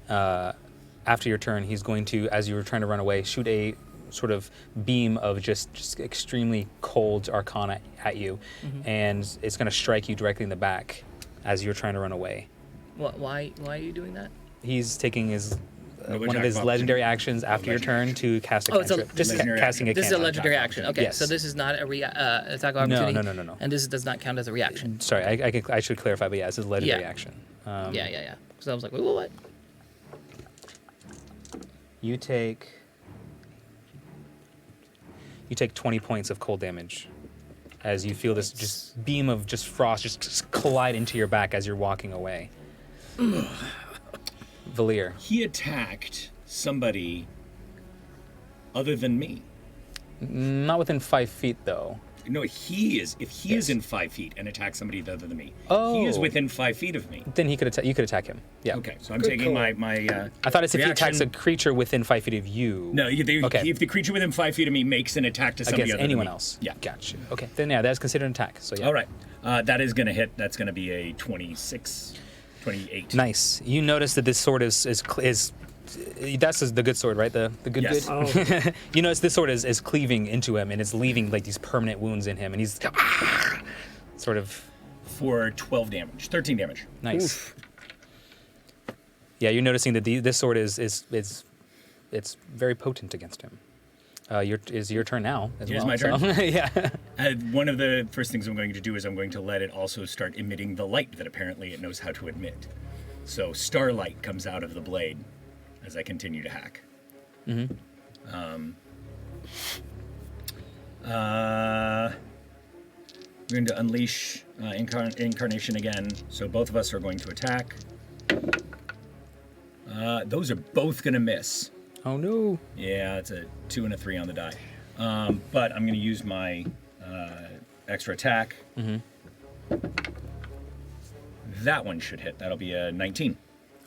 after your turn, he's going to, as you were trying to run away, shoot a sort of beam of just extremely cold arcana at you, and it's going to strike you directly in the back as you're trying to run away. Why are you doing that? He's taking his No one of attack his of legendary opportunity. actions after your Legendary turn to cast a Oh, it's a cantrip. Just legendary casting a This is a cantrip. legendary action. Okay, Yes. so this is not a attack of No, opportunity. no. And this does not count as a reaction. Sorry, I should clarify, but yeah, this is a legendary Yeah. action. Yeah. So I was like, wait, what? You take 20 points of cold damage as you feel this just beam of just frost just collide into your back as you're walking away. Valir. He attacked somebody other than me. Not within 5 feet, though. No, he is. If he is in 5 feet and attacks somebody other than me, he is Oh. within 5 feet of me. Then you could attack him. Yeah. Okay, so I'm taking my I thought it's if he attacks a reaction- creature within 5 feet of you. No, Okay. if the creature within 5 feet of me makes an attack to somebody Against other anyone than me. else. Yeah. Gotcha. Okay. Then yeah, that's considered an attack. So yeah. All right. That is going to hit. That's going to be a 28. Nice. You notice that this sword is that's the good sword, right? The good Yes. good. You notice this sword is cleaving into him and it's leaving like these permanent wounds in him, and he's sort of For 12 damage. 13 damage. nice. Oof. Yeah, you're noticing that this sword is it's very potent against him. Is your turn now as It is well. my turn? So, yeah. One of the first things I'm going to do is I'm going to let it also start emitting the light that apparently it knows how to emit. So starlight comes out of the blade as I continue to hack. Mm-hmm. We're going to unleash incarnation again. So both of us are going to attack. Those are both going to miss. Oh no. Yeah, it's a 2 and a 3 on the die. But I'm going to use my extra attack. Mm-hmm. That one should hit. That'll be a 19.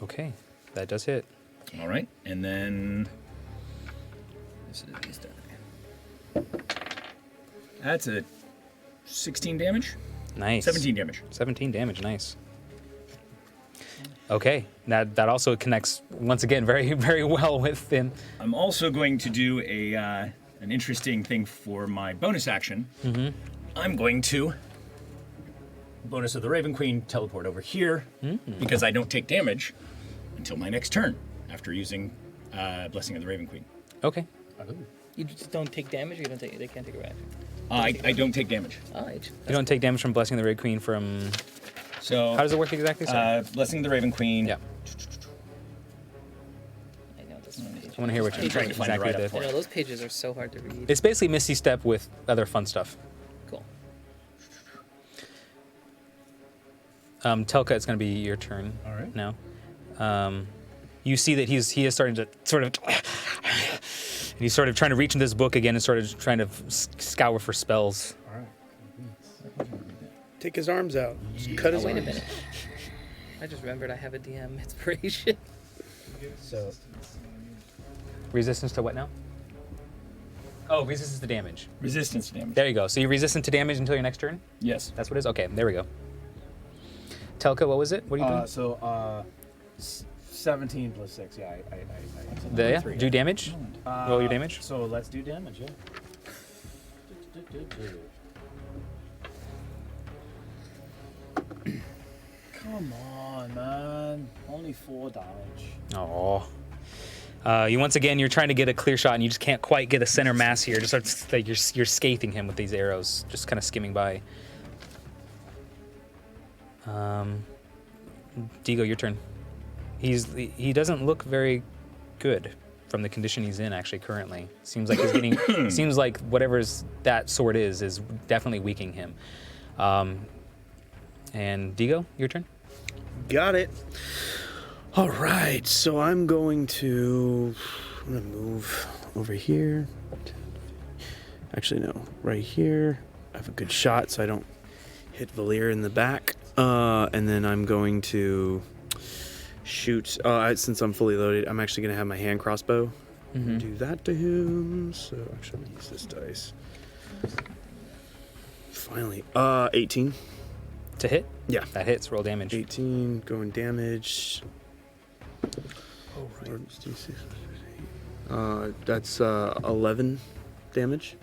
Okay, that does hit. All right, and then this is his turn. That's a 16 damage. Nice. 17 damage. 17 damage. Nice. Okay, that also connects once again very very well with him. I'm also going to do an interesting thing for my bonus action. Mm-hmm. I'm going to bonus of the Raven Queen teleport over here because I don't take damage until my next turn after using Blessing of the Raven Queen. Okay. You just don't take damage, or they can't take a reaction? I don't take damage. You don't take damage from Blessing of the Red Queen from... So how does it work exactly? Sorry. Blessing of the Raven Queen. Yeah. I know this one. I want to hear what I'm trying to find it right up for I know those pages are so hard to read. It's basically Misty Step with other fun stuff. Cool. Telka, it's going to be your turn. All right. Now. You see that he is starting to sort of... And he's sort of trying to reach into this book again and sort of trying to scour for spells. All right. Take his arms out. Just cut his Wait a arms. minute. I just remembered I have a DM inspiration. So Resistance to what now? Oh, resistance to damage. Resistance to damage. There you go. So you're resistant to damage until your next turn? Yes. That's what it is? Okay, there we go. Telka, what was it? What are you doing? So 17 plus 6. Yeah, Yeah, do damage? Roll your damage. So let's do damage. Yeah. Come on, man. Only 4 damage. Oh. You're trying to get a clear shot, and you just can't quite get a center mass here. Just starts like you're scathing him with these arrows, just kind of skimming by. Digo, your turn. He doesn't look very good from the condition he's in actually currently. Seems like he's getting. Seems like whatever's that sword is definitely weakening him. And Digo, your turn. Got it. All right, so I'm gonna move over here. Actually, no, right here. I have a good shot, so I don't hit Valir in the back. And then I'm going to shoot. Since I'm fully loaded, I'm actually gonna have my hand crossbow. Do that to him. So actually, I'm gonna use this dice. Finally, 18 to hit. Yeah, that hits. Roll damage. 18 going damage. Oh, right. That's 11 damage.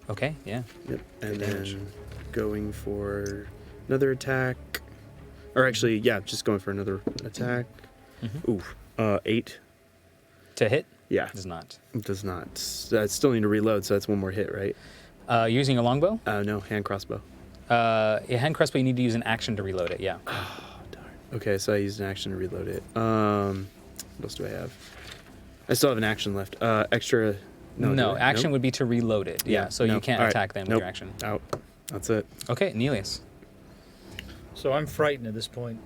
Okay, yeah. Yep. And Good damage. then going for another attack. Or actually, yeah, just going for another attack. Ooh, 8. To hit? Yeah. Does not. It does not. I still need to reload, so that's one more hit, right? Using a longbow? No, hand crossbow. Hand crossbow, you need to use an action to reload it, yeah. Okay, so I used an action to reload it. What else do I have? I still have an action left. Extra. No, action would be to reload it. Yeah, so you can't attack them with your action. Out. That's it. Okay, Nelius. So I'm frightened at this point.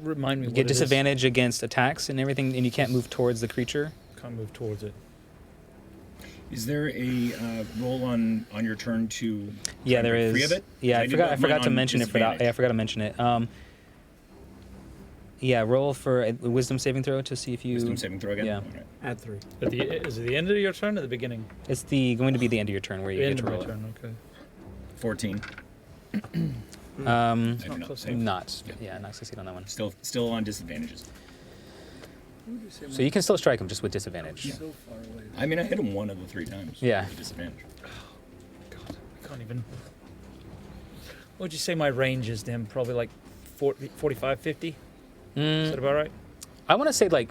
Remind me. You get disadvantage against attacks and everything, and you can't move towards the creature. Can't move towards it. Is there a roll on your turn to? Yeah, there is. Free of it? Yeah, I forgot to on mention it for that. Yeah, I forgot to mention it. Yeah, roll for a wisdom saving throw to see if you. Wisdom saving throw again. Yeah. Okay. Add 3. Is it the end of your turn or the beginning? It's going to be the end of your turn where you get to roll it. Okay. 14. Not succeed on that one. Still on disadvantages. So you can still strike him just with disadvantage. Yeah. I mean, I hit him 1 of the 3 times. Yeah. With disadvantage. God, I can't even. What would you say my range is then? Probably like 40, 45, 50? Is that about right? I want to say I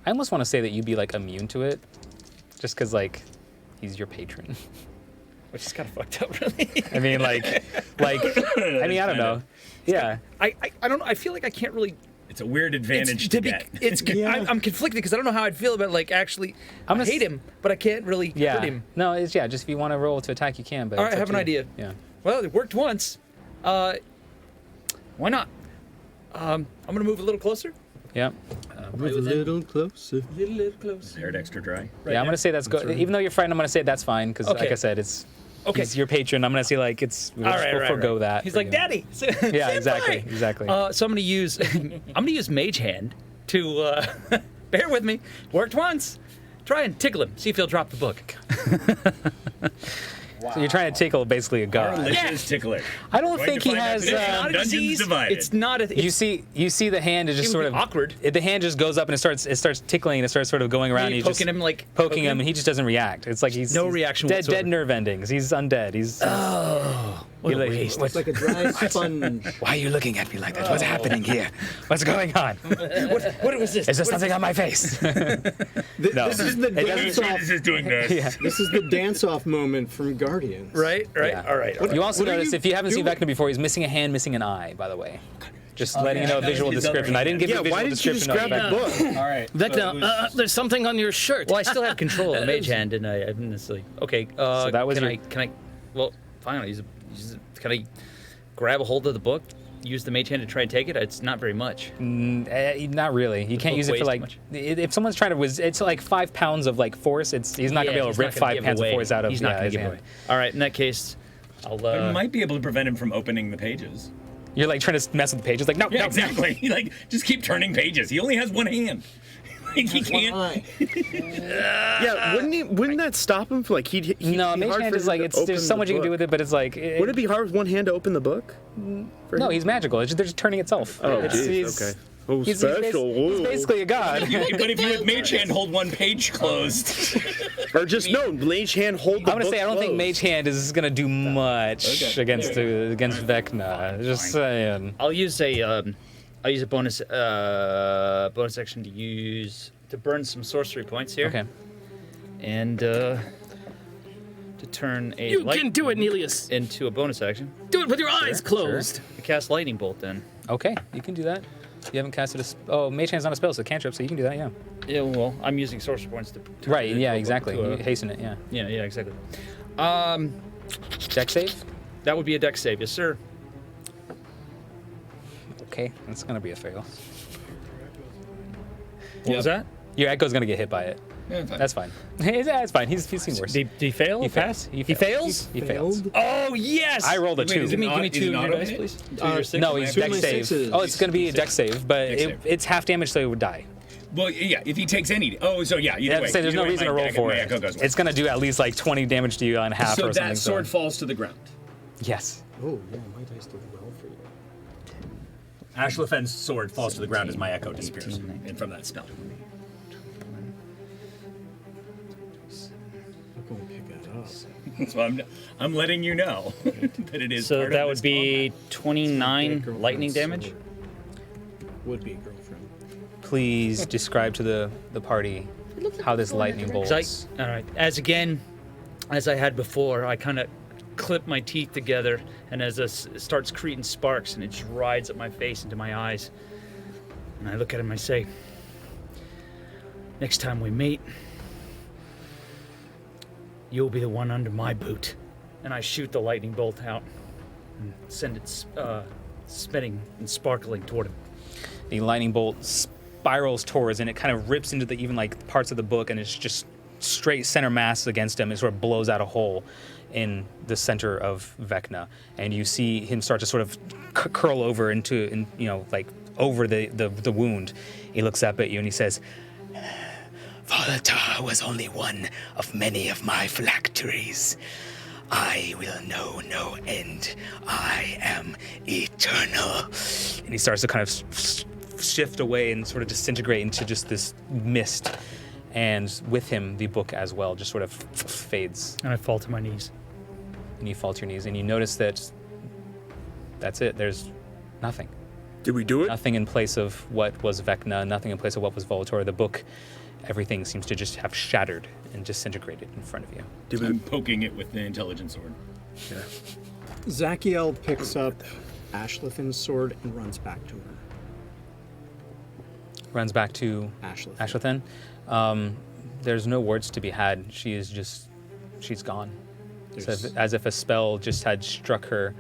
almost want to say that you'd be like immune to it, just because like he's your patron. Which is kind of fucked up, really. I mean, I don't know. Yeah. I don't know. I feel like I can't really. It's a weird advantage to get. I'm conflicted because I don't know how I'd feel about actually. I hate him, but I can't really hurt him. No, it's just if you want to roll to attack, you can. But all right, I have an idea. Yeah. Well, it worked once. Why not? I'm gonna move a little closer. Yeah. Move a little closer. Little closer. Hair extra dry. Right, yeah, I'm gonna say that's good. Even though you're frightened, I'm gonna say that's fine because, like I said, he's your patron. I'm gonna say we'll forgo that. He's like, Daddy. Yeah, exactly. So I'm gonna use Mage Hand to bear with me. Worked once. Try and tickle him. See if he'll drop the book. So you're trying to tickle basically a god. Delicious tickler. I don't think he has. It's not a disease. It's not a. You see the hand is just sort of awkward. The hand just goes up and it starts tickling and it starts sort of going around. And poking him and he just doesn't react. It's like he's no reaction. Dead nerve endings. He's undead. He's what a waste. It's like a dry sponge. Why are you looking at me like that? What's happening here? What's going on? What was this? Is there something on my face? No. This is the dance off. This is doing this. Yeah. This is the dance off moment from Guardians. Right. Yeah. All right. You also notice, if you haven't seen Vecna before, he's missing a hand, missing an eye, by the way. Just letting you know a visual description. I didn't give you a visual description of grab the book? All right. Vecna, there's something on your shirt. Well, I still have control of the Mage Hand, and I didn't necessarily. Okay. So that was can I? Well, fine. Can I grab a hold of the book? Use the Mage Hand to try and take it? It's not very much. Not really. You can't use it for if someone's trying to. It's like 5 pounds of force. He's not gonna be able to rip 5 pounds of force out of. He's not gonna give it away. All right. In that case, I'll. I might be able to prevent him from opening the pages. You're like trying to mess with the pages, like no, Yeah, no, exactly. Like just keep turning pages. He only has one hand. Like he can't. Yeah, wouldn't that stop him? Like he'd No, Mage Hand is like there's so much you can do with it, but it's like Would it be hard with one hand to open the book? No, he's magical. They're just turning itself. Oh, It's- jeez. he's- Okay. Oh, He's special. He's basically a god. But if you would Mage Hand hold one page closed, or just no, Mage Hand hold. The I'm gonna say I don't think Mage Hand is gonna do much against Vecna. Just saying. I'll use a bonus action to burn some sorcery points here. Okay. And to turn a You can do it, Nelius. into a bonus action. Do it with your eyes closed. To cast lightning bolt then. Okay, you can do that. You haven't casted a Mage Hand's not a spell, it's a cantrip, so you can do that. Yeah. Yeah, well, I'm using sorcery points to Right. Yeah. to- Exactly. to, You hasten it. Yeah. yeah, exactly. Deck save. That would be a dex save, yes, sir. Okay, that's gonna be a fail. What was that? Your echo's gonna get hit by it. Yeah, fine. That's fine. That's fine. He's seen worse. Did he fail? He Pass? fails. He fails? He fails. Oh yes! I rolled a Wait, 2. is it Give not- me is it 2 of not your a dice, hit? please. 2 of your six. No, he's Two of deck my save. sixes. Oh, it's gonna be a deck save, but Dex save. it's half damage, so it would die. well, yeah. If he takes any, so yeah. Either Yeah, way, say there's no either way, reason my to roll echo- for my it. echo goes away. It's gonna do at least like 20 damage to you on half So or something. that sword falls to the ground. Yes. Oh, yeah, my dice did well for you. Ashlathyn's sword falls to the ground as my echo disappears from that spell. I'm going to pick that up. So I'm letting you know that it is. So part that of would this be combat. 29 Girlfriend's lightning damage. sword. Would be girlfriend. Please describe to the party how this lightning bolt. All right. As I had before, I kind of clip my teeth together, and as it starts creating sparks, and it just rides up my face into my eyes. And I look at him, I say, "Next time we meet, you'll be the one under my boot." And I shoot the lightning bolt out and send it spinning and sparkling toward him. The lightning bolt spirals towards, and it kind of rips into the even like parts of the book, and it's just straight center mass against him. It sort of blows out a hole in the center of Vecna, and you see him start to sort of curl over like over the wound. He looks up at you and he says, Vol'Tar was only one of many of my phylacteries. I will know no end. I am eternal. and he starts to kind of shift away and sort of disintegrate into just this mist, and with him the book as well just sort of fades. And I fall to my knees. And you fall to your knees, and you notice that that's it. There's nothing. Did we do it? Nothing in place of what was Vecna, nothing in place of what was Vol'Tar. The book, everything seems to just have shattered and disintegrated in front of you. I'm poking it with the intelligence sword. Yeah. Zachiel picks up Ashlathyn's sword and runs back to her. Runs back to Ashlathyn. There's no words to be had. She's gone. There's- As if a spell just had struck her,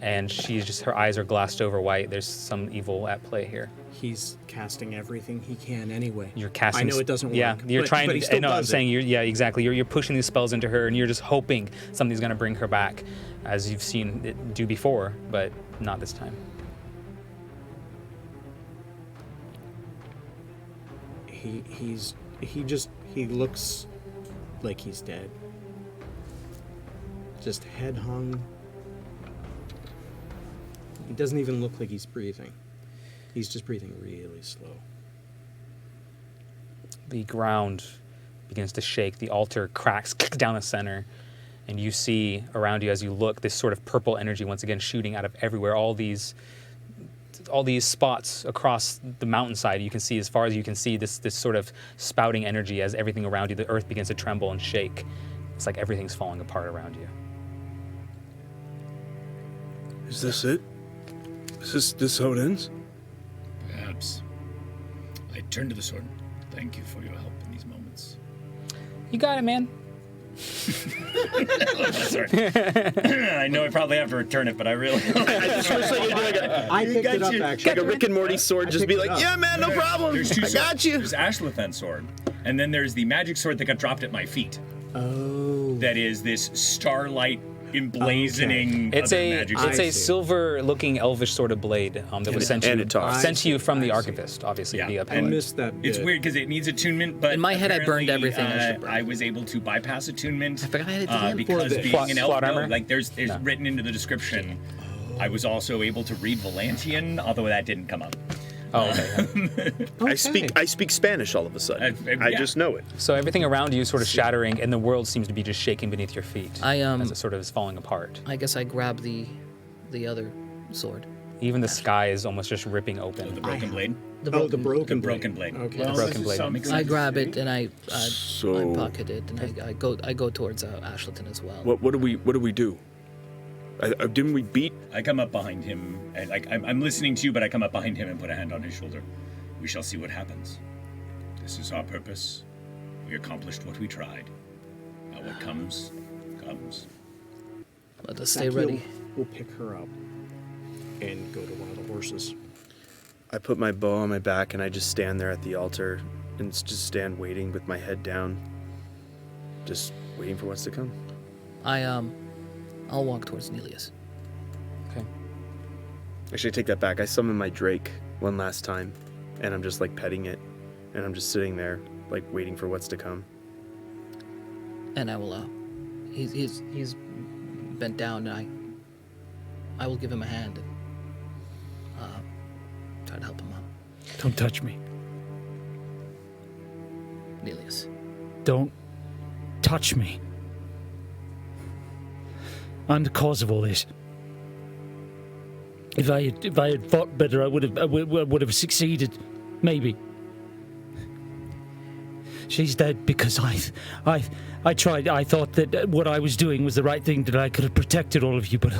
and her eyes are glassed over white. There's some evil at play here. He's casting everything he can anyway. You're casting. I know it doesn't work. Yeah, you're trying but he to. still No, I'm does saying it. yeah, exactly. You're pushing these spells into her, and you're just hoping something's gonna bring her back, as you've seen it do before, but not this time. He looks like he's dead. Just head hung. He doesn't even look like he's breathing. He's just breathing really slow. The ground begins to shake. The altar cracks down the center, and you see around you as you look this sort of purple energy once again shooting out of everywhere. All these spots across the mountainside, you can see, as far as you can see, this sort of spouting energy as everything around you, the earth begins to tremble and shake. It's like everything's falling apart around you. Is this it? Is this how it ends? Perhaps. I turn to the sword. Thank you for your help in these moments. You got it, man. I know I probably have to return it, but I really. I just wish I could do like I picked it up, actually. like a Rick and Morty sword. Just be like, yeah, man, no problem. There's two I got swords. you. There's Ashlathyn's sword, and then there's the magic sword that got dropped at my feet. Oh. That is this starlight emblazoning It's other a magic. it's a silver-looking elvish sort of blade that was sent to you from the archivist, obviously via pellet. I missed that bit. It's weird because it needs attunement, but In my head, I burned apparently, everything I should burn. I was able to bypass attunement I forgot I had it at the end. because being an elf. Plot armor? No, like there's written into the description. I was also able to read Vol'Antian, although that didn't come up. Oh, okay. I speak Spanish all of a sudden. I just know it. So everything around you is sort of shattering, and the world seems to be just shaking beneath your feet as it sort of is falling apart. I guess I grab the other sword. Even the sky is almost just ripping open. The broken blade. The the broken broken blade. Okay. The broken blade. I grab it and I So- pocket it and I go towards Ashlathyn as well. What do we do? Didn't we beat? I come up behind him, and I'm listening to you, but I come up behind him and put a hand on his shoulder. We shall see what happens. This is our purpose. We accomplished what we tried. Now what comes, comes. Let us stay ready. We'll pick her up and go to one of the horses. I put my bow on my back and I just stand there at the altar and just stand waiting with my head down, just waiting for what's to come. I'll walk towards Nelius. Okay. Actually, I take that back. I summon my Drake one last time, and I'm just like petting it, and I'm just sitting there, like waiting for what's to come. And I will. He's bent down, and I will give him a hand and try to help him up. Don't touch me. Nelius. Don't touch me. I'm the cause of all this. If I had fought better, I would have succeeded, maybe. She's dead because I tried. I thought that what I was doing was the right thing, that I could have protected all of you, but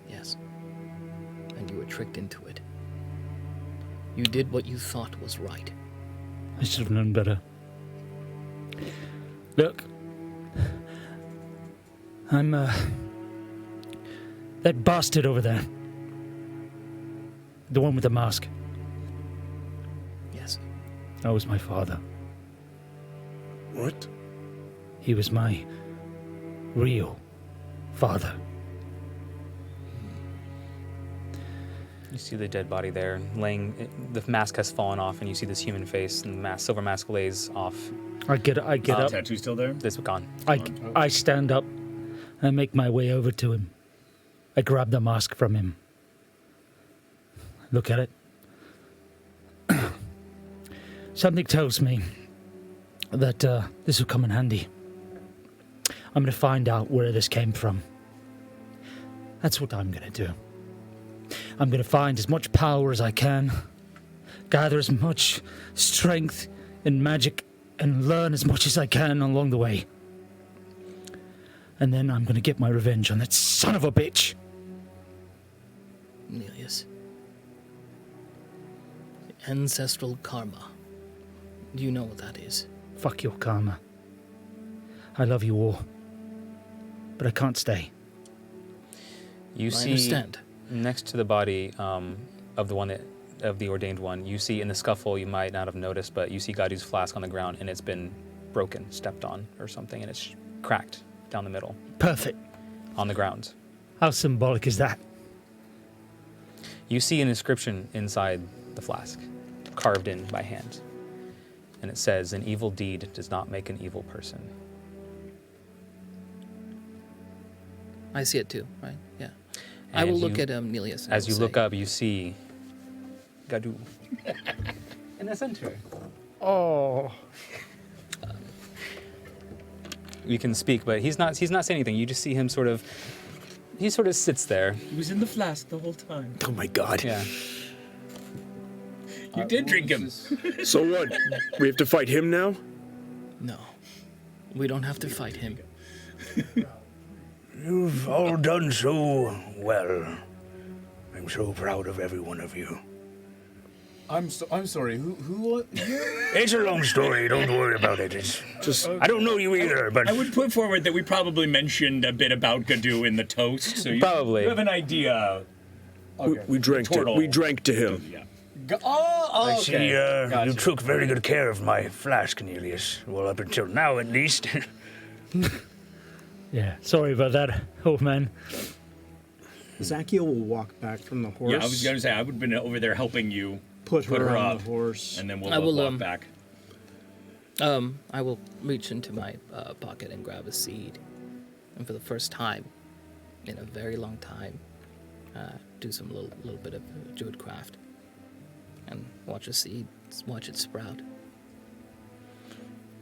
Yes. And you were tricked into it. You did what you thought was right. I should have known better. Look, I'm that bastard over there. The one with the mask. Yes. That was my father. What? He was my real father. You see the dead body there, laying. The mask has fallen off, and you see this human face, and the silver mask lays off. I get up. Tattoo still there? This gone. I stand up. I make my way over to him. I grab the mask from him. Look at it. Something tells me that this will come in handy. I'm going to find out where this came from. That's what I'm going to do. I'm going to find as much power as I can, gather as much strength and magic, and learn as much as I can along the way. And then I'm going to get my revenge on that son of a bitch. Nelius. Ancestral karma. Do you know what that is? Fuck your karma. I love you all. But I can't stay. You I see understand. next to the body of the ordained one, you see in the scuffle, you might not have noticed, but you see Gadu's flask on the ground, and it's been broken, stepped on or something, and it's cracked down the middle. Perfect. On the ground. How symbolic is that? You see an inscription inside the flask, carved in by hand. And it says, "An evil deed does not make an evil person." I see it too, right? Yeah. I will look at Nelius. As you look up, you see Gadu in the center. Oh. You can speak, but he's not saying anything. You just see him he sort of sits there. He was in the flask the whole time. Oh my god. Yeah. You did drink him. So what? We have to fight him now? No. We don't have to fight him. You've all done so well. I'm so proud of every one of you. I'm sorry. Who? It's a long story. Don't worry about it. It's just I don't know you either, but I would put forward that we probably mentioned a bit about Gadu in the toast, so you have an idea. Okay. We drank to him. Yeah. I see Gotcha. you took very good care of my flask, Nelius. Well, up until now, at least. Yeah, sorry about that, old man. Zachiel will walk back from the horse. Yeah, I was going to say, I would have been over there helping you Put her on up, the horse. and then we'll I will, walk back. I will reach into my pocket and grab a seed, and for the first time in a very long time, do some little bit of druidcraft, and watch a seed, watch it sprout.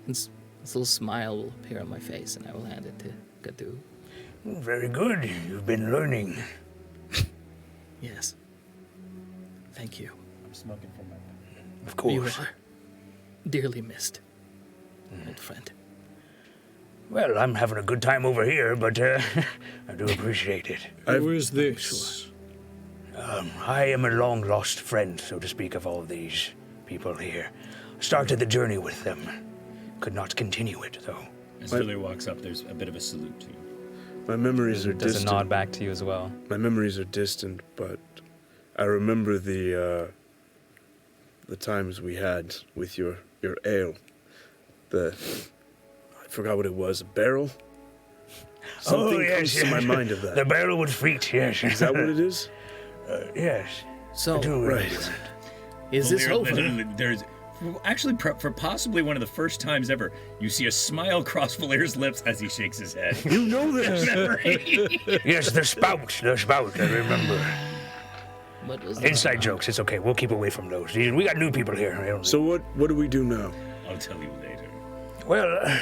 And this little smile will appear on my face, and I will hand it to Gadu. Very good. You've been learning. Yes. Thank you. I'm smoking from my back. Of course. You are dearly missed, old friend. Well, I'm having a good time over here, but I do appreciate it. Who is this? I am a long-lost friend, so to speak, of all these people here. Started the journey with them. Could not continue it, though. As Philly walks up, there's a bit of a salute to you. My memories are Does distant. a nod back to you as well. My memories are distant, but I remember the times we had with your ale. I forgot what it was. A barrel? Something comes to my mind of that. The barrel with feet, yes. Is that what it is? Yes. So, Right. is this over? There's actually for possibly one of the first times ever, you see a smile cross Valir's lips as he shakes his head. You know this. Yes, the spout, I remember. What was Inside jokes, it's okay. We'll keep away from those. We got new people here. So what do we do now? I'll tell you later. Well,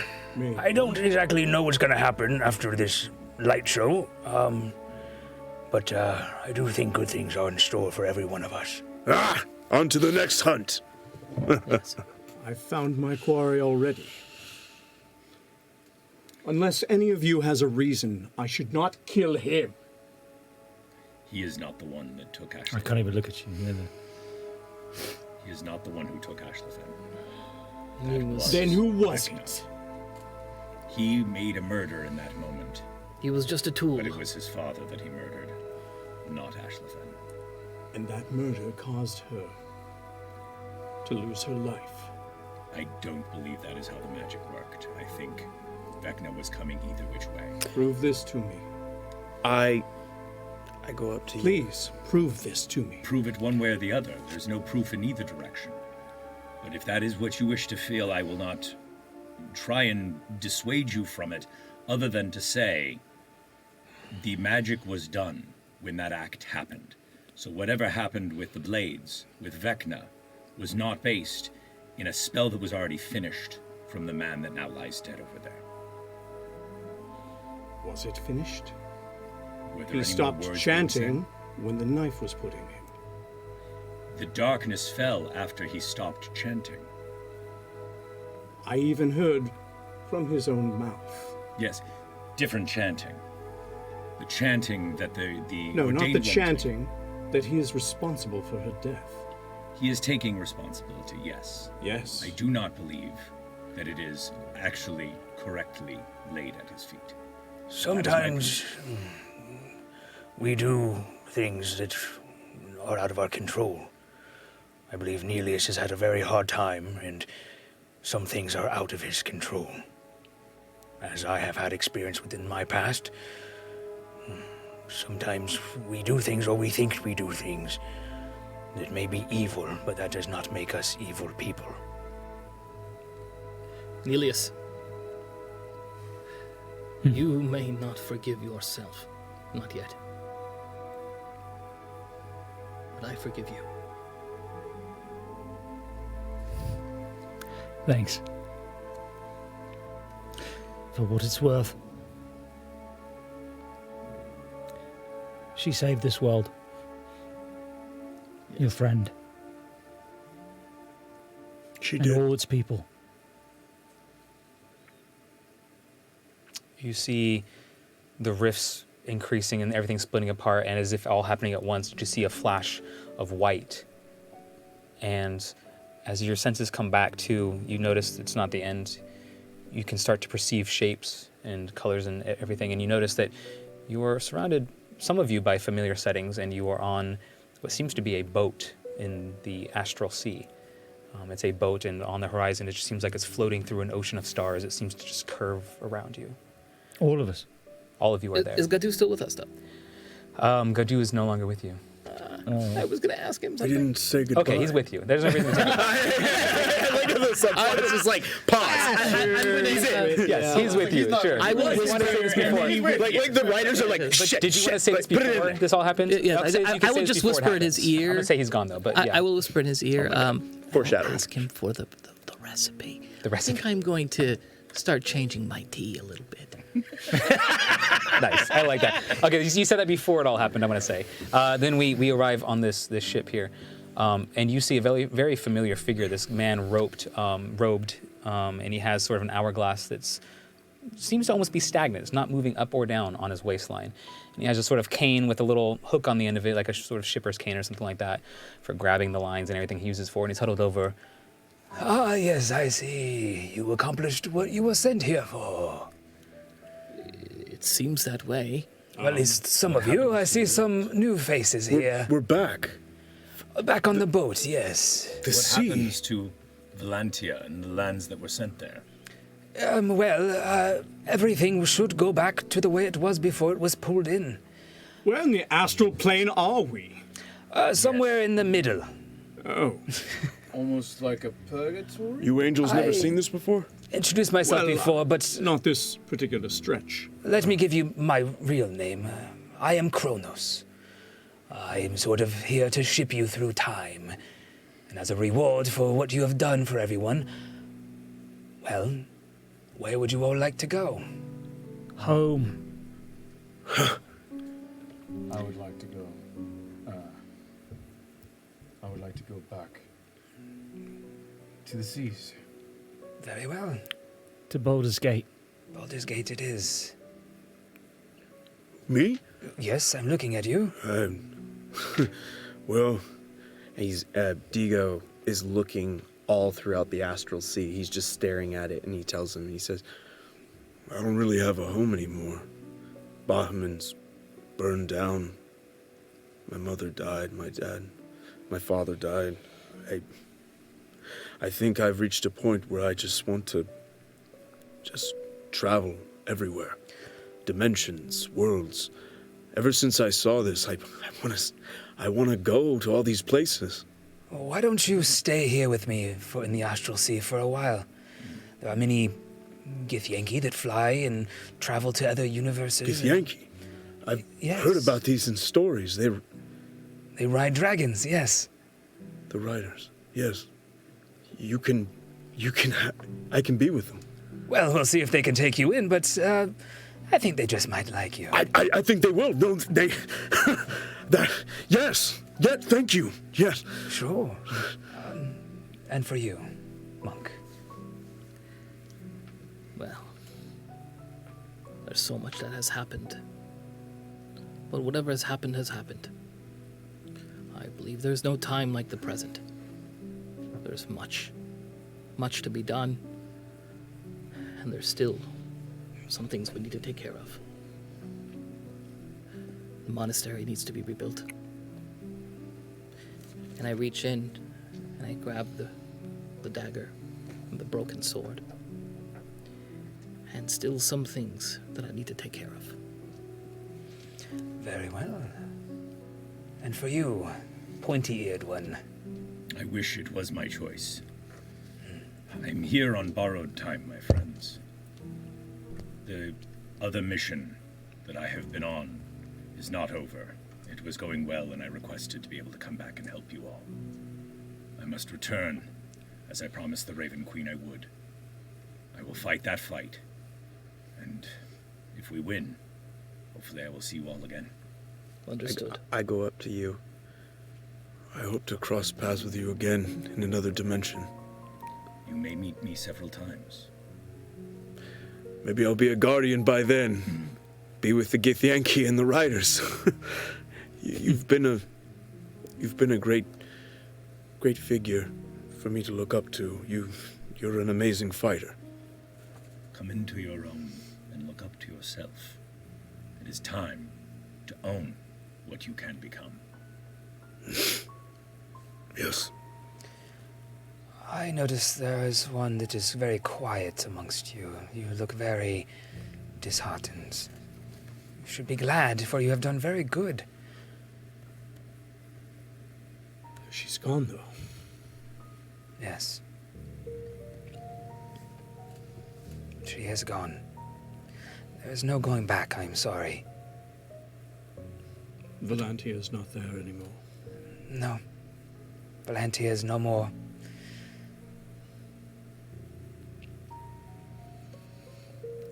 I don't exactly know what's going to happen after this light show, but I do think good things are in store for every one of us. On to the next hunt. I've found my quarry already. Unless any of you has a reason, I should not kill him. He is not the one that took Ashlathyn. I can't even look at you. He is not the one who took Ashlathyn. Then who was it? He made a murder in that moment. He was just a tool. But it was his father that he murdered, not Ashlathyn. And that murder caused her to lose her life. I don't believe that is how the magic worked. I think Vecna was coming either which way. Prove this to me. I go up to you. Please, prove this to me. Prove it one way or the other. There's no proof in either direction. But if that is what you wish to feel, I will not try and dissuade you from it, other than to say the magic was done when that act happened. So whatever happened with the blades, with Vecna, was not based in a spell that was already finished from the man that now lies dead over there. Was it finished? Were there any He more stopped words chanting when the knife was put in him. The darkness fell after he stopped chanting. I even heard from his own mouth. Yes, different chanting. The chanting that the No, not ordained the one chanting, that he is responsible for her death. He is taking responsibility, yes. Yes. I do not believe that it is actually correctly laid at his feet. Sometimes we do things that are out of our control. I believe Neelius has had a very hard time, and some things are out of his control. As I have had experience within my past, sometimes we do things, or we think we do things, that may be evil, but that does not make us evil people. Neelius, you may not forgive yourself. Not yet. But I forgive you. Thanks. For what it's worth. She saved this world. Your friend. She and did. all its people. You see the rifts increasing and everything splitting apart, and as if all happening at once, you just see a flash of white. And as your senses come back too, you notice it's not the end. You can start to perceive shapes and colors and everything, and you notice that you are surrounded, some of you, by familiar settings, and you are on what seems to be a boat in the astral sea. It's a boat, and on the horizon it just seems like it's floating through an ocean of stars. It seems to just curve around you. All of us. All of you are there. Is 𝐾𝐲𝐸 still with us, though? 𝐾𝐲𝐸 is no longer with you. I was going to ask him I something. didn't say goodbye. Okay, he's with you. There's no reason to tell. Look at the subtitle. It's just like pause. He's in. Yes, he's with you. Sure. I will You want to say this before? Like the writers are like, But shit, did you want to say this put it in before there. this all happened? Yeah, I'll say- you can I say will this just before it whisper in his happens. ear. I'm gonna say he's gone though, but yeah. I will whisper in his ear. Foreshadowing. Ask him for the recipe. The I recipe. think I'm going to start changing my tea a little bit. Nice. I like that. Okay, you said that before it all happened, I'm going to say. Then we arrive on this ship here, and you see a very, very familiar figure, this man robed, and he has sort of an hourglass that's seems to almost be stagnant. It's not moving up or down on his waistline. And he has a sort of cane with a little hook on the end of it, like a sort of shipper's cane or something like that, for grabbing the lines and everything he uses for, and he's huddled over. Ah, yes, I see. You accomplished what you were sent here for. It seems that way. Well, at least some of you. I see some new faces here. We're back. Back on the boat, yes. The What sea. happens to Vol'Antia and the lands that were sent there? Everything should go back to the way it was before it was pulled in. Where in the astral plane are we? Somewhere in the middle. Oh. Almost like a purgatory? You angels never I- seen this before? Introduced myself before, but Not this particular stretch. let me give you my real name. I am Kronos. I am sort of here to ship you through time. And as a reward for what you have done for everyone, well, where would you all like to go? Home. I would like to go. I would like to go back to the seas. Very well. To Baldur's Gate. Baldur's Gate it is. Me? Yes, I'm looking at you. Well, he's Digo is looking all throughout the astral sea. He's just staring at it, and he tells him, he says, I don't really have a home anymore. Bahamut's burned down. My mother died, my father died. I think I've reached a point where I just want to just travel everywhere. Dimensions, worlds. Ever since I saw this, I want to go to all these places. Why don't you stay here with me in the Astral Sea for a while? There are many 𝐾𝐲𝐸𝐸 that fly and travel to other universes. 𝐾𝐲𝐸𝐸? I've heard about these in stories. They ride dragons, yes. The riders, yes. I can be with them. Well, we'll see if they can take you in, but I think they just might like you. I think they will. No, they. Yes. Yeah, thank you. Yes. Sure. And for you, monk. Well, there's so much that has happened. But whatever has happened has happened. I believe there's no time like the present. There's much to be done. And there's still some things we need to take care of. The monastery needs to be rebuilt. And I reach in and I grab the dagger and the broken sword. And still some things that I need to take care of. Very well. And for you, pointy-eared one. I wish it was my choice. I'm here on borrowed time, my friends. The other mission that I have been on is not over. It was going well, and I requested to be able to come back and help you all. I must return, as I promised the Raven Queen I would. I will fight that fight, and if we win, hopefully I will see you all again. Understood. I go up to you. I hope to cross paths with you again in another dimension. You may meet me several times. Maybe I'll be a guardian by then. Be with the 𝐾𝐲𝐸𝐸 and the riders. You've been a great figure for me to look up to. You're an amazing fighter. Come into your own and look up to yourself. It is time to own what you can become. Yes. I notice there is one that is very quiet amongst you. You look very disheartened. should be glad, for you have done very good. She's gone, though. Yes. She is gone. There is no going back, I'm sorry. Vol'Antia is not there anymore. No. Vol'Antia is no more.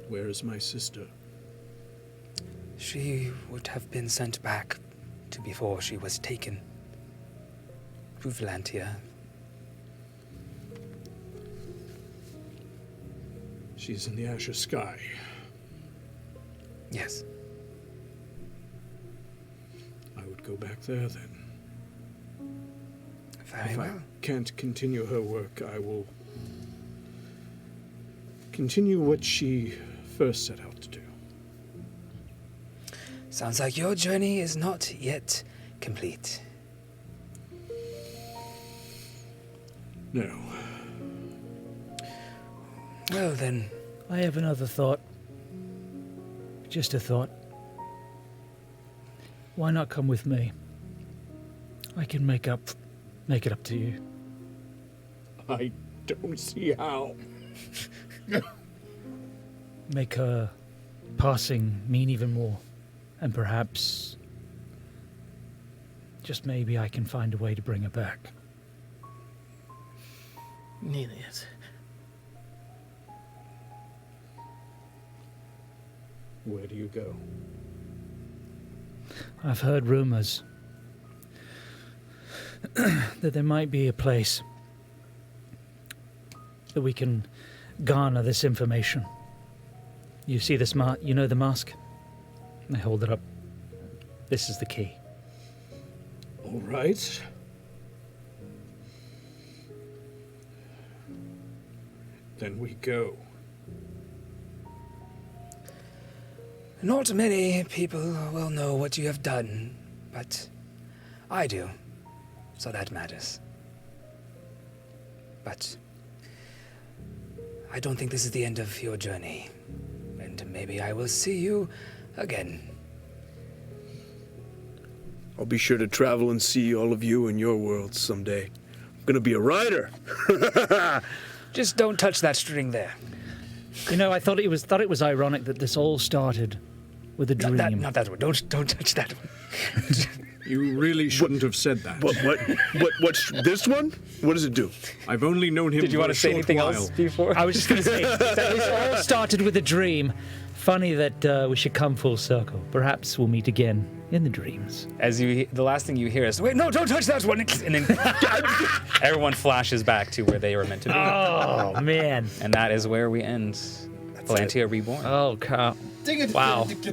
Where is my sister? She would have been sent back to before she was taken. To Vol'Antia. She's in the azure sky. Yes. I would go back there then. Very if well. I can't continue her work, I will continue what she first set out to do. Sounds like your journey is not yet complete. No. Well then. I have another thought. Just a thought. Why not come with me? I can make it up to you. I don't see how. Make her passing mean even more. And perhaps, just maybe I can find a way to bring her back. Nelius. Where do you go? I've heard rumors that there might be a place that we can garner this information. You see this you know the mask? I hold it up. This is the key. All right. Then we go. Not many people will know what you have done, but I do, so that matters. But I don't think this is the end of your journey, and maybe I will see you again. I'll be sure to travel and see all of you in your worlds someday. I'm gonna be a writer. Just don't touch that string there. You know, I thought it was ironic that this all started with a dream. Not that one. Don't touch that one. You really shouldn't have said that. What's this one? What does it do? I've only known him Did you for want a to say short anything while. else before? I was just going to say that this all started with a dream. Funny that we should come full circle. Perhaps we'll meet again in the dreams. As the last thing you hear is, "Wait, no, don't touch that one!" And then everyone flashes back to where they were meant to be. Oh man! And that is where we end. Vol'Antia Reborn. Oh cow! Wow. What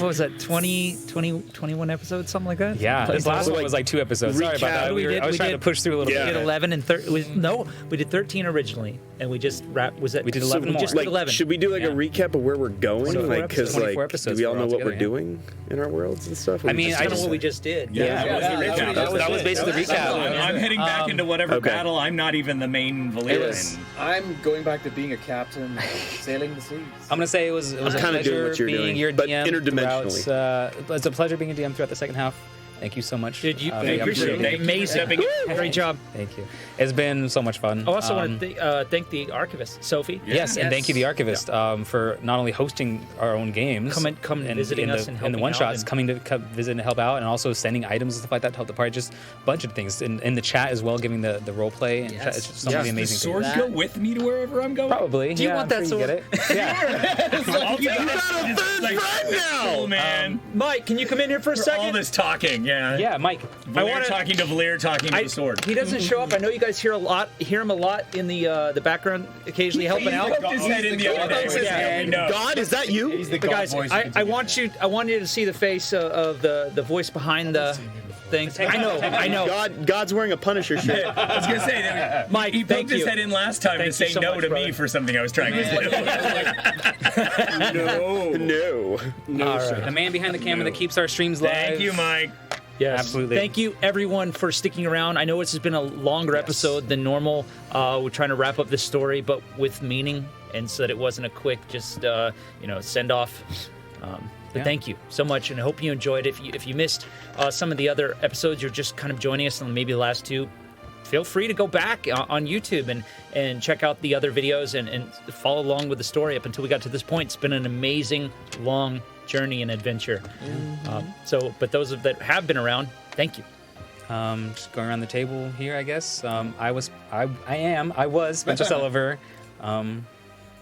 was that? 21 episodes, something like that? Yeah, this last one was like 2 episodes. Sorry about that. I was trying to push through a little bit. We did 11 and 13. No, we did 13 originally, and we just wrapped. Was that? We did 11 We just more. did 11. Should we do like a recap of where we're going? 24 Like, because episodes. 24 like, episodes do we all we're know all what we're together, doing in our worlds and stuff? I mean, That's kind of what we just did. That was basically the recap. I'm heading back into whatever okay. battle. I'm not even the main Valyrian. I'm going back to being a captain, sailing the seas. I'm gonna say it was a kinda doing pleasure what you're being doing, your but DM interdimensionally. throughout. It's a pleasure being a DM throughout the second half. Thank you so much. Did you? for the Thank you. opportunity. Amazing. Great job. Thank you. It's been so much fun. I also want to thank the archivist, Sophie. Yes, and thank you, the archivist, for not only hosting our own games, Come and visiting us and the helping one out shots, and- coming to visit and help out, and also sending items and stuff like that to help the party. Just a bunch of things in the chat as well, giving the role play. And Yes. it's just so many amazing Does the sword things. go with me to wherever I'm going? Probably. Do you want that I'm sure sword? You get it. Yeah. I'll take that. Cool, man. Mike, can you come in here for a For second? all this talking, yeah. Yeah, Mike. Valyr talking to Valyr talking to the sword. He doesn't show up. I know you guys hear him a lot in the background, occasionally helping out. He poked his head in the other day. God, is that you? He's the But god guys, voice. I want you to see the face of the voice behind the thing. I know. God's wearing a Punisher shirt. I was gonna say, Mike, he thank poked his you. head in last time Thank to say you so no much, to brother. me for something I was trying to do. No. The man behind the camera that keeps our streams live. Thank you, Mike. Yes, absolutely. Thank you, everyone, for sticking around. I know this has been a longer episode than normal. We're trying to wrap up this story, but with meaning, and so that it wasn't a quick just send off. But thank you so much, and I hope you enjoyed it. If you missed some of the other episodes, you're just kind of joining us on maybe the last two, feel free to go back on YouTube and check out the other videos and follow along with the story up until we got to this point. It's been an amazing, long journey and adventure. But those that have been around, thank you. Just going around the table here, I guess. I was Spencer Sulliver.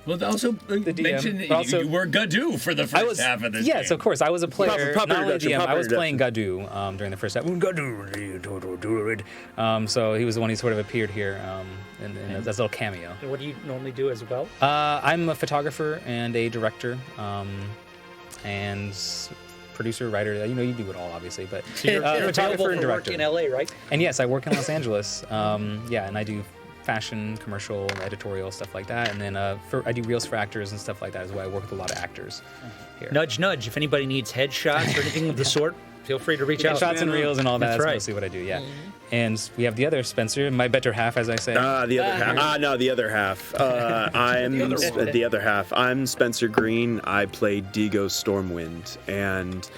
Well, also mention you were Ghadu for the first half of this Yes, game. of course. I was a player. Proper not only introduction, DM, I was proper playing Ghadu during the first half. So he was the one who sort of appeared here in that little cameo. And what do you normally do as well? I'm a photographer and a director and producer, writer. You do it all, obviously. But You're photographer and work director. in LA, right? And yes, I work in Los Angeles. And I do fashion, commercial, editorial, stuff like that. And then I do reels for actors and stuff like that as well. I work with a lot of actors here. Nudge, nudge. If anybody needs headshots or anything of the sort, feel free to reach out. Headshots and reels and all that. That's right. mostly what I do, yeah. And we have the other Spencer, my better half, as I say. The other half. No, the other half. I'm the other half. I'm Spencer Green. I play Digo Stormwind, and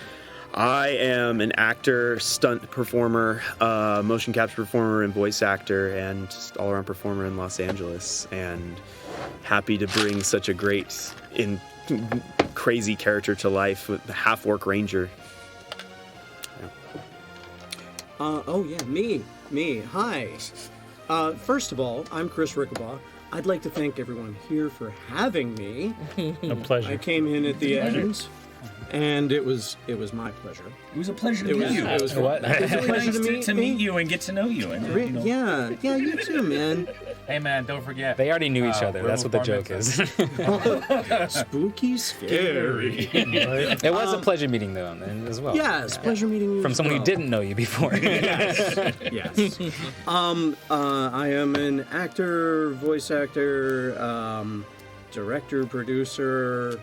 I am an actor, stunt performer, motion capture performer, and voice actor, and just all-around performer in Los Angeles. And happy to bring such a great, crazy character to life with the half-orc ranger. Me. Hi. First of all, I'm Chris Rickabaugh. I'd like to thank everyone here for having me. A pleasure. I came in at the end, and it was my pleasure. It was a pleasure to meet you. It was What? It was really nice to meet you and get to know you. And, Yeah, you too, man. Hey man, don't forget. They already knew each other. That's what the joke is. Spooky, scary. It was a pleasure meeting them as well. Yes, pleasure meeting you. From as someone well. who didn't know you before. Yes. I am an actor, voice actor, director, producer,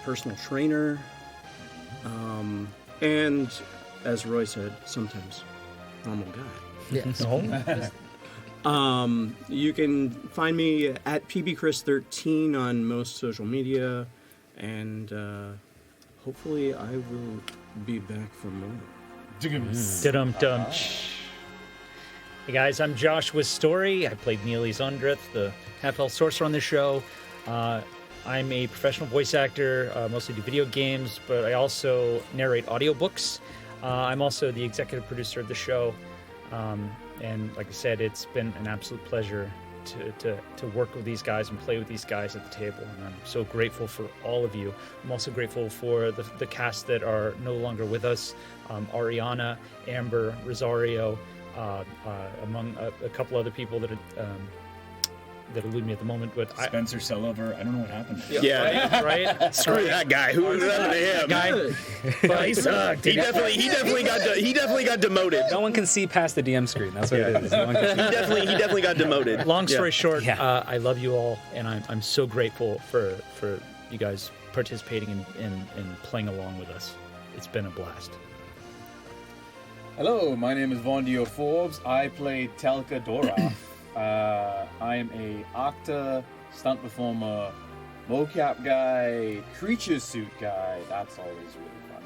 personal trainer, and, as Roy said, sometimes normal guy. Yes. You can find me at pbchris13 on most social media, and hopefully I will be back for more. Dum-dum. Hey guys, I'm Josh with Story. I played Neely Zondrith, the half-elf sorcerer on the show. I'm a professional voice actor, mostly do video games, but I also narrate audiobooks. I'm also the executive producer of the show. And like I said, it's been an absolute pleasure to work with these guys and play with these guys at the table. And I'm so grateful for all of you. I'm also grateful for the cast that are no longer with us. Ariana, Amber, Rosario, among a couple other people that elude me at the moment. But Spencer Sulliver, I don't know what happened. Yeah, right? Screw that guy. Who was happened to him? Guy, He sucked. He definitely got demoted. No one can see past the DM screen. That's what it is. No one He can definitely got demoted. Long story short, Yeah. I love you all, and I'm so grateful for you guys participating and playing along with us. It's been a blast. Hello, my name is Vondio Forbes. I play Telka Dora. I am a actor, stunt performer, mocap guy, creature suit guy. That's always really fun.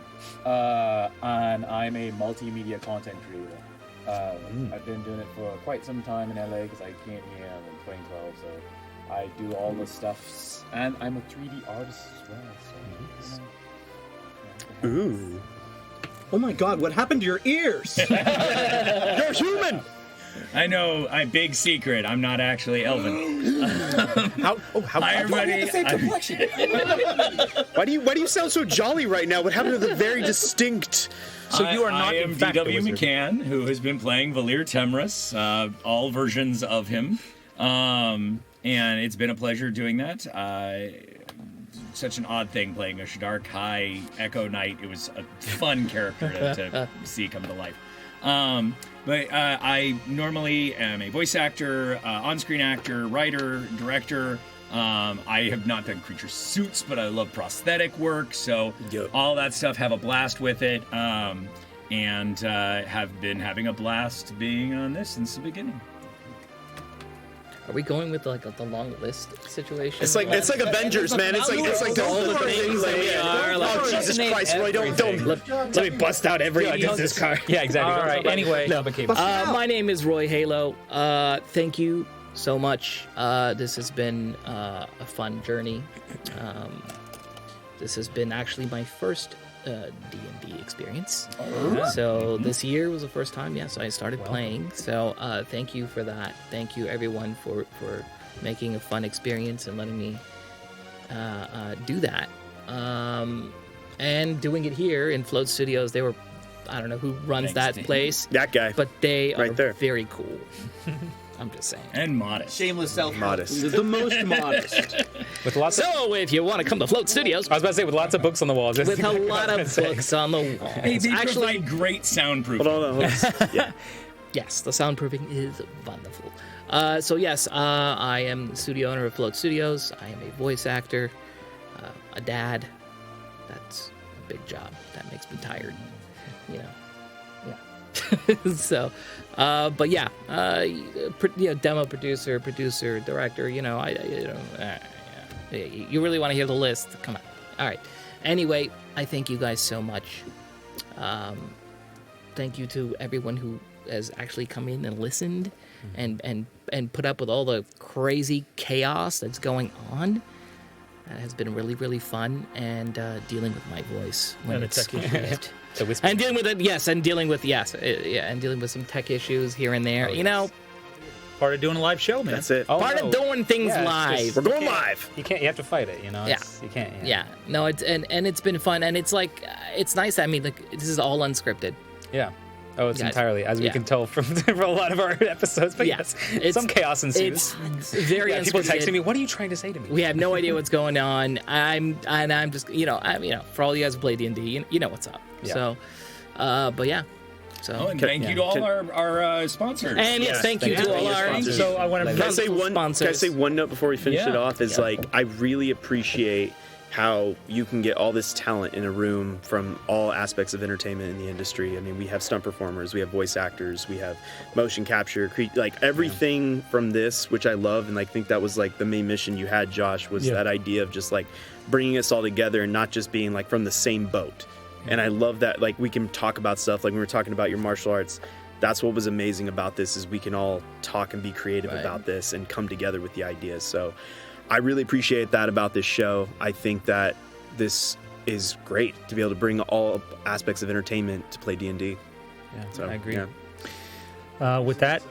And I'm a multimedia content creator. I've been doing it for quite some time in LA because I came here in 2012. So I do all the stuffs, and I'm a 3D artist as well. So, Ooh. Oh my God! What happened to your ears? You're human. I know, big secret. I'm not actually elven. How Hi, everybody. Why do you sound so jolly right now? What happened to the very distinct? So you are not I in am fact a D.W. wizard. McCann, who has been playing Valir Temrus, all versions of him. And it's been a pleasure doing that. Such an odd thing playing a Shadar Kai Echo Knight. It was a fun character to see come to life. But I normally am a voice actor, on-screen actor, writer, director. I have not done creature suits, but I love prosthetic work. So all that stuff, have a blast with it. and have been having a blast being on this since the beginning. Are we going with like the long list situation? It's like Avengers, man. It's like all the things that we are. Like, oh, Jesus Christ, Roy, don't let me bust out every business card. Yeah, exactly. All right. Anyway, my name is 𝐻𝐻𝐸𝐻. Thank you so much. This has been a fun journey. This has been actually my first D&D experience. So this year was the first time, yes, I started playing. So thank you for that. Thank you, everyone, for making a fun experience and letting me do that. And doing it here in Float Studios. They were, I don't know who runs that place. That guy. But they right are there. Very cool. I'm just saying. And modest. Shameless self. Modest. The most modest. With lots of, So if you want to come to Float Studios, I was about to say with lots of books on the walls. with a lot of books on the walls. They Actually, provide great soundproofing. Hold on. Yeah. yes, the soundproofing is wonderful. So yes, I am the studio owner of Float Studios. I am a voice actor, a dad. That's a big job. That makes me tired. You know. Yeah. So, but yeah, demo producer, director. You know, you really want to hear the list? Come on. All right. Anyway, I thank you guys so much. Thank you to everyone who has actually come in and listened and put up with all the crazy chaos that's going on. That has been really, really fun, and dealing with my voice when it's used. And dealing with it, and dealing with some tech issues here and there. You know, Part of doing a live show, man. That's it. part of doing things live. We're going live. You have to fight it, you know? You can't. Yeah. No, it's and it's been fun, and it's like it's nice. I mean, like this is all unscripted. Yeah. Oh, it's Guys, entirely, as we can tell from a lot of our episodes. But yes, some chaos ensues. It's very unscripted. People texting me, "What are you trying to say to me?" We have no idea what's going on. I'm just, for all you guys who play D&D, you know what's up. Yeah. So, but yeah. So, and thank you to all our sponsors. And yes, thank you to all our sponsors. So I want to. Can I say one note before we finish it off? Is like I really appreciate how you can get all this talent in a room from all aspects of entertainment in the industry. I mean, we have stunt performers, we have voice actors, we have motion capture, like everything from this, which I love, and I think that was like the main mission you had, Josh, was that idea of just like bringing us all together and not just being like from the same boat. And I love that, like, we can talk about stuff, like when we were talking about your martial arts. That's what was amazing about this, is we can all talk and be creative about this and come together with the ideas. So I really appreciate that about this show. I think that this is great to be able to bring all aspects of entertainment to play D&D. Yeah, so, I agree. Yeah. With that,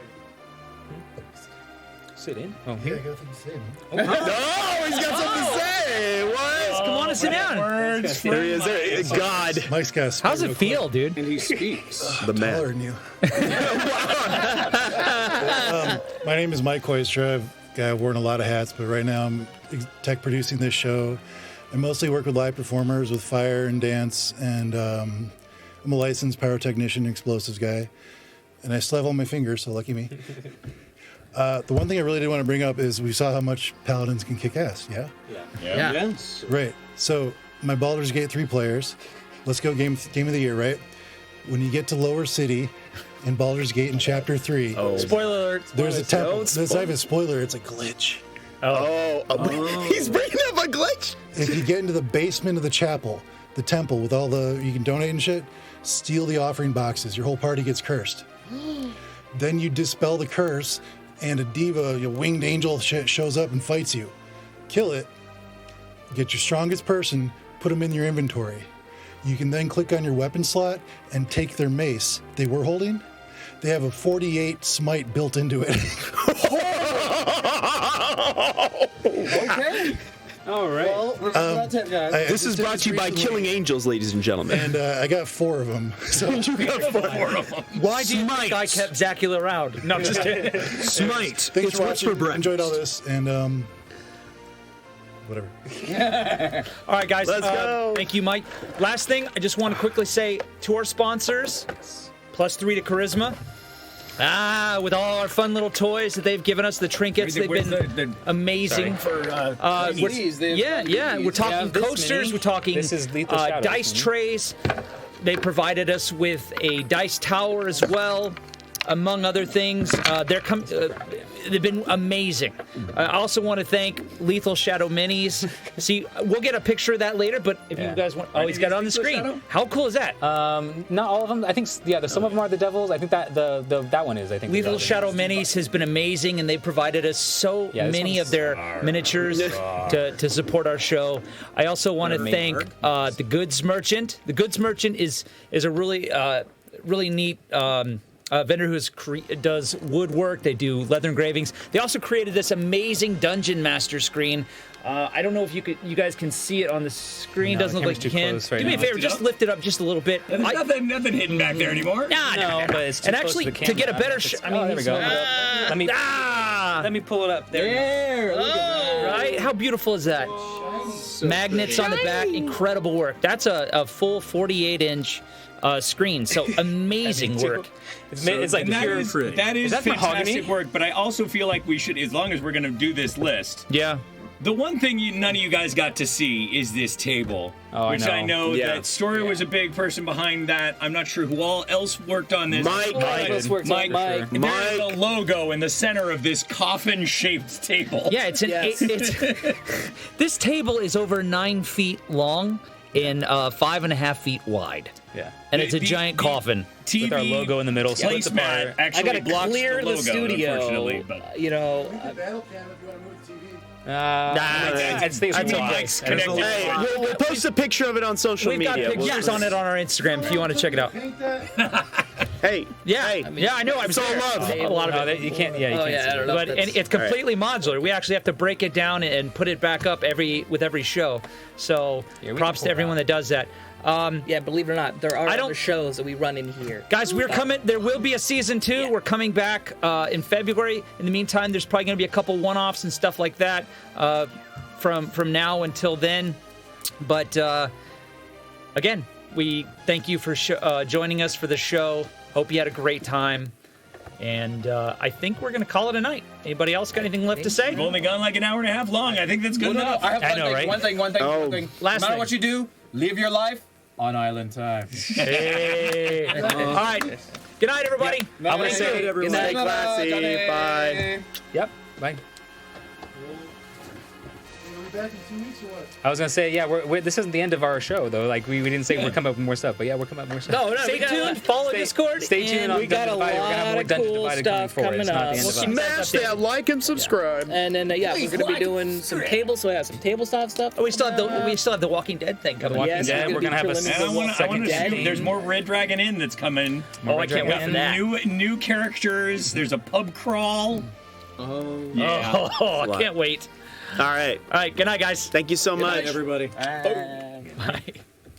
sit in. Oh, yeah, I got something to say, man. Oh, he's got something to say. What? Come on and sit down. There he is. There. God. Mike's got. How's it feel, dude? And he speaks. The man. Taller than you. My name is 𝐻𝐻𝐸𝐻. I've worn a lot of hats, but right now I'm tech producing this show. I mostly work with live performers with fire and dance, and I'm a licensed pyrotechnician, explosives guy, and I still have all my fingers, so lucky me. The one thing I really did want to bring up is we saw how much paladins can kick ass, yeah? Yeah. Yes. Right. So my Baldur's Gate 3 players, let's go game of the year, right? When you get to Lower City in Baldur's Gate in Chapter 3, Spoiler alert. there's a temple. It's not even a spoiler, it's a glitch. He's bringing up a glitch. If you get into the basement of the chapel, the temple with all you can donate and shit, steal the offering boxes. Your whole party gets cursed. Then you dispel the curse, and a diva, a winged angel, shows up and fights you. Kill it. Get your strongest person, put them in your inventory. You can then click on your weapon slot and take their mace they were holding. They have a 48 smite built into it. Okay. All right. Well, This is brought to you by Killing Angels, ladies and gentlemen. And I got 4 of them. So You got 4 of them. Why do you think I kept Zacula around? No, just kidding. Smite. Thanks for watching. Enjoyed all this, and whatever. All right, guys. Let's go. Thank you, Mike. Last thing, I just want to quickly say to our sponsors, +3 to charisma. With all our fun little toys that they've given us, the trinkets, they've been amazing. We're talking coasters, we're talking dice trays. They provided us with a dice tower as well, among other things. They've been amazing. I also want to thank Lethal Shadow Minis. See, we'll get a picture of that later, but if you guys want... Oh, he's got it on the screen. Shadow? How cool is that? Not all of them. I think, some of them are the devils. I think that that one is, I think. Lethal Shadow Minis has been amazing, and they provided us so many of their miniatures to support our show. I also want to thank the Goods Merchant. The Goods Merchant is a really neat... vendor who does woodwork. They do leather engravings. They also created this amazing Dungeon Master screen. I don't know if you guys can see it on the screen. Doesn't look like you can. Do me a favor, just lift it up just a little bit. There's nothing hidden back there anymore. No, but it's too and actually, to get a better there we go. Let me pull it up. There. Right? How beautiful is that? Magnets on the back, incredible work. That's a full 48-inch screen. So amazing work. It's like that is fantastic work. But I also feel like we should, as long as we're going to do this list. Yeah. The one thing none of you guys got to see is this table, which I know that Story was a big person behind that. I'm not sure who all else worked on this. Mike. There's the logo in the center of this coffin-shaped table. Yeah, this table is over 9 feet long and 5.5 feet wide. Yeah, and it's a giant coffin TV with our logo in the middle. So placemat actually I gotta blocks clear the logo, studio. unfortunately, but. It's the Mike's connected. Hey, we'll post a picture of it on social media. We've got pictures on it on our Instagram if you want to check it out. Hey, I know. I'm so love a lot of it. You can't. Yeah, you can't. See it. But and it's completely modular. We actually have to break it down and put it back up with every show. So props to everyone that does that. Believe it or not, there are other shows that we run in here. Guys, we're coming. There will be a season 2. Yeah. We're coming back in February. In the meantime, there's probably going to be a couple one-offs and stuff like that from now until then. But again, we thank you for joining us for the show. Hope you had a great time. And I think we're going to call it a night. Anybody else got anything left to say? We've only gone like an hour and a half long. I think that's good enough. I have one thing. One thing. Last no matter thing. what you do, live your life on island time. Hey. All right. Good night, everybody. Yeah. I'm going to say Good night, stay classy. Bye. Yep. Bye. Back in 2 weeks or what? I was gonna say, this isn't the end of our show though. Like we didn't say we're coming up with more stuff, but we're coming up with more stuff. No, stay tuned. Follow Discord. Stay tuned on we got a lot We're gonna have more of Dungeon cool Divided stuff coming coming up. Smash that like and subscribe. And then we're gonna be doing some tables. So we have some tabletop stuff. Oh, we still have the Walking Dead thing coming. The Walking Dead. We're gonna have a second. There's more Red Dragon Inn that's coming. I can't wait for that. New characters. There's a pub crawl. I can't wait. All right. Good night, guys. Thank you so much. Good night, everybody. Bye.